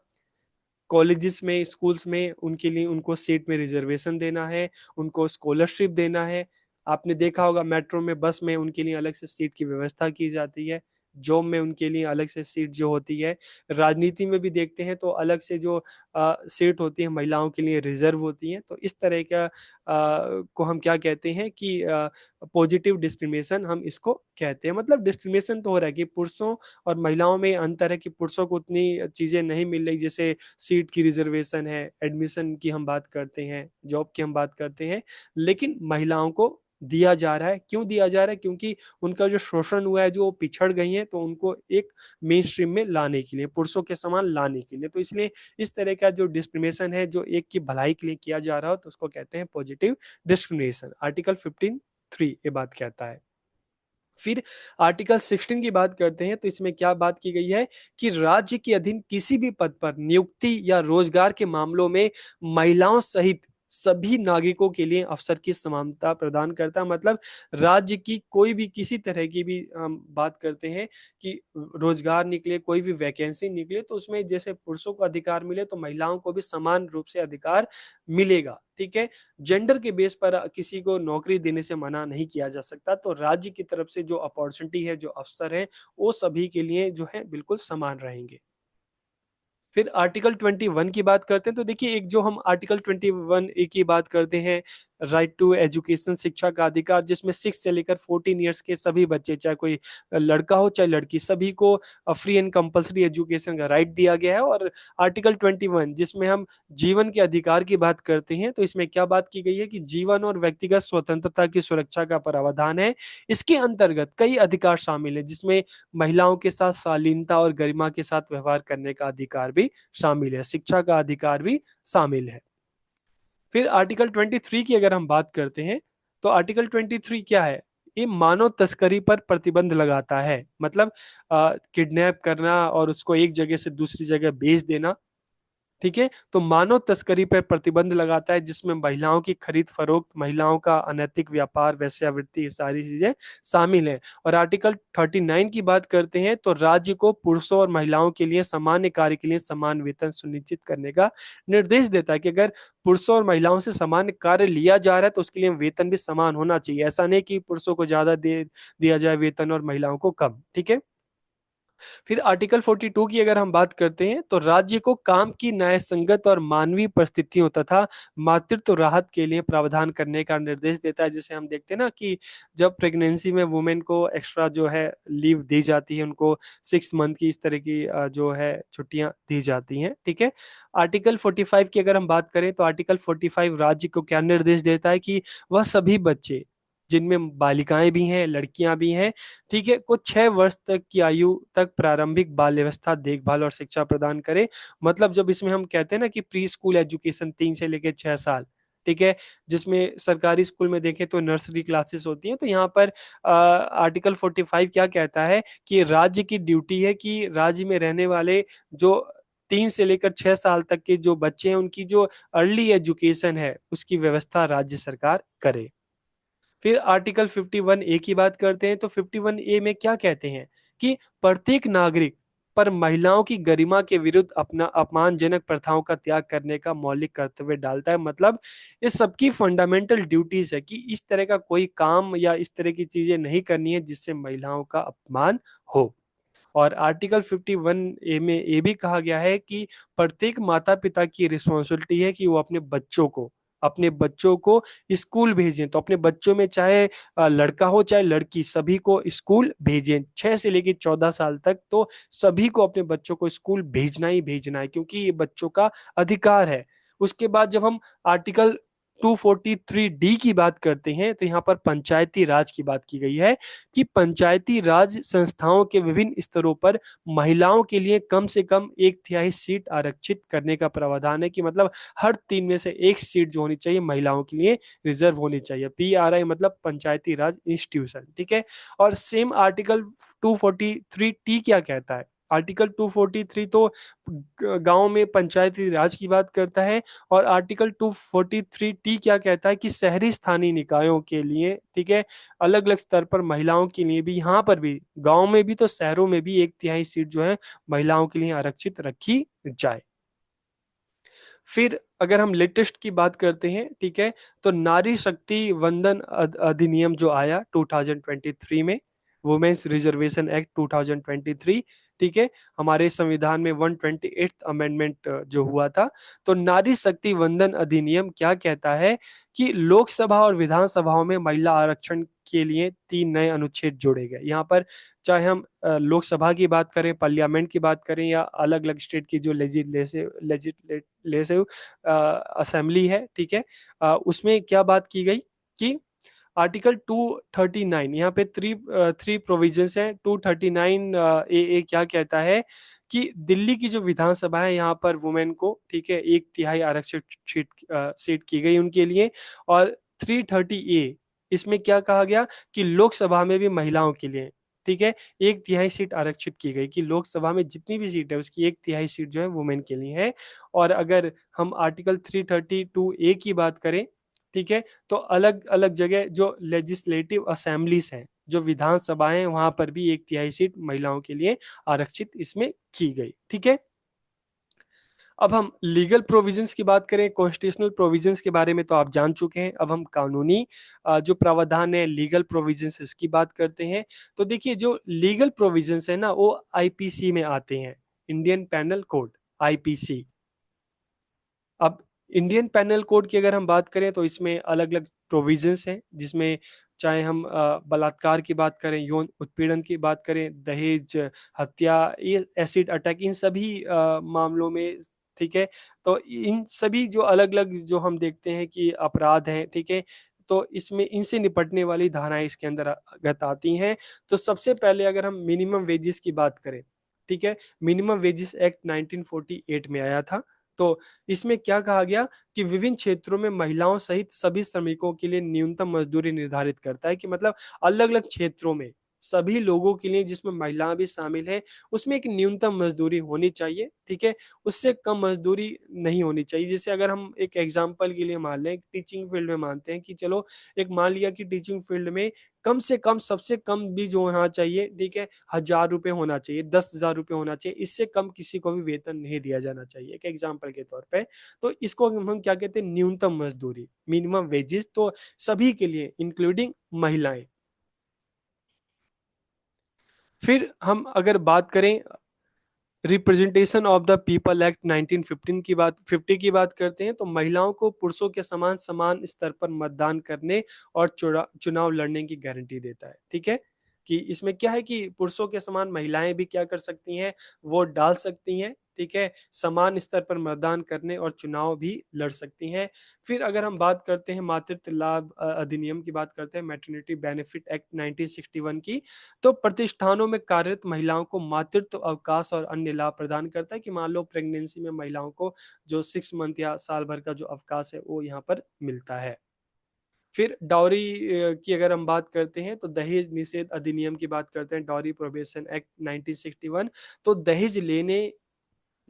कॉलेजेस में, स्कूल्स में उनके लिए, उनको सीट में रिजर्वेशन देना है, उनको स्कॉलरशिप देना है। आपने देखा होगा मेट्रो में, बस में उनके लिए अलग से सीट की व्यवस्था की जाती है, जॉब में उनके लिए अलग से सीट जो होती है, राजनीति में भी देखते हैं तो अलग से जो सीट होती है महिलाओं के लिए रिजर्व होती है। तो इस तरह का को हम क्या कहते हैं कि पॉजिटिव डिस्क्रिमिनेशन हम इसको कहते हैं। मतलब डिस्क्रिमिनेशन तो हो रहा है कि पुरुषों और महिलाओं में अंतर है, कि पुरुषों को उतनी चीजें नहीं मिल रही, जैसे सीट की रिजर्वेशन है, एडमिशन की हम बात करते हैं, जॉब की हम बात करते हैं, लेकिन महिलाओं को दिया जा रहा है। क्यों दिया जा रहा है? क्योंकि उनका जो शोषण हुआ है, जो वो पिछड़ गई हैं, तो उनको एक मेन स्ट्रीम में लाने के लिए, पुरुषों के समान लाने के लिए, तो इसलिए इस तरह का जो डिस्क्रिमिनेशन है जो एक की भलाई के लिए किया जा रहा हो, तो उसको कहते हैं पॉजिटिव डिस्क्रिमिनेशन। आर्टिकल 15(3) ये बात कहता है। फिर आर्टिकल 16 की बात करते हैं, तो इसमें क्या बात की गई है कि राज्य के अधीन किसी भी पद पर नियुक्ति या रोजगार के मामलों में महिलाओं सहित सभी नागरिकों के लिए अवसर की समानता प्रदान करता है। मतलब राज्य की कोई भी किसी तरह की भी हम बात करते हैं कि रोजगार निकले, कोई भी वैकेंसी निकले, तो उसमें जैसे पुरुषों को अधिकार मिले तो महिलाओं को भी समान रूप से अधिकार मिलेगा। ठीक है, जेंडर के बेस पर किसी को नौकरी देने से मना नहीं किया जा सकता। तो राज्य की तरफ से जो अपॉर्चुनिटी है, जो अवसर है, वो सभी के लिए जो है बिल्कुल समान रहेंगे। फिर आर्टिकल 21 की बात करते हैं, तो देखिए एक जो हम आर्टिकल 21 की बात करते हैं, राइट टू एजुकेशन, शिक्षा का अधिकार, जिसमें 6 से लेकर 14 ईयर्स के सभी बच्चे, चाहे कोई लड़का हो चाहे लड़की, सभी को फ्री एंड कंपलसरी एजुकेशन का राइट दिया गया है। और आर्टिकल 21 जिसमें हम जीवन के अधिकार की बात करते हैं, तो इसमें क्या बात की गई है कि जीवन और व्यक्तिगत स्वतंत्रता की सुरक्षा का प्रावधान है। इसके अंतर्गत कई अधिकार शामिल है, जिसमें महिलाओं के साथ शालीनता और गरिमा के साथ व्यवहार करने का अधिकार भी शामिल है, शिक्षा का अधिकार भी शामिल है। फिर आर्टिकल 23 की अगर हम बात करते हैं, तो आर्टिकल 23 क्या है? ये मानव तस्करी पर प्रतिबंध लगाता है। मतलब किडनैप करना और उसको एक जगह से दूसरी जगह भेज देना, ठीक है, तो मानव तस्करी पर प्रतिबंध लगाता है, जिसमें महिलाओं की खरीद फरोख्त, महिलाओं का अनैतिक व्यापार, वेश्यावृत्ति, ये सारी चीजें शामिल हैं। और आर्टिकल 39 की बात करते हैं, तो राज्य को पुरुषों और महिलाओं के लिए सामान्य कार्य के लिए समान वेतन सुनिश्चित करने का निर्देश देता है कि अगर पुरुषों और महिलाओं से सामान्य कार्य लिया जा रहा है तो उसके लिए वेतन भी समान होना चाहिए। ऐसा नहीं कि पुरुषों को ज्यादा दे दिया जाए वेतन और महिलाओं को कम। ठीक है, फिर आर्टिकल 42 की अगर हम बात करते हैं, तो राज्य को काम की न्यायसंगत और मानवीय परिस्थितियों तथा मातृत्व राहत के लिए प्रावधान करने का निर्देश देता है। जैसे हम देखते हैं ना कि जब प्रेगनेंसी में वुमेन को एक्स्ट्रा जो है लीव दी जाती है, उनको 6 मंथ की इस तरह की जो है छुट्टियां दी जाती हैं। ठीक है, आर्टिकल 45 की अगर हम बात करें, तो आर्टिकल 45 राज्य को क्या निर्देश देता है कि वह सभी बच्चे, जिनमें बालिकाएं भी हैं, लड़कियां भी हैं, ठीक है, को 6 वर्ष तक की आयु तक प्रारंभिक बाल व्यवस्था, देखभाल और शिक्षा प्रदान करे। मतलब जब इसमें हम कहते हैं ना कि प्री स्कूल एजुकेशन 3 से लेकर 6 साल, ठीक है, जिसमें सरकारी स्कूल में देखें तो नर्सरी क्लासेस होती हैं, तो यहाँ पर आर्टिकल 45 क्या कहता है कि राज्य की ड्यूटी है कि राज्य में रहने वाले जो 3 से लेकर 6 साल तक के जो बच्चे हैं, उनकी जो अर्ली एजुकेशन है उसकी व्यवस्था राज्य सरकार करे। फिर आर्टिकल 51(a) की बात करते हैं, तो 51(a) में क्या कहते हैं कि प्रत्येक नागरिक पर महिलाओं की गरिमा के विरुद्ध अपना अपमानजनक प्रथाओं का त्याग करने का मौलिक कर्तव्य डालता है। मतलब ये सबकी फंडामेंटल ड्यूटीज है कि इस तरह का कोई काम या इस तरह की चीजें नहीं करनी है जिससे महिलाओं का अपमान हो। और आर्टिकल 51(a) में ये भी कहा गया है कि प्रत्येक माता पिता की रिस्पॉन्सिबिलिटी है कि वो अपने बच्चों को स्कूल भेजें। तो अपने बच्चों में चाहे लड़का हो चाहे लड़की, सभी को स्कूल भेजें। 6 से लेकर 14 साल तक तो सभी को अपने बच्चों को स्कूल भेजना ही भेजना है, क्योंकि ये बच्चों का अधिकार है। उसके बाद जब हम आर्टिकल 243(d) की बात करते हैं, तो यहाँ पर पंचायती राज की बात की गई है कि पंचायती राज संस्थाओं के विभिन्न स्तरों पर महिलाओं के लिए कम से कम 1/3 सीट आरक्षित करने का प्रावधान है। कि मतलब हर 3 में से 1 सीट जो होनी चाहिए महिलाओं के लिए रिजर्व होनी चाहिए। PRI मतलब पंचायती राज इंस्टीट्यूशन। ठीक है, और सेम आर्टिकल 243(t) क्या कहता है? आर्टिकल 243 तो गांव में पंचायती राज की बात करता है। और आर्टिकल 243(t) क्या कहता है कि शहरी स्थानीय निकायों के लिए, ठीक है, अलग अलग स्तर पर महिलाओं के लिए भी, यहाँ पर भी गांव में भी तो शहरों में भी 1/3 सीट जो है महिलाओं के लिए आरक्षित रखी जाए। फिर अगर हम लेटेस्ट की बात करते हैं, ठीक है, तो नारी शक्ति वंदन अधिनियम जो आया 2023 में, वुमेन्स रिजर्वेशन एक्ट 2023, ठीक है, हमारे संविधान में 128th अमेंडमेंट जो हुआ था। तो नारी शक्ति वंदन अधिनियम क्या कहता है कि लोकसभा और विधानसभाओं में महिला आरक्षण के लिए 3 नए अनुच्छेद जोड़े गए। यहाँ पर चाहे हम लोकसभा की बात करें, पार्लियामेंट की बात करें, या अलग अलग स्टेट की जो लेजिस्लेटिव असेंबली है, ठीक है, उसमें क्या बात की गई कि आर्टिकल 239 यहाँ पे थ्री प्रोविजंस हैं। 239 ए क्या कहता है कि दिल्ली की जो विधानसभा है यहाँ पर वुमेन को, ठीक है, 1/3 आरक्षित सीट की गई उनके लिए। और 330 ए इसमें क्या कहा गया कि लोकसभा में भी महिलाओं के लिए, ठीक है, 1/3 सीट आरक्षित की गई कि लोकसभा में जितनी भी सीट है उसकी 1/3 सीट जो है वुमेन के लिए है। और अगर हम आर्टिकल 332 ए की बात करें, ठीक है, तो अलग अलग जगह जो लेजिस्लेटिव असेंबलीज हैं, जो विधानसभाएं हैं, वहां पर भी 1/3 सीट महिलाओं के लिए आरक्षित इसमें की गई, ठीक है। अब हम लीगल प्रोविजंस की बात करें, कॉन्स्टिट्यूशनल प्रोविजंस के बारे में तो आप जान चुके हैं। अब हम कानूनी जो प्रावधान है, लीगल प्रोविजंस, इसकी बात करते हैं। तो देखिए, जो लीगल प्रोविजंस है ना, वो आईपीसी में आते हैं, इंडियन पैनल कोड, आईपीसी। अब इंडियन पैनल कोड की अगर हम बात करें तो इसमें अलग अलग प्रोविजंस हैं, जिसमें चाहे हम बलात्कार की बात करें, यौन उत्पीड़न की बात करें, दहेज, हत्या, ये एसिड अटैक, इन सभी मामलों में, ठीक है। तो इन सभी जो अलग अलग जो हम देखते हैं कि अपराध हैं, ठीक है, तो इसमें इनसे निपटने वाली धाराएं इसके अंदर गत आती हैं। तो सबसे पहले अगर हम मिनिमम वेजेस की बात करें, ठीक है, मिनिमम वेजेस एक्ट 1948 में आया था। तो इसमें क्या कहा गया कि विभिन्न क्षेत्रों में महिलाओं सहित सभी श्रमिकों के लिए न्यूनतम मजदूरी निर्धारित करता है, कि मतलब अलग अलग क्षेत्रों में सभी लोगों के लिए, जिसमें महिलाएं भी शामिल हैं, उसमें एक न्यूनतम मजदूरी होनी चाहिए, ठीक है, उससे कम मजदूरी नहीं होनी चाहिए। जैसे अगर हम एक एग्जांपल के लिए मान लें, टीचिंग फील्ड में मानते हैं कि चलो, एक मान लिया कि टीचिंग फील्ड में कम से कम, सबसे कम भी जो होना चाहिए, ठीक है, 1,000 रुपये होना चाहिए, 10,000 रुपये होना चाहिए, इससे कम किसी को भी वेतन नहीं दिया जाना चाहिए, एक एग्जाम्पल के तौर पे। तो इसको हम क्या कहते हैं, न्यूनतम मजदूरी, मिनिमम वेजेस, तो सभी के लिए इंक्लूडिंग महिलाएं। फिर हम अगर बात करें representation of the people act 1915 की बात, 50 की बात करते हैं, तो महिलाओं को पुरुषों के समान समान स्तर पर मतदान करने और चुनाव लड़ने की गारंटी देता है, ठीक है। कि इसमें क्या है कि पुरुषों के समान महिलाएं भी क्या कर सकती हैं, वोट डाल सकती हैं, ठीक है, समान स्तर पर मतदान करने और चुनाव भी लड़ सकती हैं। फिर अगर हम बात करते हैं मातृत्व लाभ अधिनियम की बात करते हैं, मैटरनिटी बेनिफिट एक्ट 1961 की, तो प्रतिष्ठानों में कार्यरत महिलाओं को मातृत्व अवकाश और अन्य लाभ प्रदान करता है, कि मान लो प्रेगनेंसी में महिलाओं को जो 6 मंथ या साल भर का जो अवकाश है वो यहाँ पर मिलता है। फिर डाउरी की अगर हम बात करते हैं, तो दहेज निषेध अधिनियम की बात करते हैं, डाउरी प्रोहिबिशन एक्ट 1961, तो दहेज लेने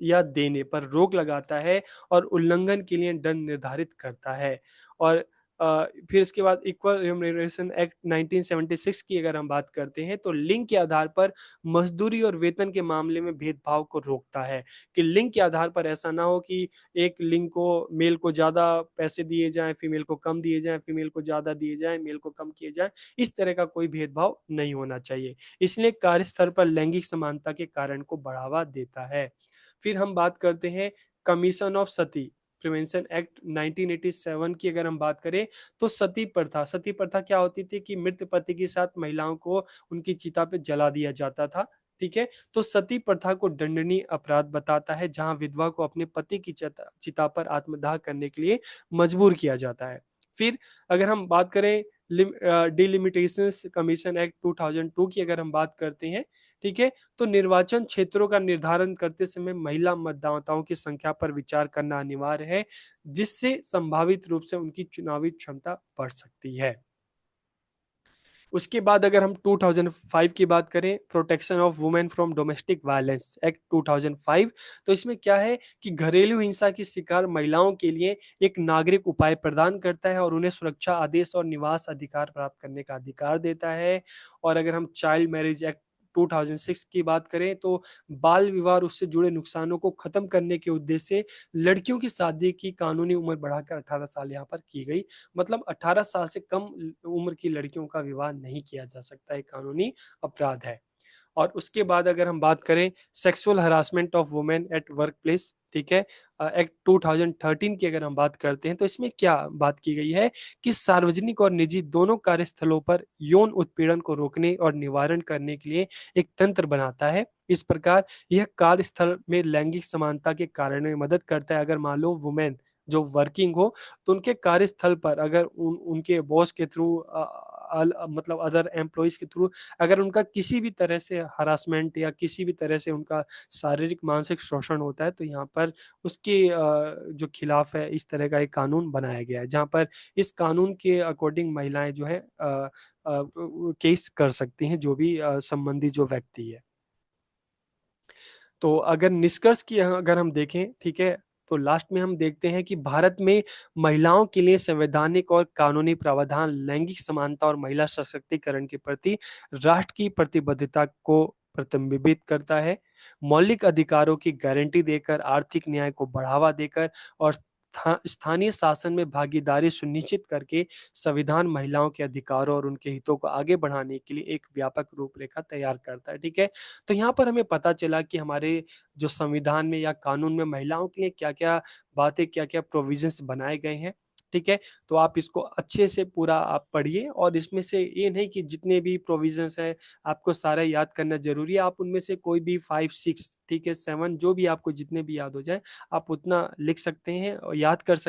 या देने पर रोक लगाता है और उल्लंघन के लिए दंड निर्धारित करता है। और फिर इसके बाद इक्वल रिम्यूनरेशन एक्ट 1976 की अगर हम बात करते हैं, तो लिंग के आधार पर मजदूरी और वेतन के मामले में भेदभाव को रोकता है, कि लिंग के आधार पर ऐसा ना हो कि एक लिंग को, मेल को ज़्यादा पैसे दिए जाएं, फीमेल को कम दिए जाएं, फीमेल को ज़्यादा दिए जाएं, मेल को कम किए जाएं, इस तरह का कोई भेदभाव नहीं होना चाहिए। इसलिए कार्यस्थल पर लैंगिक समानता के कारण को बढ़ावा देता है। फिर हम बात करते हैं commission of Sati prevention act 1987 की अगर हम बात करें, तो सती प्रथा क्या होती थी कि मृत पति के साथ महिलाओं को उनकी चिता पे जला दिया जाता था, ठीक है। तो सती प्रथा को दंडनीय अपराध बताता है, जहां विधवा को अपने पति की चिता पर आत्मदाह करने के लिए मजबूर किया जाता है। फिर अगर हम बात करें डिलिमिटेशंस कमीशन एक्ट 2002 की अगर हम बात करते हैं, ठीक है, तो निर्वाचन क्षेत्रों का निर्धारण करते समय महिला मतदाताओं की संख्या पर विचार करना अनिवार्य है, जिससे संभावित रूप से उनकी चुनावी क्षमता बढ़ सकती है। उसके बाद अगर हम 2005 की बात करें, protection of women from domestic violence act 2005, तो इसमें क्या है कि घरेलू हिंसा की शिकार महिलाओं के लिए एक नागरिक उपाय प्रदान करता है और उन्हें सुरक्षा आदेश और निवास अधिकार प्राप्त करने का अधिकार देता है। और अगर हम चाइल्ड मैरिज एक्ट 2006 की बात करें, तो बाल विवाह और उससे जुड़े नुकसानों को खत्म करने के उद्देश्य से लड़कियों की शादी की कानूनी उम्र बढ़ाकर 18 साल यहाँ पर की गई। मतलब 18 साल से कम उम्र की लड़कियों का विवाह नहीं किया जा सकता, एक कानूनी अपराध है। और उसके बाद अगर हम बात करें sexual harassment of women at work place, ठीक है, एक्ट 2013 की अगर हम बात करते हैं, तो इसमें क्या बात की गई है कि सार्वजनिक और निजी दोनों कार्यस्थलों पर यौन उत्पीड़न को रोकने और निवारण करने के लिए एक तंत्र बनाता है। इस प्रकार यह कार्यस्थल में लैंगिक समानता के कारण में मदद करता है। अगर मान लो वुमेन जो वर्किंग हो, तो उनके कार्यस्थल पर अगर उनके बॉस के थ्रू मतलब अदर एम्प्लॉइज़ के थ्रू अगर उनका किसी भी तरह से हरासमेंट या किसी भी तरह से उनका शारीरिक, मानसिक शोषण होता है, तो यहाँ पर उसके जो खिलाफ है इस तरह का एक कानून बनाया गया है, जहाँ पर इस कानून के अकॉर्डिंग महिलाएँ जो है केस कर सकती हैं, जो भी संबंधी जो व्यक्ति है। तो अगर निष्कर्ष की अगर हम देखें, ठीक है, तो लास्ट में हम देखते हैं कि भारत में महिलाओं के लिए संवैधानिक और कानूनी प्रावधान लैंगिक समानता और महिला सशक्तिकरण के प्रति राष्ट्र की प्रतिबद्धता को प्रतिबिंबित करता है। मौलिक अधिकारों की गारंटी देकर, आर्थिक न्याय को बढ़ावा देकर और स्थानीय शासन में भागीदारी सुनिश्चित करके संविधान महिलाओं के अधिकारों और उनके हितों को आगे बढ़ाने के लिए एक व्यापक रूपरेखा तैयार करता है, ठीक है? तो यहाँ पर हमें पता चला कि हमारे जो संविधान में या कानून में महिलाओं के लिए क्या-क्या बातें, क्या-क्या प्रोविज़न्स बनाए गए हैं, ठीक है? तो आप इसको अच्छे से पूरा आप पढ़िए और इसमें से ये नहीं कि जितने भी प्रोविज़न्स हैं, आपको सारा याद करना ज़रूरी है। आप उनमें से कोई भी 5-6 ठीक है, 7 जो भी आपको जितने भी याद हो जाएँ, आप उतना लिख सकते हैं और याद कर सक